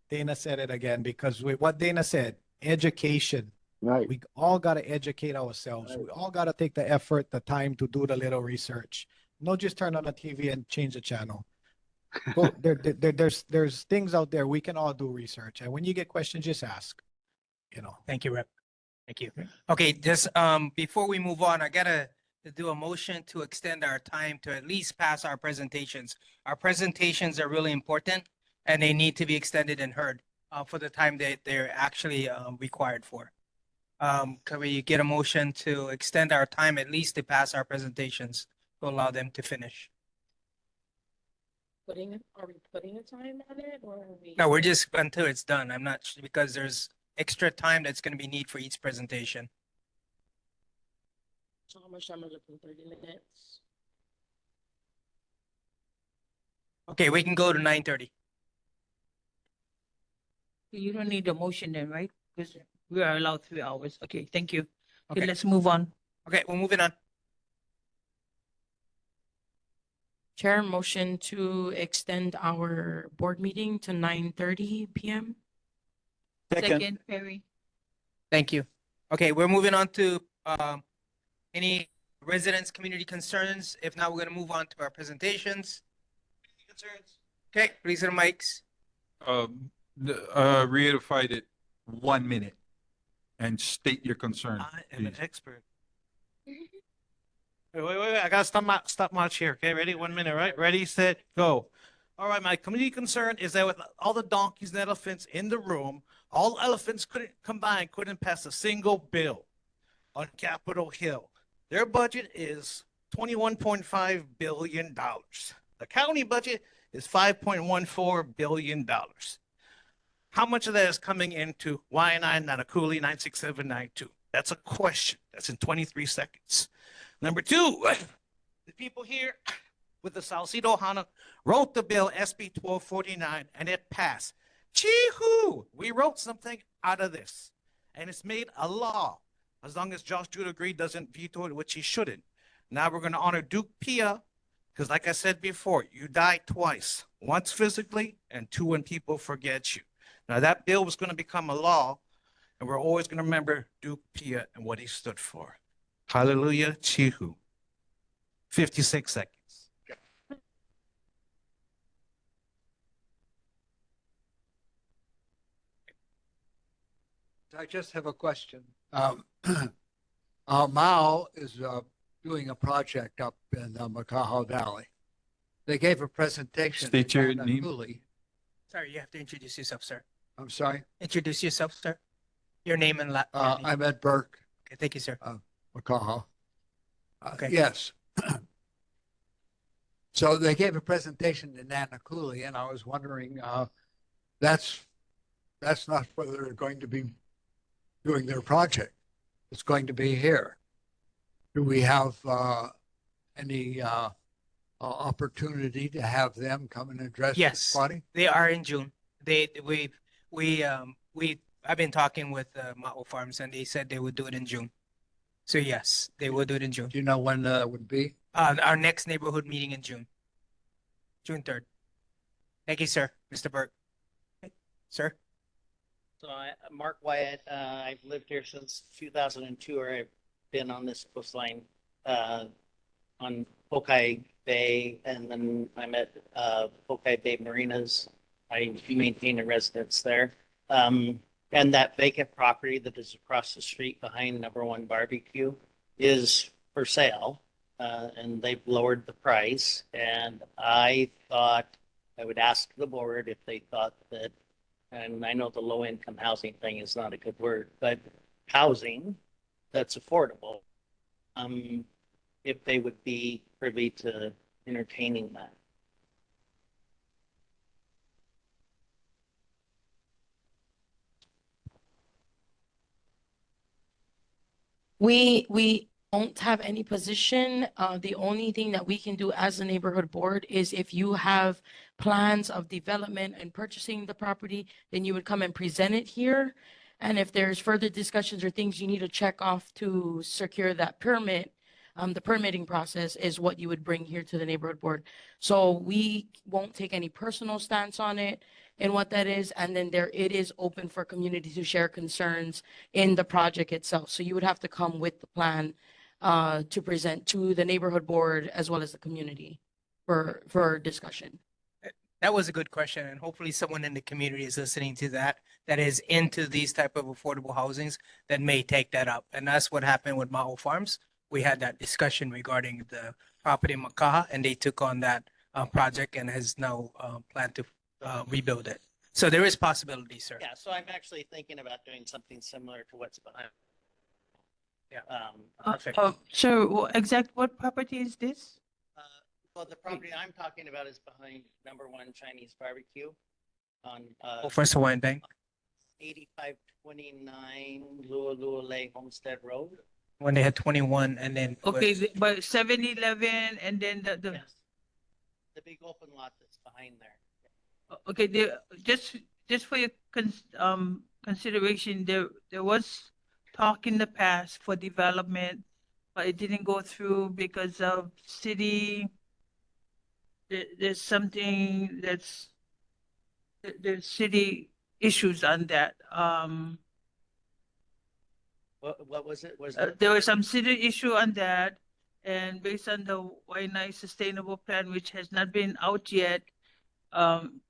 Dana said it again because what Dana said, education. Right. We all got to educate ourselves. Right. We all got to take the effort, the time to do the little research. Not just turn on the TV and change the channel. Go, there's things out there we can all do research, and when you get questions, just ask. You know. Thank you, Rep. Thank you. Okay, just before we move on, I gotta do a motion to extend our time to at least pass our presentations. Our presentations are really important and they need to be extended and heard for the time that they're actually required for. Can we get a motion to extend our time at least to pass our presentations to allow them to finish? Are we putting a time on it or are we? No, we're just until it's done. I'm not sure because there's extra time that's going to be need for each presentation. So how much time are we looking, 30 minutes? Okay, we can go to 9:30. You don't need a motion then, right? Because we are allowed 3 hours. Okay, thank you. Okay, Okay. let's move on. Okay, we're moving on. Chair, motion to extend our board meeting to 9:30 PM. Second, Perry. Thank you. Okay, we're moving on to any residents' community concerns. If not, we're going to move on to our presentations. Concerns. Okay, please the mics. Reiterate it 1 minute and state your concern. I am an please. expert. Wait. I gotta stop much here. Okay, ready? 1 minute, right? Ready, set, go. All right, my community concern is that with all the donkeys and elephants in the room, all elephants couldn't pass a single bill on Capitol Hill. Their budget is $21.5 billion. The county budget is $5.14 billion. How much of that is coming into Wai'anae, Nanakuli, 96792? That's a question. That's in 23 seconds. Number two, the people here with the Salcido Hana wrote the bill SB 1249 and it passed. Chee-hoo! We wrote something out of this and it's made a law as long as Josh Judah Green doesn't veto it, which he shouldn't. Now we're going to honor Duke Pia because like I said before, you die twice, once physically and two when people forget you. Now that bill was going to become a law and we're always going to remember Duke Pia and what he stood for. Hallelujah, Chihu. 56 seconds. I just have a question. Mao is doing a project up in Makaha Valley. They gave a presentation. State in your name. Nanakuli. Sorry, you have to introduce yourself, sir. I'm sorry. Introduce yourself, sir. Your name and your name. I'm Ed Burke. Okay, thank you, sir. Makaha. Okay. Yes. So they gave a presentation in Nanakuli, and I was wondering, that's not where they're going to be doing their project. It's going to be here. Do we have any opportunity to have them come and address Yes, this body? they are in June. I've been talking with Ma'o Farms and they said they would do it in June. So yes, they will do it in June. Do you know when that would be? Our next neighborhood meeting in June. June 3rd. Thank you, sir. Mr. Burke. Sir? So Mark Wyatt, I've lived here since 2002, or I've been on this coastline on Pokai Bay, and then I'm at Pokai Bay Marinas. I maintain a residence there. And that vacant property that is across the street behind Number One Barbecue is for sale. And they've lowered the price. And I thought I would ask the board if they thought that, and I know the low income housing thing is not a good word, but housing that's affordable, if they would be privy to entertaining that. We don't have any position. The only thing that we can do as a neighborhood board is if you have plans of development and purchasing the property, then you would come and present it here. And if there's further discussions or things you need to check off to secure that permit, the permitting process is what you would bring here to the neighborhood board. So we won't take any personal stance on it and what that is. And then it is open for community to share concerns in the project itself. So you would have to come with the plan to present to the neighborhood board as well as the community for discussion. That was a good question, and hopefully someone in the community is listening to that, that is into these type of affordable housings that may take that up. And that's what happened with Maho Farms. We had that discussion regarding the property in Makaha, and they took on that project and has now planned to rebuild it. So there is possibility, sir. Yeah, so I'm actually thinking about doing something similar to what's behind. Yeah. Perfect. So what property is this? Well, the property I'm talking about is behind Number One Chinese Barbecue on First Hawaiian Bank, 8529 Lualua Homestead Road. when they had 21 and then. Okay, but 7-Eleven and then the Yes. The big open lot that's behind there. okay, just for your consideration, there was talk in the past for development, but it didn't go through because of city. There's something there's city issues on that. What was it? There was some city issue on that, and based on the Wai'anae Sustainable Plan, which has not been out yet,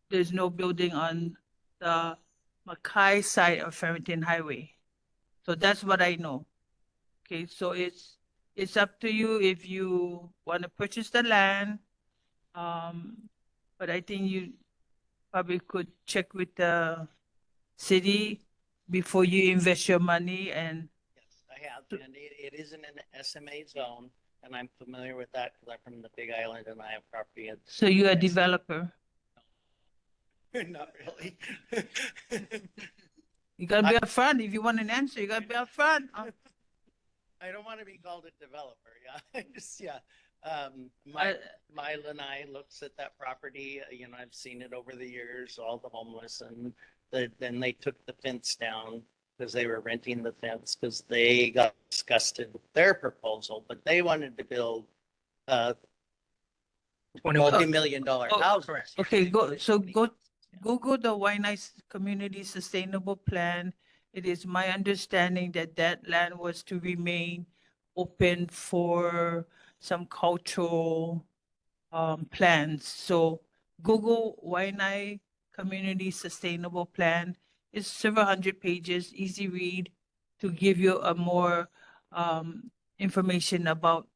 there's no building on the Mackay side of Farmington Highway. So that's what I know. Okay, so it's up to you if you want to purchase the land. But I think you probably could check with the city before you invest your money. And yes, I have, and it is in an SMA zone, and I'm familiar with that because I'm from the Big Island and I have property in. So you're a developer. Not really. You gotta be upfront. If you want an answer, you gotta be upfront. I don't want to be called a developer. Yeah, my lanai looks at that property. I've seen it over the years. All the homeless, and then they took the fence down because they were renting the fence because they got disgusted with their proposal, but they wanted to build multi-million-dollar houses. Okay, go Google the Wai'anae Community Sustainable Plan. It is my understanding that that land was to remain open for some cultural plans. So Google Wai'anae Community Sustainable Plan. It's several hundred pages, easy read, to give you a more information about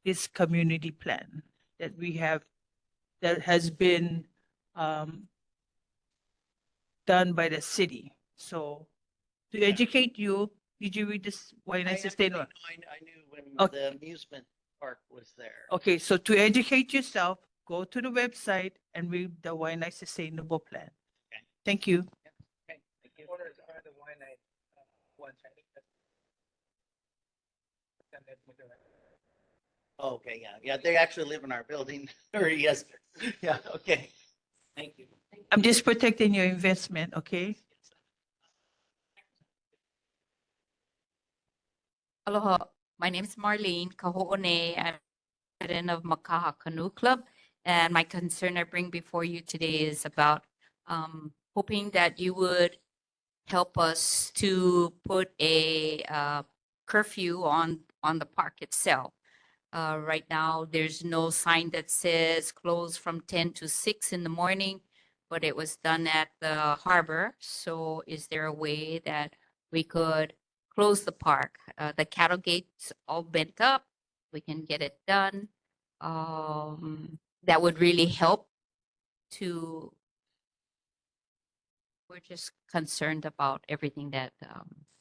this community plan that we have, that has been done by the city. So to educate you, did you read this Wai'anae Sustainable? I knew when Okay. the amusement park was there. Okay, so to educate yourself, go to the website and read the Wai'anae Sustainable Plan. Okay. Thank you. Okay, thank you. Okay, yeah, they actually live in our building, or yes, yeah, okay. Thank you. I'm just protecting your investment, okay? Aloha, my name is Marlene Kaho'one. I'm president of Makaha Canoe Club, and my concern I bring before you today is about hoping that you would help us to put a curfew on the park itself. Right now, there's no sign that says close from 10 to 6 in the morning. but it was done at the harbor. So is there a way that we could close the park? The cattle gates all bent up. We can get it done. That would really help to, we're just concerned about everything that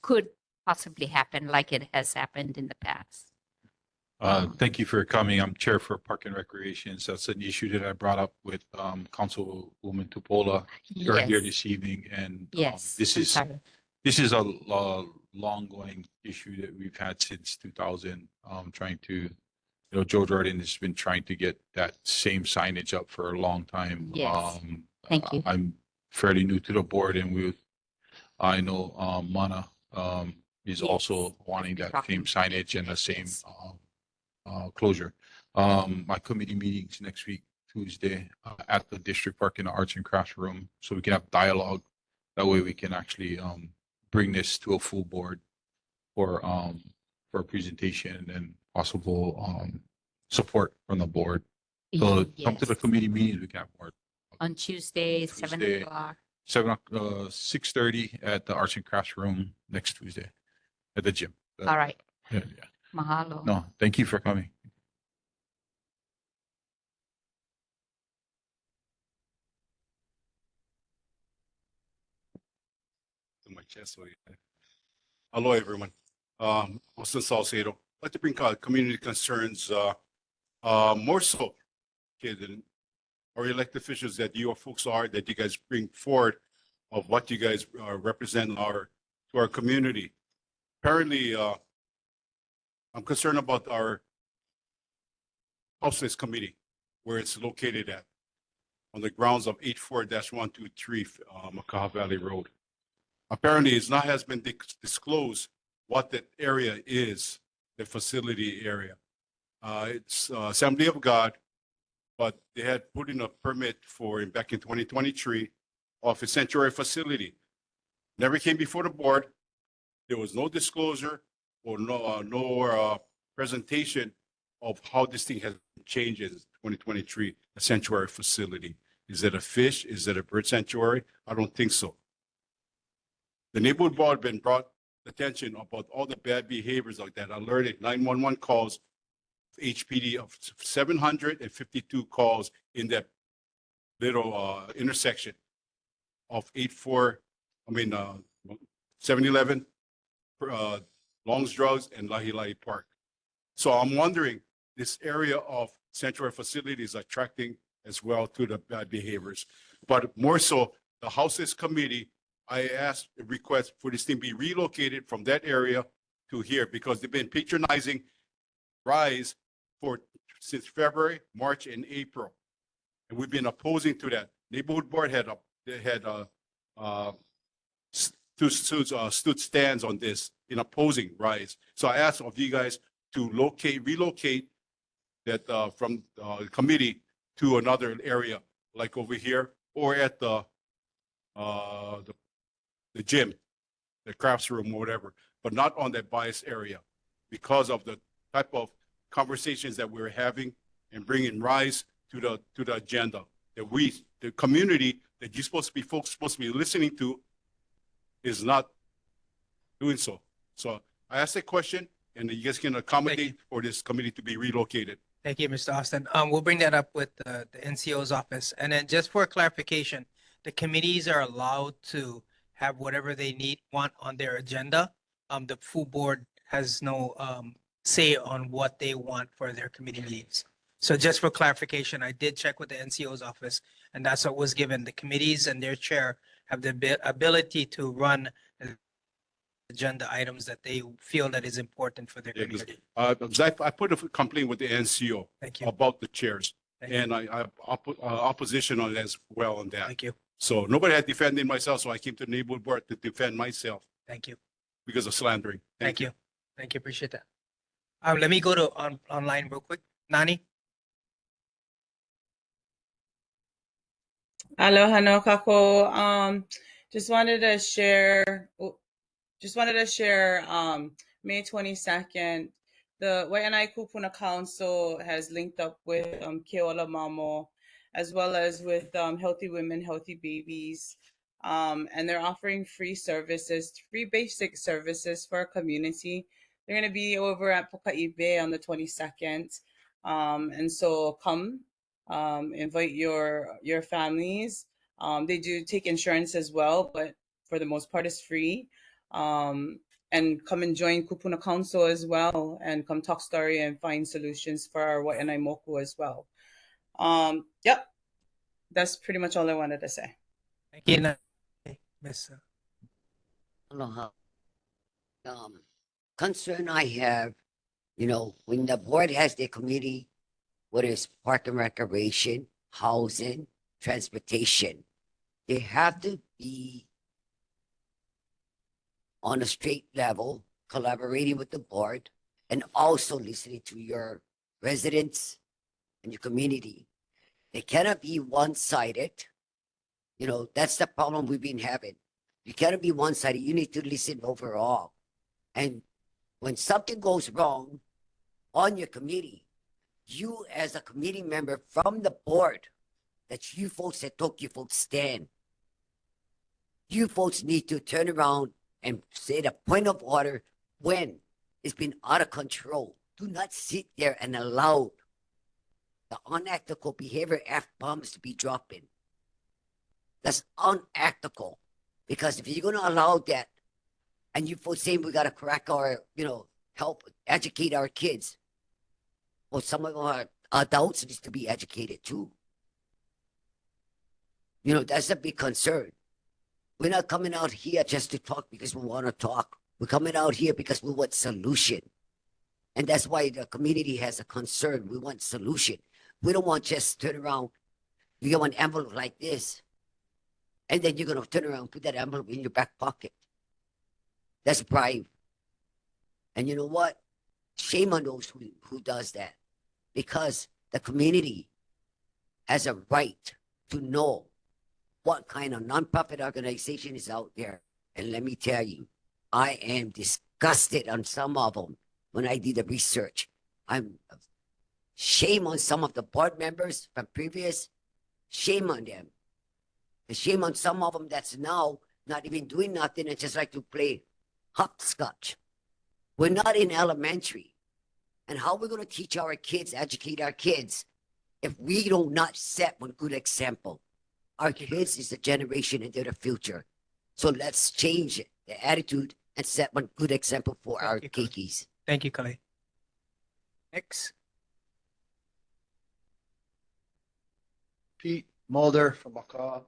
could possibly happen like it has happened in the past. Thank you for coming. I'm Chair for Park and Recreations. That's an issue that I brought up with Councilwoman Tupola earlier Yes. this evening, and Yes, this I'm is sorry. this is a long-going issue that we've had since 2000. Trying to, Joe Jordan has been trying to get that same signage up for a long time. Yes. Thank you. I'm fairly new to the board, and I know Mana is Yes. also wanting that Talking. same signage and the same Yes. closure. My committee meetings next week, Tuesday, at the district park in the arts and crafts room, so we can have dialogue. That way we can actually bring this to a full board for a presentation and possible support from the board. So come to the Yes. committee meetings, we can have more. On Tuesday, 7 Tuesday. o'clock. 6:30 at the arts and crafts room next Tuesday at the gym. All right. Yeah. Mahalo. No, thank you for coming. To my chest. Hello, everyone. Austin Salcedo. I'd like to bring community concerns, more so, okay, than our elected officials that you folks are, that you guys bring forward of what you guys represent to our community. Apparently, I'm concerned about our houseless committee, where it's located at, on the grounds of 84-123 Makaha Valley Road. Apparently, has been disclosed what that area is, the facility area. It's Assembly of God, but they had put in a permit back in 2023 of a sanctuary facility. Never came before the board. There was no disclosure or no presentation of how this thing has changed in 2023, a sanctuary facility. Is it a fish? Is it a bird sanctuary? I don't think so. The neighborhood board been brought attention about all the bad behaviors like that. Alerted 911 calls, HPD of 752 calls in that little intersection of 7-Eleven, Long's Drugs, and Lahi Park. So I'm wondering, this area of sanctuary facilities attracting as well to the bad behaviors. But more so, the Houses Committee, I asked a request for this thing be relocated from that area to here because they've been patronizing Rise since February, March, and April. And we've been opposing to that. Neighborhood board stood stands on this in opposing Rise. So I asked of you guys to relocate that from the committee to another area, like over here, or at the gym, the crafts room, or whatever, but not on that bias area, because of the type of conversations that we're having and bringing Rise to the agenda. That the community that folks supposed to be listening to, is not doing so. So I asked a question, and you guys can accommodate for this committee to be relocated. Thank you, Mr. Austin. We'll bring that up with the NCO's office. And then just for clarification, the committees are allowed to have whatever they want on their agenda. The full board has no say on what they want for their committee meetings. So just for clarification, I did check with the NCO's office, and that's what was given. The committees and their chair have the ability to run agenda items that they feel that is important for their community. Because I put a complaint with the NCO about the chairs, and I have opposition on it as well on that. Thank you. So nobody had defended myself, so I came to the neighborhood board to defend myself. Thank you. Because of slandering. Thank you. Thank you. Appreciate that. Let me go to online real quick. Nani? Aloha no kako. Just wanted to share May 22nd, the Wai'anae Kupuna Council has linked up with Keola Mamo as well as with Healthy Women, Healthy Babies. And they're offering free services, free basic services for our community. They're going to be over at Pukai've on the 22nd. And so come, invite your families. They do take insurance as well, but for the most part, it's free. And come and join Kupuna Council as well, and come talk story and find solutions for our Wai'anae Moku as well. Yep, that's pretty much all I wanted to say. Thank you, Miss. Aloha. Concern I have, when the board has their committee, whether it's park and recreation, housing, transportation, they have to be on a straight level, collaborating with the board, and also listening to your residents and your community. They cannot be one-sided. That's the problem we've been having. You cannot be one-sided. You need to listen overall. And when something goes wrong on your committee, you as a committee member from the board, that you folks at Tokyo folks stand, you folks need to turn around and say the point of order when it's been out of control. Do not sit there and allow the unethical behavior F-bombs to be dropping. That's unethical. Because if you're going to allow that, and you folks saying we got to correct our, help educate our kids, well, some of our adults need to be educated too. That's a big concern. We're not coming out here just to talk because we want to talk. We're coming out here because we want solution. And that's why the community has a concern. We want solution. We don't want just turn around, you get one envelope like this, and then you're going to turn around and put that envelope in your back pocket. That's bribe. And you know what? Shame on those who does that. Because the community has a right to know what kind of nonprofit organization is out there. And let me tell you, I am disgusted on some of them when I did the research. I'm shame on some of the board members from previous. Shame on them. And shame on some of them that's now not even doing nothing and just like to play hopscotch. We're not in elementary. And how are we going to teach our kids, educate our kids, if we do not set one good example? Our kids is the generation into the future. So let's change it, the attitude, and set one good example for our kikis. Thank you, Kale. Next. Pete Mulder from Macaw.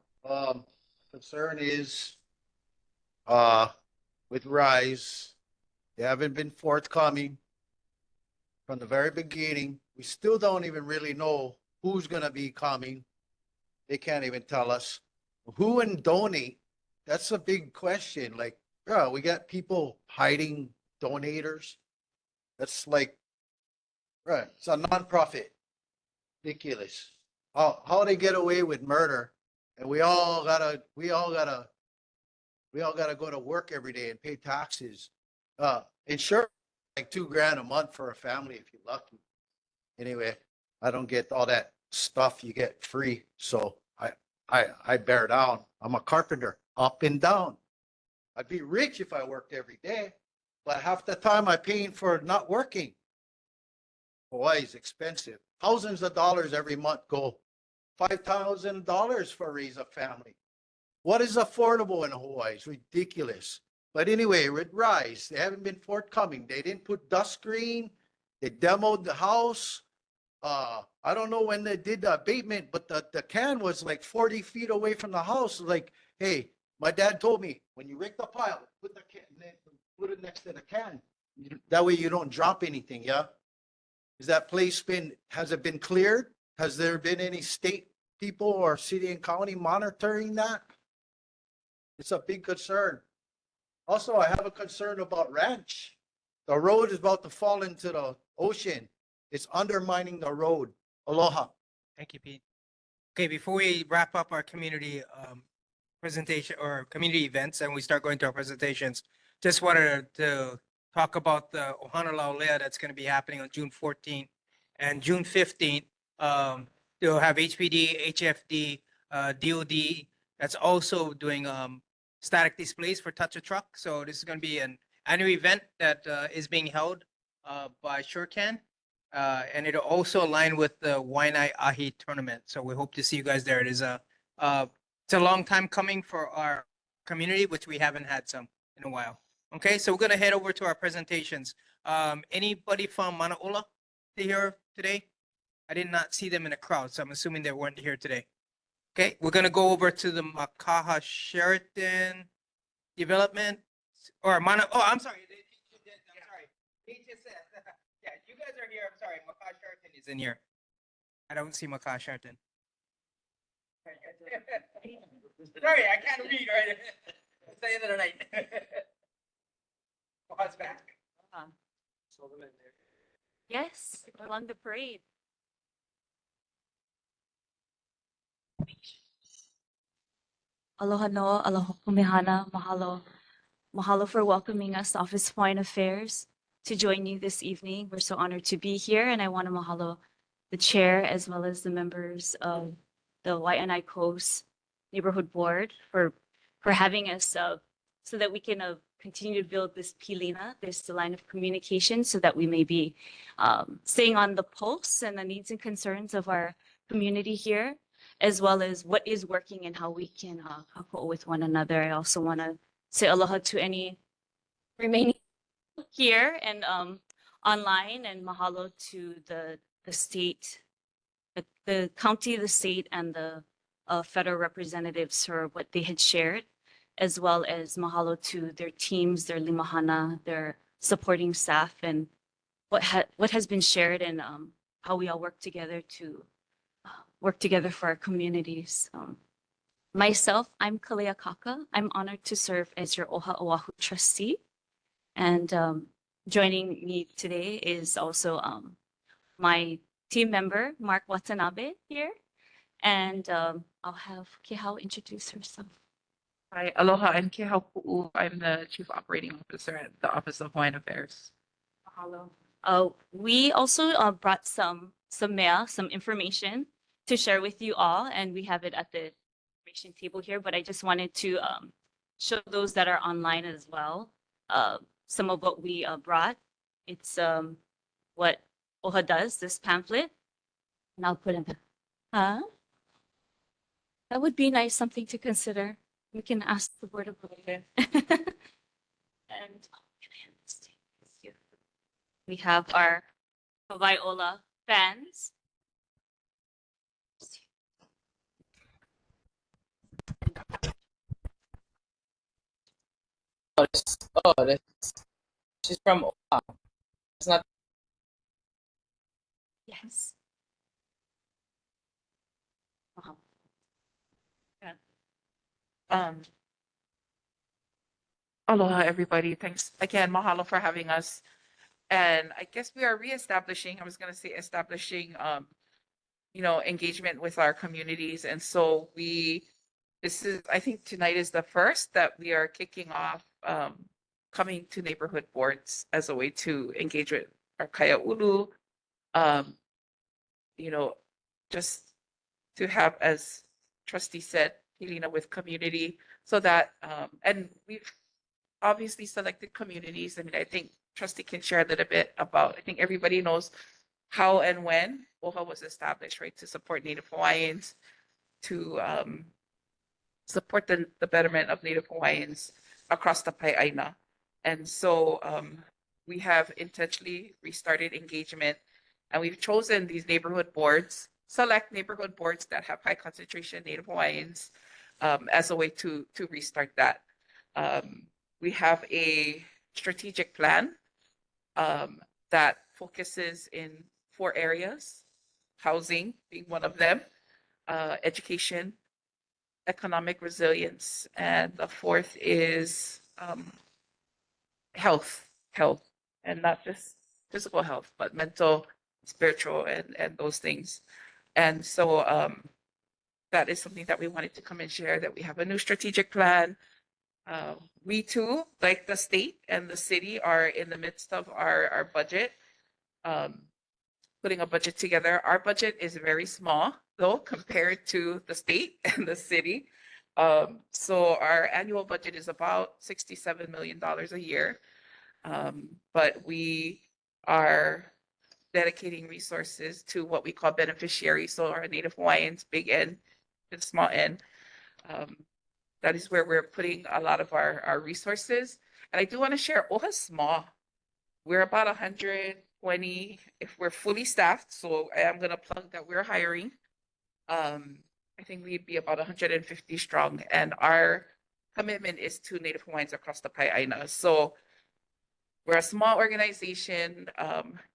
Concern is with Rise, they haven't been forthcoming from the very beginning. We still don't even really know who's going to be coming. They can't even tell us who and donate. That's a big question. Like, yeah, we got people hiding donators. That's like, right. It's a nonprofit. Ridiculous. How they get away with murder, and we all gotta go to work every day and pay taxes. Insurance like $2,000 a month for a family if you're lucky. Anyway, I don't get all that stuff you get free, so I bear down. I'm a carpenter, up and down. I'd be rich if I worked every day, but half the time I'm paying for not working. Hawaii's expensive. Thousands of dollars every month go. $5,000 for raise a family. What is affordable in Hawaii? It's ridiculous. But anyway, with Rise, they haven't been forthcoming. They didn't put dust screen. They demoed the house. I don't know when they did the abatement, but the can was like 40 feet away from the house. Like, hey, my dad told me, when you rake the pile, put it next to the can. That way you don't drop anything, yeah? Is that place has it been cleared? Has there been any state people or city and county monitoring that? It's a big concern. Also, I have a concern about Ranch. The road is about to fall into the ocean. It's undermining the road. Aloha. Thank you, Pete. Okay, before we wrap up our community presentation or community events and we start going to our presentations, just wanted to talk about the Ohana Laulea that's going to be happening on June 14th and June 15th. They'll have HPD, HFD, DOD. That's also doing static displays for Touch a Truck. So this is going to be an annual event that is being held by SureCan. And it'll also align with the Wai'anae Ahi tournament. So we hope to see you guys there. It's a long time coming for our community, which we haven't had some in a while. Okay, so we're gonna head over to our presentations. Anybody from Manaola here today? I did not see them in the crowd, so I'm assuming they weren't here today. Okay, we're gonna go over to the Makaha Sheraton development or Oh, I'm sorry. I'm sorry. HSS. Yeah, you guys are here. I'm sorry. Makaha Sheraton is in here. I don't see Makaha Sheraton. Sorry, I can't read right. It's the end of the night. Makaha's back. Yes, along the parade. Aloha no, aloha kumehana, mahalo. Mahalo for welcoming us to Office of Foreign Affairs to join you this evening. We're so honored to be here, and I want to mahalo the chair as well as the members of the Wai'anae Coast Neighborhood Board for having us so that we can continue to build this pilina, this line of communication, so that we may be staying on the pulse and the needs and concerns of our community here, as well as what is working and how we can hako'o with one another. I also want to say aloha to any remaining here and online, and mahalo to the state, the county, the state, and the federal representatives for what they had shared, as well as mahalo to their teams, their limahana, their supporting staff, and what has been shared, and how we all work together to work together for our communities. Myself, I'm Kalea Kaka. I'm honored to serve as your Oha Oahu trustee. And joining me today is also my team member, Mark Watanabe here. And I'll have Kehao introduce herself. Hi, aloha, I'm Kehao Pu'u. I'm the Chief Operating Officer at the Office of Foreign Affairs. Mahalo. We also brought some information to share with you all, and we have it at the information table here, but I just wanted to show those that are online as well some of what we brought. It's what OHA does, this pamphlet, and I'll put it. That would be nice, something to consider. We can ask the board about it. And we have our Wai'ola fans. She's from Oahu. It's not. Yes. Um, Aloha, everybody. Thanks again. Mahalo for having us. And I guess we are reestablishing, I was going to say establishing, engagement with our communities. And so I think tonight is the first that we are kicking off coming to neighborhood boards as a way to engage with our kaya ulu, just to have, as trustee said, Helena, with community, so that, and we've obviously selected communities. I mean, I think trustee can share a little bit about, I think everybody knows how and when OHA was established, right, to support Native Hawaiians, to support the betterment of Native Hawaiians across the Wai'anae. And so we have intentionally restarted engagement, and we've chosen these neighborhood boards, select neighborhood boards that have high concentration Native Hawaiians as a way to restart that. We have a strategic plan that focuses in 4 areas, housing being one of them, education, economic resilience, and the 4th is health, and not just physical health, but mental, spiritual, and those things. And so that is something that we wanted to come and share, that we have a new strategic plan. We too, like the state and the city, are in the midst of our budget, putting a budget together. Our budget is very small. though compared to the state and the city. So our annual budget is about $67 million a year. But we are dedicating resources to what we call beneficiaries. So our Native Hawaiians, big N and small N. That is where we're putting a lot of our resources. And I do want to share, OHA's small. We're about 120 if we're fully staffed. So I am going to plug that we're hiring. I think we'd be about 150 strong. And our commitment is to Native Hawaiians across the Wai'anae. So we're a small organization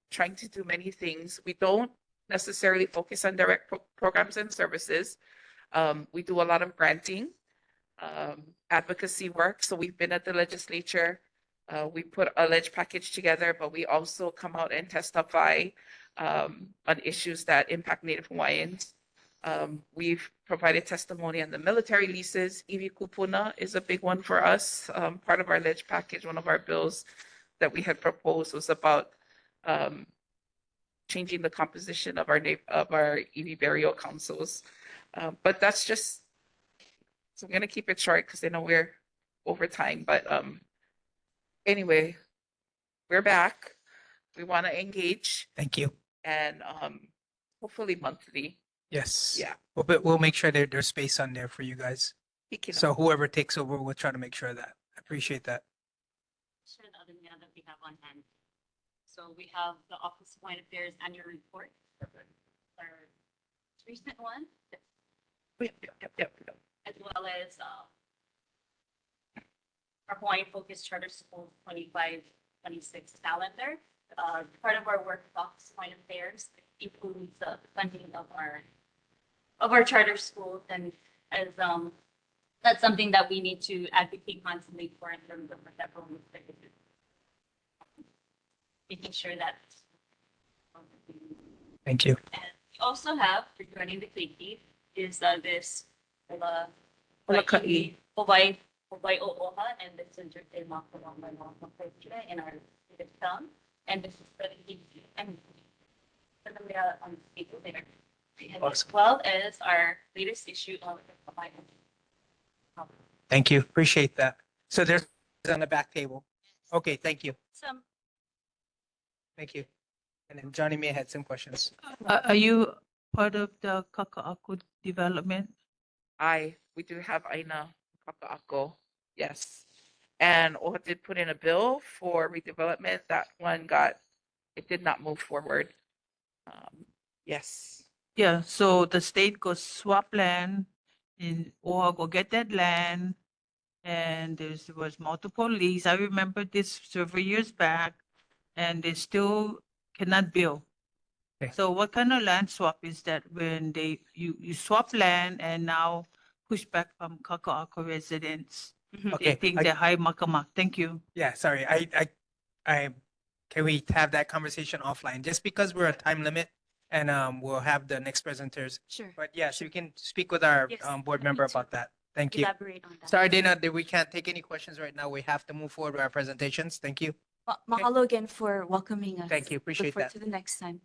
trying to do many things. We don't necessarily focus on direct programs and services. We do a lot of granting, advocacy work. So we've been at the legislature. We put a ledge package together, but we also come out and testify on issues that impact Native Hawaiians. We've provided testimony on the military leases. Iwi Kupuna is a big one for us. Part of our ledge package, one of our bills that we had proposed was about changing the composition of our Iwi burial councils. But that's just, so I'm gonna keep it short because I know we're over time. But anyway, we're back. We want to engage. Thank you. And hopefully monthly. Yes. Yeah. We'll make sure that there's space on there for you guys. Speaking So whoever takes over, we'll try to make sure of that. I appreciate that. Share the other mail that we have on hand. So we have the Office of Foreign Affairs annual report. Our recent one. Yep. As well as our Hawaiian Focus Charter School 25-26 calendar. Part of our work with Office of Foreign Affairs includes the funding of our charter schools, and as that's something that we need to advocate constantly for in terms of that program, making sure that. Thank you. And we also have regarding the Keiki is this Hawaii Oha, and this is in our town, and this is for the Keiki, and we are on the table there. As well as our latest issue of the Hawaii. Thank you. Appreciate that. So there's on the back table. Okay, thank you. Thank you. And then Johnny May had some questions. Are you part of the Kaka'ako development? We do have Aina Kaka'ako, yes. And OHA did put in a bill for redevelopment. That one it did not move forward. Yes. Yeah, so the state goes swap land or go get that land. And there was multiple leases. I remember this several years back, and they still cannot build. Okay. So what kind of land swap is that when you swap land and now push back from Kaka'ako residents? They Okay, think they're high makama. Thank you. Yeah, sorry. Can we have that conversation offline? Just because we're a time limit, and we'll have the next presenters. Sure. But yeah, so we can speak with our Yes, board happy member to about that. Thank you. Elaborate on that. Sorry, Dana, that we can't take any questions right now. We have to move forward with our presentations. Thank you. Mahalo again for welcoming us. Thank you. Appreciate Look forward that. to the next time.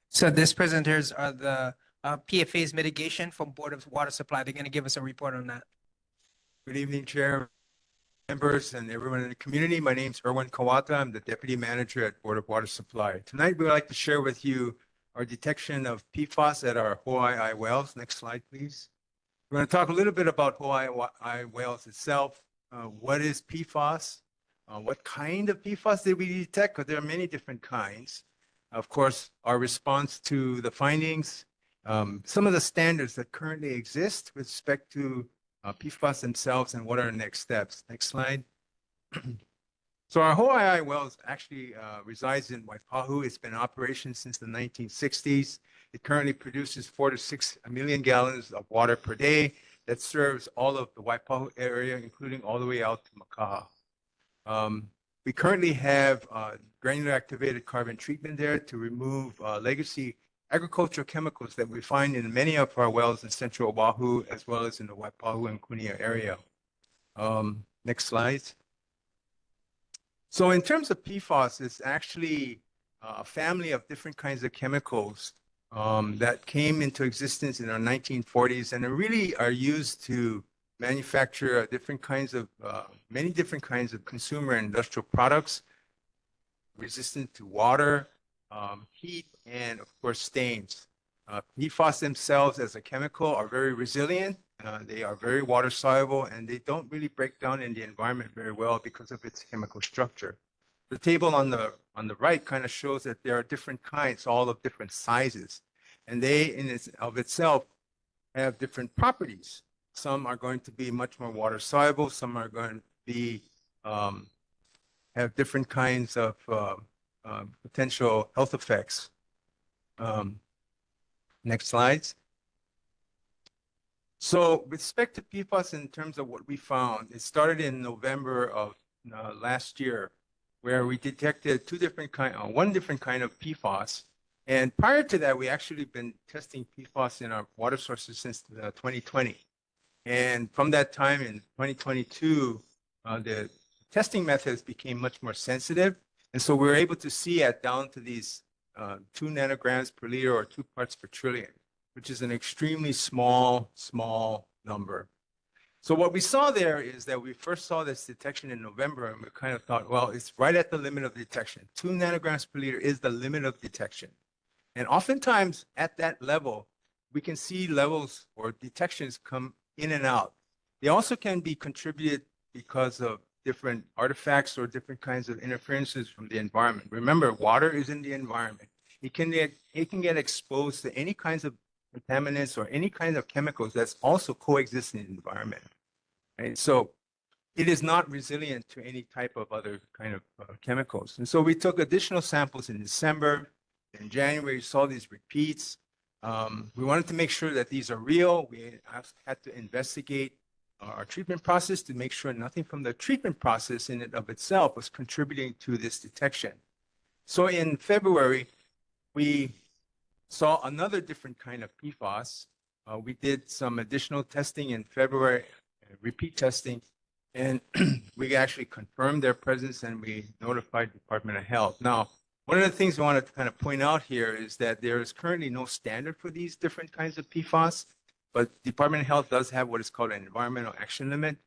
So this presenters are the PFA's mitigation from Board of Water Supply. They're going to give us a report on that. Good evening, Chair, members, and everyone in the community. My name is Erwin Kawata. I'm the Deputy Manager at Board of Water Supply. Tonight, we would like to share with you our detection of PFAS at our Wai'anae wells. Next slide, please. We're going to talk a little bit about Wai'anae wells itself. What is PFAS? What kind of PFAS did we detect? Because there are many different kinds. Of course, our response to the findings, some of the standards that currently exist with respect to PFAS themselves, and what are the next steps. Next slide. So our Wai'anae wells actually resides in Waipahu. It's been in operation since the 1960s. It currently produces 4 to 6 million gallons of water per day. that serves all of the Waipahu area, including all the way out to Makaha. We currently have granular activated carbon treatment there to remove legacy agricultural chemicals that we find in many of our wells in central Oahu, as well as in the Waipahu and Kunia area. Next slide. So in terms of PFAS, it's actually a family of different kinds of chemicals that came into existence in our 1940s, and they really are used to manufacture different kinds of, many different kinds of consumer and industrial products, resistant to water, heat, and of course stains. PFAS themselves as a chemical are very resilient. They are very water soluble, and they don't really break down in the environment very well because of its chemical structure. The table on the right kind of shows that there are different kinds, all of different sizes, and they in of itself have different properties. Some are going to be much more water soluble. Some are going to be have different kinds of potential health effects. Next slides. So with respect to PFAS, in terms of what we found, it started in November of last year, where we detected one different kind of PFAS. And prior to that, we actually been testing PFAS in our water sources since 2020. And from that time in 2022, the testing methods became much more sensitive. And so we were able to see down to these 2 nanograms per liter or 2 parts per trillion, which is an extremely small number. So what we saw there is that we first saw this detection in November, and we kind of thought, well, it's right at the limit of detection. 2 nanograms per liter is the limit of detection. And oftentimes at that level, we can see levels or detections come in and out. They also can be contributed because of different artifacts or different kinds of interferences from the environment. Remember, water is in the environment. It can get exposed to any kinds of contaminants or any kind of chemicals that's also coexist in the environment. Right? So it is not resilient to any type of other kind of chemicals. And so we took additional samples in December. In January, we saw these repeats. We wanted to make sure that these are real. We had to investigate our treatment process to make sure nothing from the treatment process in and of itself was contributing to this detection. So in February, we saw another different kind of PFAS. We did some additional testing in February, repeat testing, and we actually confirmed their presence and we notified Department of Health. Now, one of the things I wanted to kind of point out here is that there is currently no standard for these different kinds of PFAS, but Department of Health does have what is called an environmental action limit.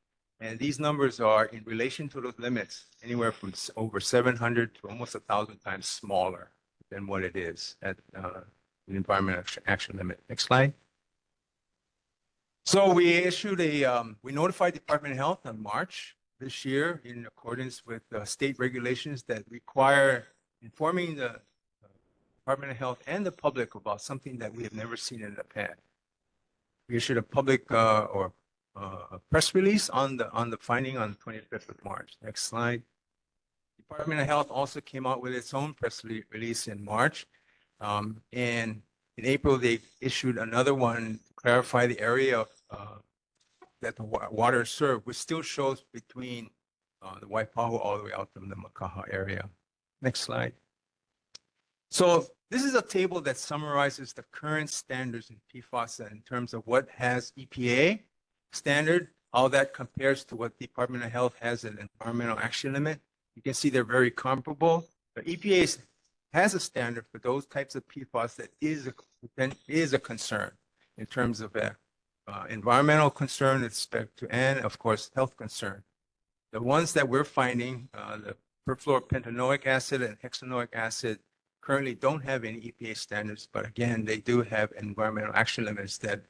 And these numbers are in relation to those limits, anywhere from over 700 to almost 1,000 times smaller than what it is at the environmental action limit. Next slide. So we issued we notified Department of Health in March this year in accordance with state regulations that require informing the Department of Health and the public about something that we have never seen in the past. We issued a public a press release on the finding on the 25th of March. Next slide. Department of Health also came out with its own press release in March. And in April, they issued another one to clarify the area that the water is served, which still shows between the Waipahu all the way out from the Makaha area. Next slide. So this is a table that summarizes the current standards in PFAS in terms of what has EPA standard, how that compares to what Department of Health has an environmental action limit. You can see they're very comparable. The EPA has a standard for those types of PFAS that is a concern in terms of environmental concern with respect to, and of course, health concern. The ones that we're finding, the perfluorpentanoic acid and hexanoic acid, currently don't have any EPA standards, but again, they do have environmental action limits that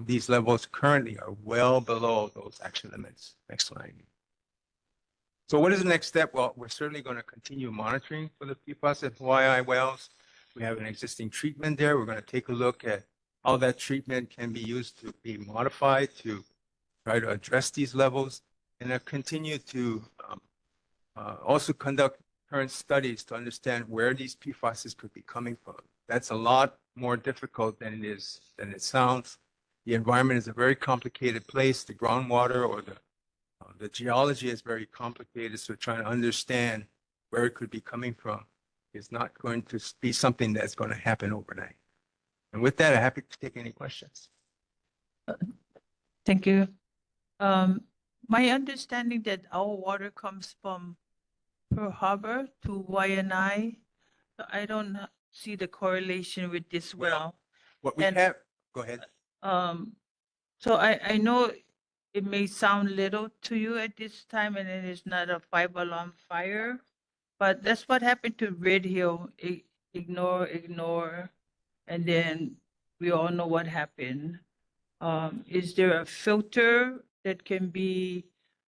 these levels currently are well below those action limits. Next slide. So what is the next step? Well, we're certainly going to continue monitoring for the PFAS at Hawaii wells. We have an existing treatment there. We're going to take a look at how that treatment can be used to be modified to try to address these levels, and continue to also conduct current studies to understand where these PFASs could be coming from. That's a lot more difficult than it sounds. The environment is a very complicated place. The groundwater or the geology is very complicated. So trying to understand where it could be coming from is not going to be something that's going to happen overnight. And with that, I'm happy to take any questions. Thank you. My understanding that our water comes from Pearl Harbor to Wai'anae. So I don't see the correlation with this well. What we And, have, go ahead. So I know it may sound little to you at this time, and it is not a 5 alarm fire, but that's what happened to Red Hill. Ignore, and then we all know what happened. Is there a filter that can be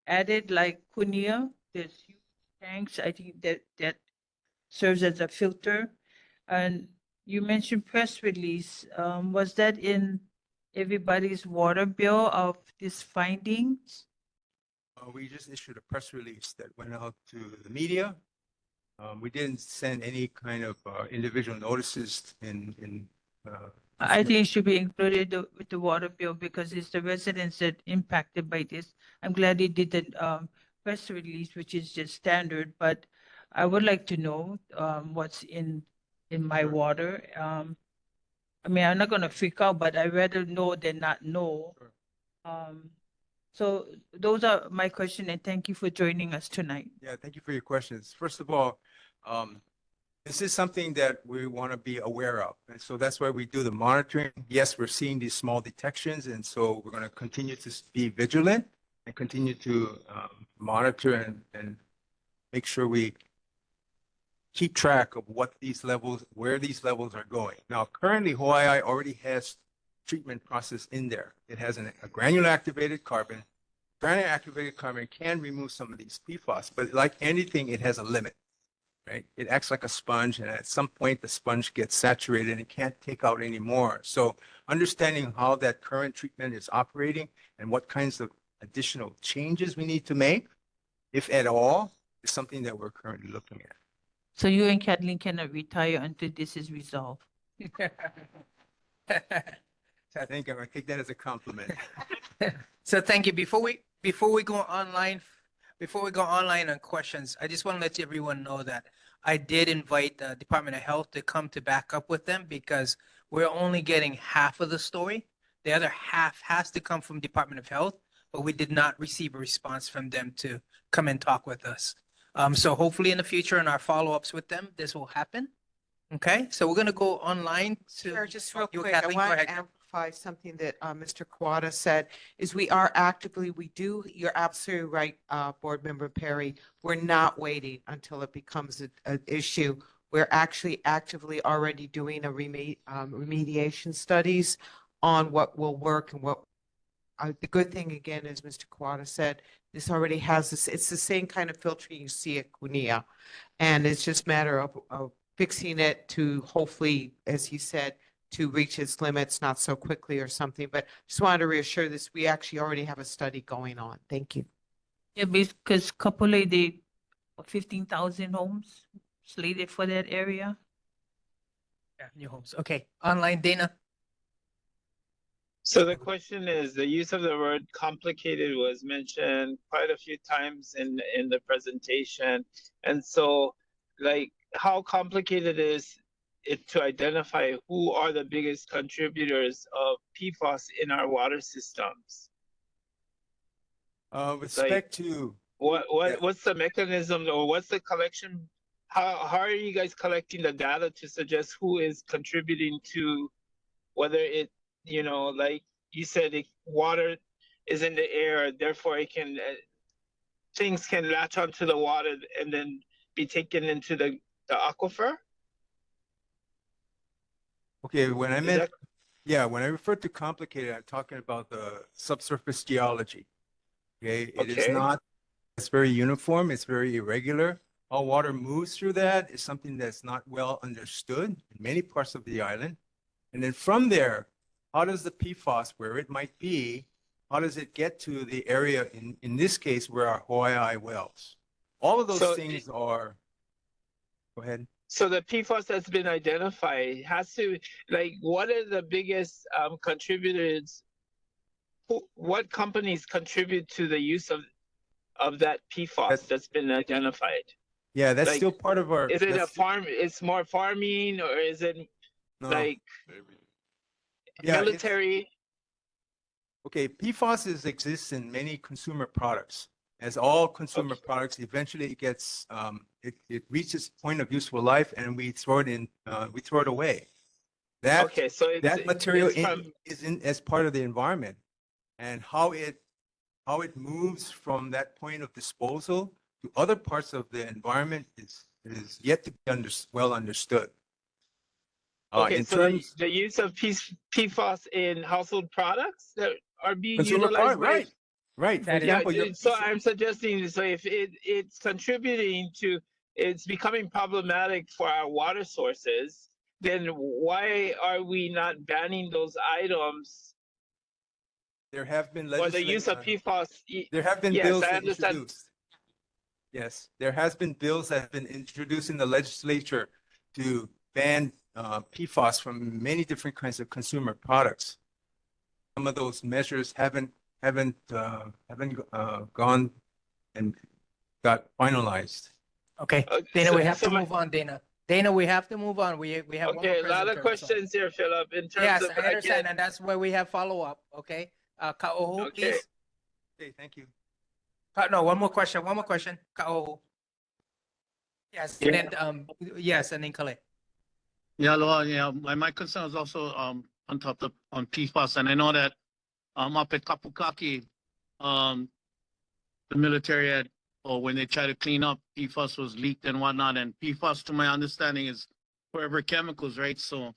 added like Kunia? There's huge tanks, I think that serves as a filter. And you mentioned press release. Was that in everybody's water bill of these findings? We just issued a press release that went out to the media. We didn't send any kind of individual notices in. I think it should be included with the water bill because it's the residents that impacted by this. I'm glad they did the press release, which is just standard, but I would like to know what's in my water. I mean, I'm not gonna freak out, but I'd rather know than not know. So those are my question, and thank you for joining us tonight. Yeah, thank you for your questions. First of all, this is something that we want to be aware of. And so that's why we do the monitoring. Yes, we're seeing these small detections. And so we're going to continue to be vigilant and continue to monitor and make sure we keep track of what these levels, where these levels are going. Now, currently, Hawaii already has treatment process in there. It has a granular activated carbon. Granular activated carbon can remove some of these PFAS, but like anything, it has a limit. Right? It acts like a sponge, and at some point the sponge gets saturated and it can't take out anymore. So understanding how that current treatment is operating and what kinds of additional changes we need to make, if at all, is something that we're currently looking at. So you and Kathleen cannot retire until this is resolved. I think I'm gonna take that as a compliment. So thank you. Before we go online on questions, I just want to let everyone know that I did invite the Department of Health to come to back up with them because we're only getting half of the story. The other half has to come from Department of Health, but we did not receive a response from them to come and talk with us. So hopefully in the future in our follow-ups with them, this will happen. Okay, so we're gonna go online to. Chair, just real you, quick, I Kathleen, go want ahead. to amplify something that Mr. Kawada said, is you're absolutely right, Board Member Perry, we're not waiting until it becomes an issue. We're actually actively already doing a remediation studies on what will work and what, the good thing again, as Mr. Kawada said, this already has this, it's the same kind of filtering you see at Kunia. And it's just a matter of fixing it to hopefully, as he said, to reach its limits, not so quickly or something, but just wanted to reassure this, we actually already have a study going on. Thank you. Yeah, because Kapolei, they 15,000 homes slated for that area. Yeah, new homes. Okay, online, Dana. So the question is, the use of the word complicated was mentioned quite a few times in the presentation. And so, like, how complicated is it to identify who are the biggest contributors of PFAS in our water systems? With respect to what's the mechanism or what's the collection? How are you guys collecting the data to suggest who is contributing to whether it, like you said, water is in the air, therefore it can things can latch onto the water and then be taken into the aquifer? Okay, when I meant, when I refer to complicated, I'm talking about the subsurface geology. Okay, it is not, it's very uniform, it's very irregular. How water moves through that is something that's not well understood in many parts of the island. And then from there, how does the PFAS, where it might be, how does it get to the area, in this case, where our Hawaii wells? All of those things are, go ahead. So the PFAS that's been identified has to, like, what are the biggest contributors what companies contribute to the use of that PFAS that's been identified? Yeah, that's Like, still part of our. Is it a that's- farm? It's more farming, or is it No. like Yeah, it's- military? Okay, exists in many consumer products. As all consumer products, eventually it gets it reaches point of useful life, and we throw it away. That Okay, so that material it's from is in as part of the environment, and how it moves from that point of disposal to other parts of the environment is yet to be well understood. okay. In So terms the use of PFAS in household products that are being consumer utilized product, by right? Right. For That is- example, so I'm suggesting, so if it's contributing to, it's becoming problematic for our water sources, then why are we not banning those items there have been or the use of PFAS? There have been Yes, bills I understand. introduced. Yes, there has been bills that have been introduced in the legislature to ban PFAS from many different kinds of consumer products. Some of those measures haven't gone and got finalized. Okay, Dana, we have to move on, Dana. Dana, we have to move on. We have one more Okay, a lot of presenter, so- questions here, Philip, in terms Yes, of, I understand, again, and that's where we have follow-up, okay? Ka'oho, Okay. please. Okay, thank you. No, one more question, Ka'oho. Yes, and then, yes, and then Kale. Yeah, Aloha, yeah, my concern is also on top of on PFAS, and I know that up at Kapukaki, the military had, or when they try to clean up, PFAS was leaked and whatnot, and PFAS, to my understanding, is forever chemicals, right? So,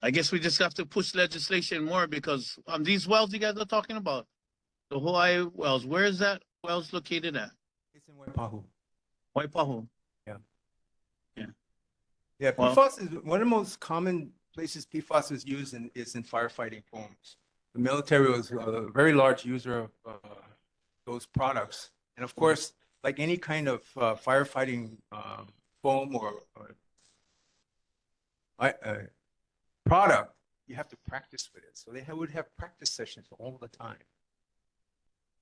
I guess we just have to push legislation more because these wells you guys are talking about, the Hawaii wells, where is that wells located at? It's in Waipahu. Waipahu. Yeah. Yeah. Yeah, Well- PFAS is one of the most common places PFAS is used is in firefighting foams. The military was a very large user of those products. And of course, like any kind of firefighting foam or product, you have to practice with it. So they would have practice sessions all the time.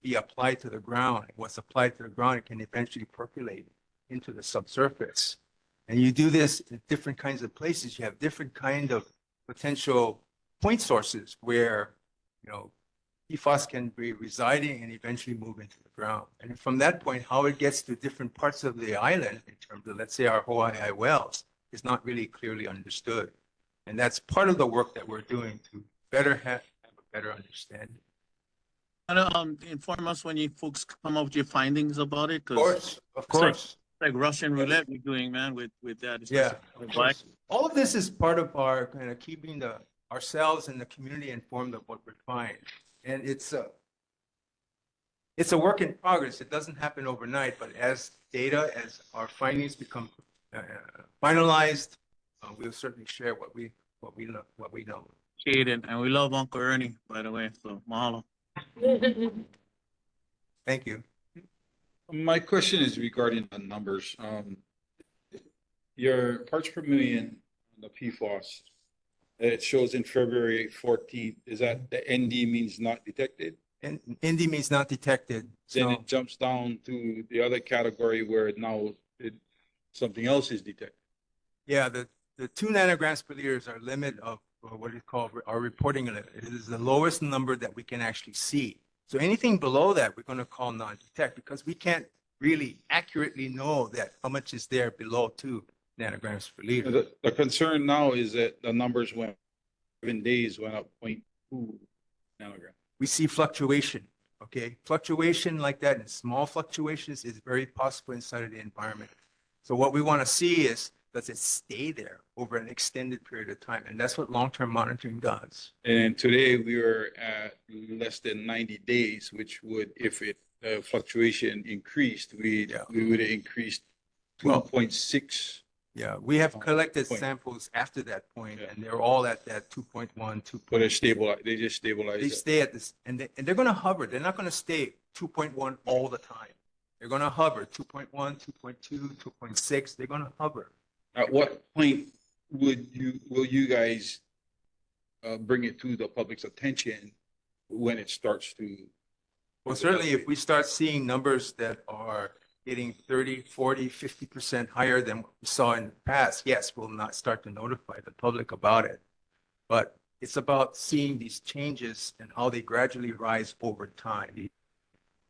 Be applied to the ground. What's applied to the ground, it can eventually percolate into the subsurface. And you do this in different kinds of places. You have different kind of potential point sources where, you know, PFAS can be residing and eventually move into the ground. And from that point, how it gets to different parts of the island in terms of, let's say, our Hawaii wells is not really clearly understood. And that's part of the work that we're doing to better have a better understanding. Inform us when you folks come up with your findings about it. Of course, of course. Like Russian roulette we're doing, man, with that. Yeah, especially of with black. course. All of this is part of our kind of keeping ourselves and the community informed of what we find. And it's a work in progress. It doesn't happen overnight, but as our findings become finalized, we'll certainly share what we know. Appreciate it. And we love Uncle Ernie, by the way. So mahalo. Thank you. My question is regarding the numbers. Your parts per million on the PFAS, it shows in February 14th. Is that the ND means not detected? And ND means not detected. Then So it jumps down to the other category where now something else is detected. yeah, the 2 nanograms per liter is our limit of what is called our reporting limit. It is the lowest number that we can actually see. So anything below that, we're going to call non-detect because we can't really accurately know that how much is there below 2 nanograms per liter. The concern now is that the numbers went 7 days went up 0.2 nanogram. We see fluctuation, okay? Fluctuation like that and small fluctuations is very possible inside of the environment. So what we want to see is, does it stay there over an extended period of time? And that's what long-term monitoring does. And today we were at less than 90 days, which would, if fluctuation increased, we would have increased 2.6. Yeah, we have collected point. samples after that point, and they're all at that 2.1, 2. But it's stabilized. They just stabilize. They stay at this, and they're going to hover. They're not going to stay 2.1 all the time. They're going to hover 2.1, 2.2, 2.6. They're going to hover. At what point will you guys bring it to the public's attention when it starts to. Well, certainly if we start seeing numbers that are getting 30, 40, 50% higher than what we saw in the past, yes, we'll not start to notify the public about it. But it's about seeing these changes and how they gradually rise over time.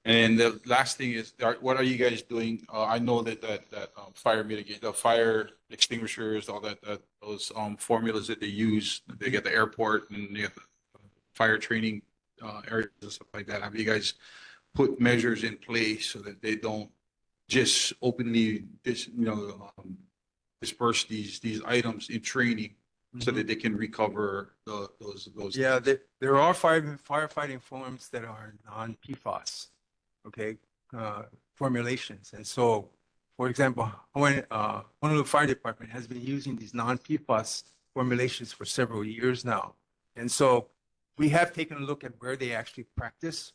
And the last thing is, what are you guys doing? I know that fire mitigate, the fire extinguishers, all those formulas that they use, they get the airport and they get the fire training areas and stuff like that. Have you guys put measures in place so that they don't just openly disperse these items in training so that they can recover those? Yeah, there are firefighting foams that are non-PFAS, okay, formulations. And so, for example, Honolulu Fire Department has been using these non-PFAS formulations for several years now. And so we have taken a look at where they actually practice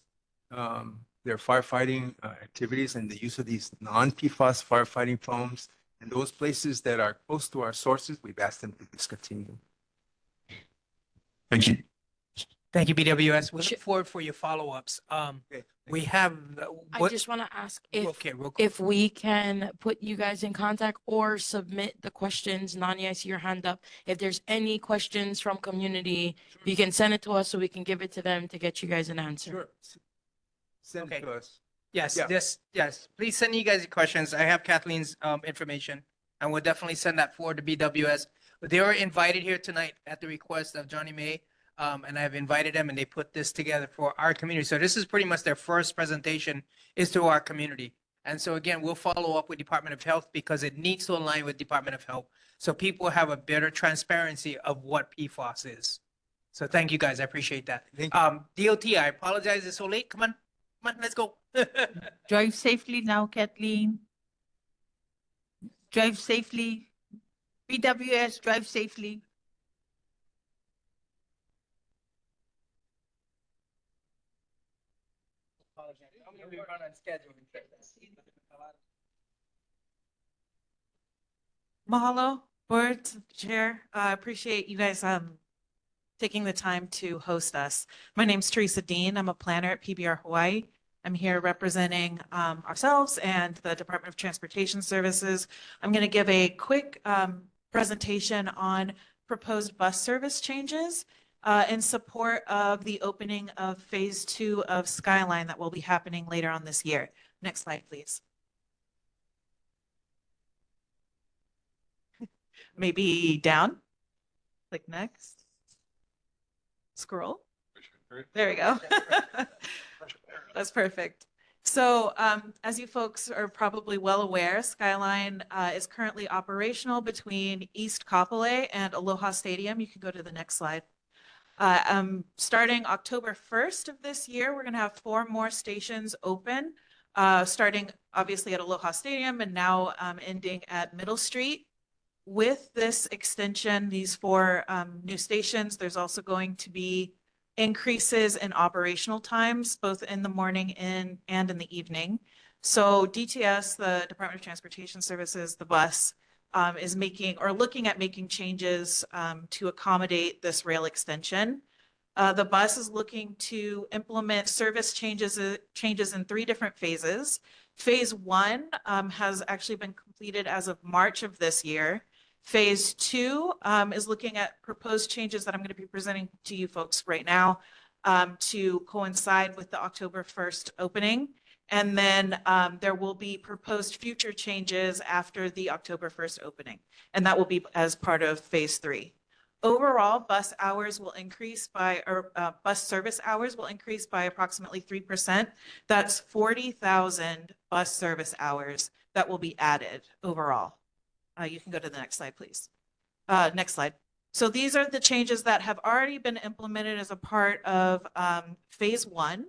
their firefighting activities and the use of these non-PFAS firefighting foams. And those places that are close to our sources, we've asked them to discontinue. Thank you. Thank you, BWS. We look forward for your follow-ups. We have. I just want to ask Okay, real quick. if we can put you guys in contact or submit the questions. Nani, I see your hand up. If there's any questions from community, you can send it to us so we can give it to them to get you guys an answer. Sure. Send it to us. Yes, Yeah. yes. Please send you guys your questions. I have Kathleen's information, and we'll definitely send that forward to BWS. But they were invited here tonight at the request of Johnny May, and I've invited them, and they put this together for our community. So this is pretty much their first presentation is to our community. And so again, we'll follow up with Department of Health because it needs to align with Department of Health, so people have a better transparency of what PFAS is. So thank you guys. I appreciate that. DOT, I apologize it's so late. Come on, let's go. Drive safely now, Kathleen. Drive safely. BWS, drive safely. Mahalo, board chair. I appreciate you guys taking the time to host us. My name's Teresa Dean. I'm a planner at PBR Hawaii. I'm here representing ourselves and the Department of Transportation Services. I'm going to give a quick presentation on proposed bus service changes in support of the opening of phase 2 of Skyline that will be happening later on this year. Next slide, please. Maybe down, click next, scroll. There we go. That's perfect. So as you folks are probably well aware, Skyline is currently operational between East Kapolei and Aloha Stadium. You can go to the next slide. Starting October 1st of this year, we're going to have 4 more stations open, starting obviously at Aloha Stadium and now ending at Middle Street. With this extension, these 4 new stations, there's also going to be increases in operational times, both in the morning and in the evening. So DTS, the Department of Transportation Services, the bus, is making or looking at making changes to accommodate this rail extension. The bus is looking to implement service changes in 3 different phases. Phase 1 has actually been completed as of March of this year. Phase 2 is looking at proposed changes that I'm going to be presenting to you folks right now to coincide with the October 1st opening. And then there will be proposed future changes after the October 1st opening. And that will be as part of phase 3. Overall, bus hours will increase by, or bus service hours will increase by approximately 3%. That's 40,000 bus service hours that will be added overall. You can go to the next slide, please. Next slide. So these are the changes that have already been implemented as a part of phase 1.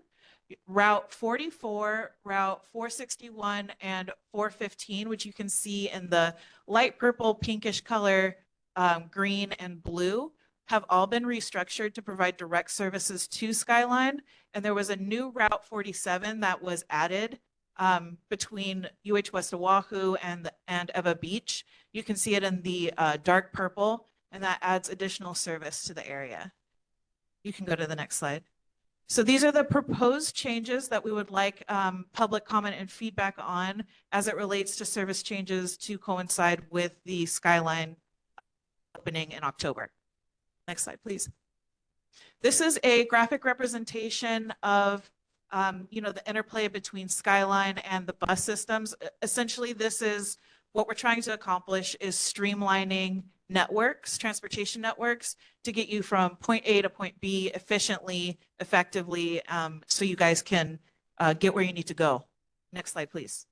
Route 44, Route 461, and 415, which you can see in the light purple, pinkish color, green, and blue, have all been restructured to provide direct services to Skyline. And there was a new Route 47 that was added between UH West Oahu and Eva Beach. You can see it in the dark purple, and that adds additional service to the area. You can go to the next slide. So these are the proposed changes that we would like public comment and feedback on as it relates to service changes to coincide with the Skyline opening in October. Next slide, please. This is a graphic representation of the interplay between Skyline and the bus systems. Essentially, this is what we're trying to accomplish is streamlining networks, transportation networks, to get you from point A to point B efficiently, effectively, so you guys can get where you need to go. Next slide, please.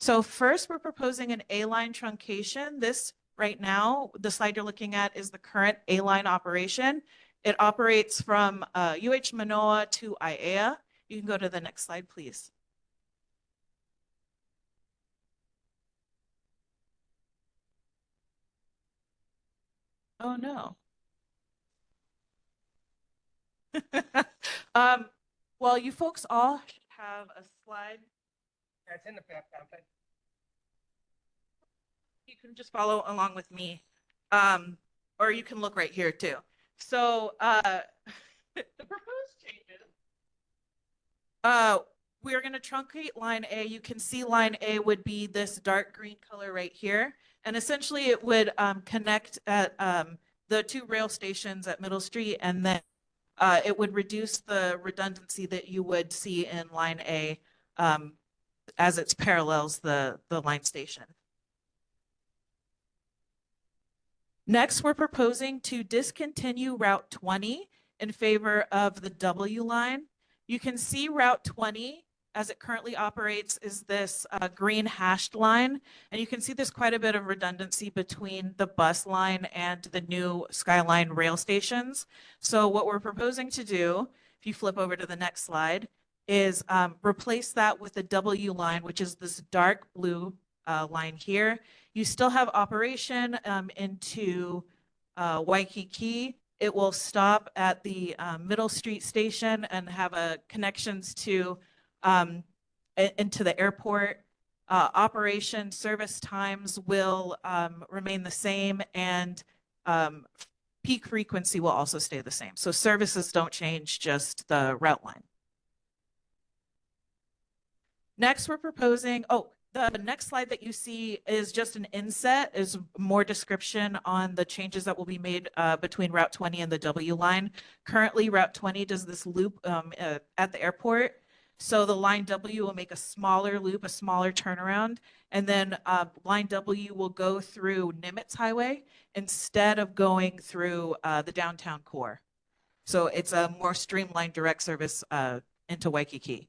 So first, we're proposing an A-line truncation. This right now, the slide you're looking at is the current A-line operation. It operates from UH Manoa to Aiea. You can go to the next slide, please. Oh, no. Well, you folks all should have a slide. That's in the pamphlet. You can just follow along with me, or you can look right here too. So the proposed changes, we're going to truncate line A. You can see line A would be this dark green color right here. And essentially it would connect at the two rail stations at Middle Street, and then it would reduce the redundancy that you would see in line A as it parallels the line station. Next, we're proposing to discontinue Route 20 in favor of the W line. You can see Route 20 as it currently operates is this green hashed line. And you can see there's quite a bit of redundancy between the bus line and the new Skyline rail stations. So what we're proposing to do, if you flip over to the next slide, is replace that with the W line, which is this dark blue line here. You still have operation into Waikiki. It will stop at the Middle Street station and have connections to into the airport. Operation service times will remain the same, and peak frequency will also stay the same. So services don't change, just the route line. Next, we're proposing, the next slide that you see is just an inset, is more description on the changes that will be made between Route 20 and the W line. Currently, Route 20 does this loop at the airport. So the line W will make a smaller loop, a smaller turnaround. And then line W will go through Nimitz Highway instead of going through the downtown core. So it's a more streamlined direct service into Waikiki.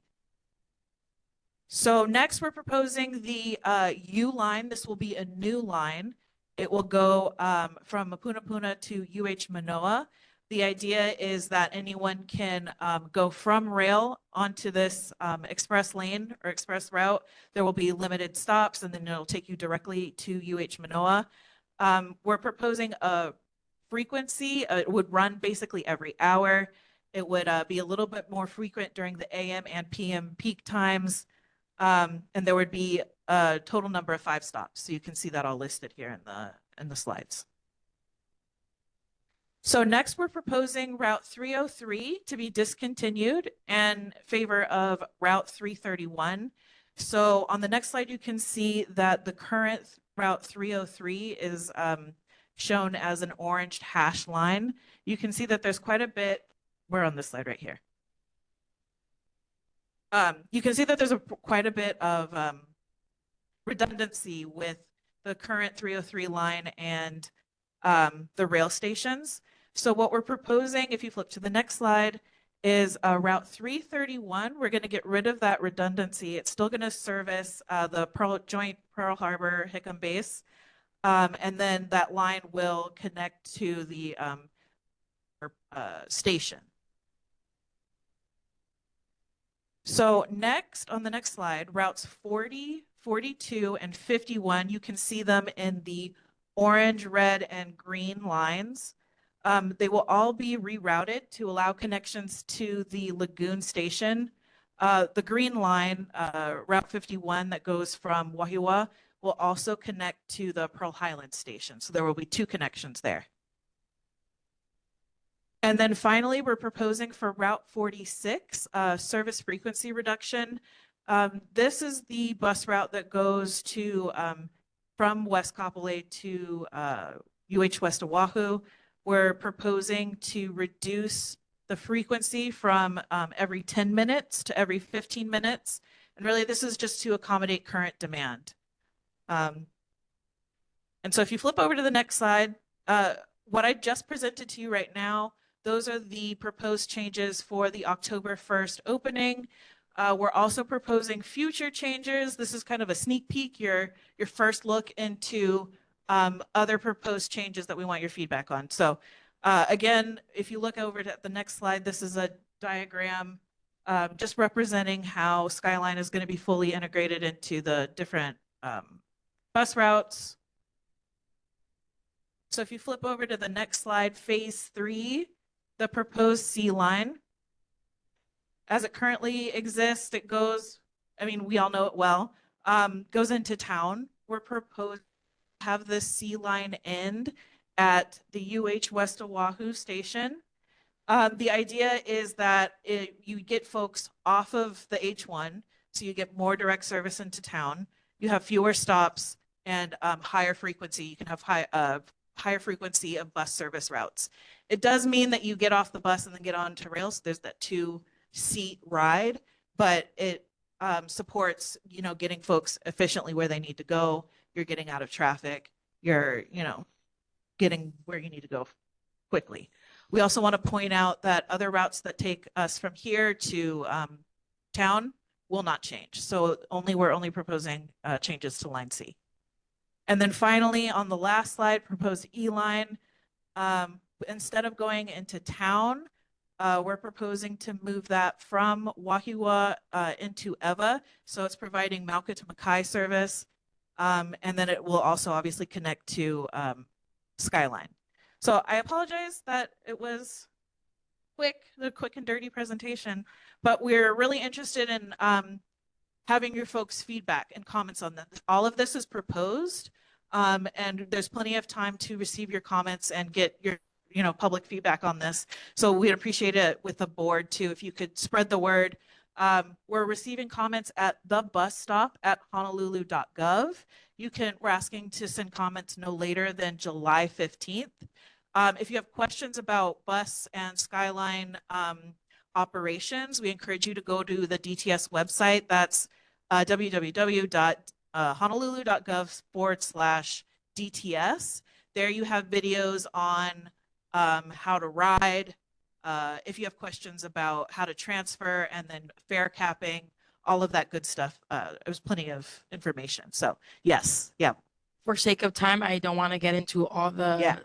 So next we're proposing the U line. This will be a new line. It will go from Mapunapuna to UH Manoa. The idea is that anyone can go from rail onto this express lane or express route. There will be limited stops, and then it'll take you directly to UH Manoa. We're proposing a frequency. It would run basically every hour. It would be a little bit more frequent during the AM and PM peak times. And there would be a total number of 5 stops. So you can see that all listed here in the slides. So next we're proposing Route 303 to be discontinued in favor of Route 331. So on the next slide, you can see that the current Route 303 is shown as an orange hash line. You can see that there's quite a bit, we're on this slide right here. You can see that there's quite a bit of redundancy with the current 303 line and the rail stations. So what we're proposing, if you flip to the next slide, is Route 331. We're going to get rid of that redundancy. It's still going to service the joint Pearl Harbor Hickam base. And then that line will connect to the station. So next, on the next slide, routes 40, 42, and 51, you can see them in the orange, red, and green lines. They will all be rerouted to allow connections to the Lagoon Station. The green line, Route 51 that goes from Wahiawa, will also connect to the Pearl Highlands Station. So there will be 2 connections there. And then finally, we're proposing for Route 46, service frequency reduction. This is the bus route that goes to from West Kapolei to UH West Oahu. We're proposing to reduce the frequency from every 10 minutes to every 15 minutes. And really, this is just to accommodate current demand. And so if you flip over to the next slide, what I just presented to you right now, those are the proposed changes for the October 1st opening. We're also proposing future changes. This is kind of a sneak peek, your first look into other proposed changes that we want your feedback on. So again, if you look over to the next slide, this is a diagram just representing how Skyline is going to be fully integrated into the different bus routes. So if you flip over to the next slide, phase 3, the proposed C line. As it currently exists, it goes, I mean, we all know it well, goes into town. We're proposed to have the C line end at the UH West Oahu station. The idea is that you get folks off of the H1, so you get more direct service into town. You have fewer stops and higher frequency. You can have higher frequency of bus service routes. It does mean that you get off the bus and then get onto rails. There's that 2-seat ride, but it supports, getting folks efficiently where they need to go. You're getting out of traffic. You're, getting where you need to go quickly. We also want to point out that other routes that take us from here to town will not change. So we're only proposing changes to line C. And then finally, on the last slide, proposed E line. Instead of going into town, we're proposing to move that from Wahiawa into Eva. So it's providing Mauka to Makai service. And then it will also obviously connect to Skyline. So I apologize that it was the quick and dirty presentation, but we're really interested in having your folks' feedback and comments on that. All of this is proposed, and there's plenty of time to receive your comments and get your public feedback on this. So we'd appreciate it with the board too, if you could spread the word. We're receiving comments at the bus stop at honolulu.gov. We're asking to send comments no later than July 15th. If you have questions about bus and Skyline operations, we encourage you to go to the DTS website. That's www.honolulu.gov/DTS. There you have videos on how to ride. If you have questions about how to transfer and then fare capping, all of that good stuff. There's plenty of information. So yes, yeah. For sake of time, I don't want to get into all the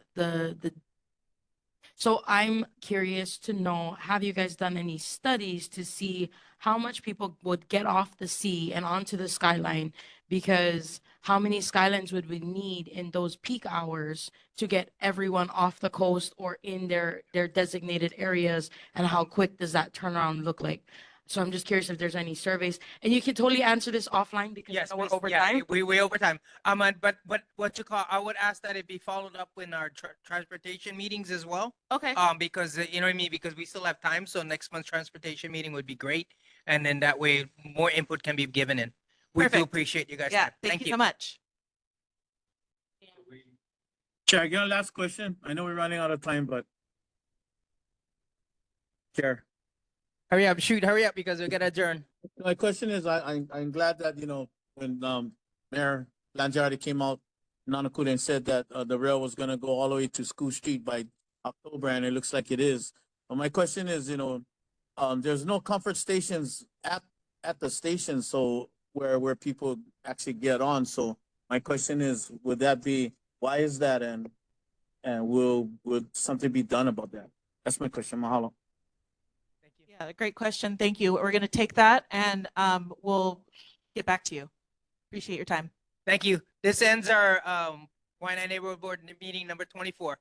So I'm curious to know, have you guys done any studies to see how much people would get off the sea and onto the Skyline? Because how many Skylines would we need in those peak hours to get everyone off the coast or in their designated areas? And how quick does that turnaround look like? So I'm just curious if there's any surveys, and you can totally answer this offline because Yes, I know we're please. over Yeah, time. we over time. But what you call, I would ask that it be followed up in our transportation meetings as well. Okay. Because you know what I mean, because we still have time. So next month's transportation meeting would be great, and then that way more input can be given in. We do Perfect. appreciate you guys. Yeah, time. thank you so much. Chair, I got a last question. I know we're running out of time, but Chair. Hurry up, hurry up, because we're gonna adjourn. My question is, I'm glad that, when Mayor Langiardi came out in Nanakula and said that the rail was gonna go all the way to School Street by October, and it looks like it is. But my question is, there's no comfort stations at the station, so where people actually get on. So my question is, why is that, and would something be done about that? That's my question. Mahalo. Yeah, great question. Thank you. We're going to take that and we'll get back to you. Appreciate your time. Thank you. This ends our Wai'anae Neighborhood Board meeting number 24.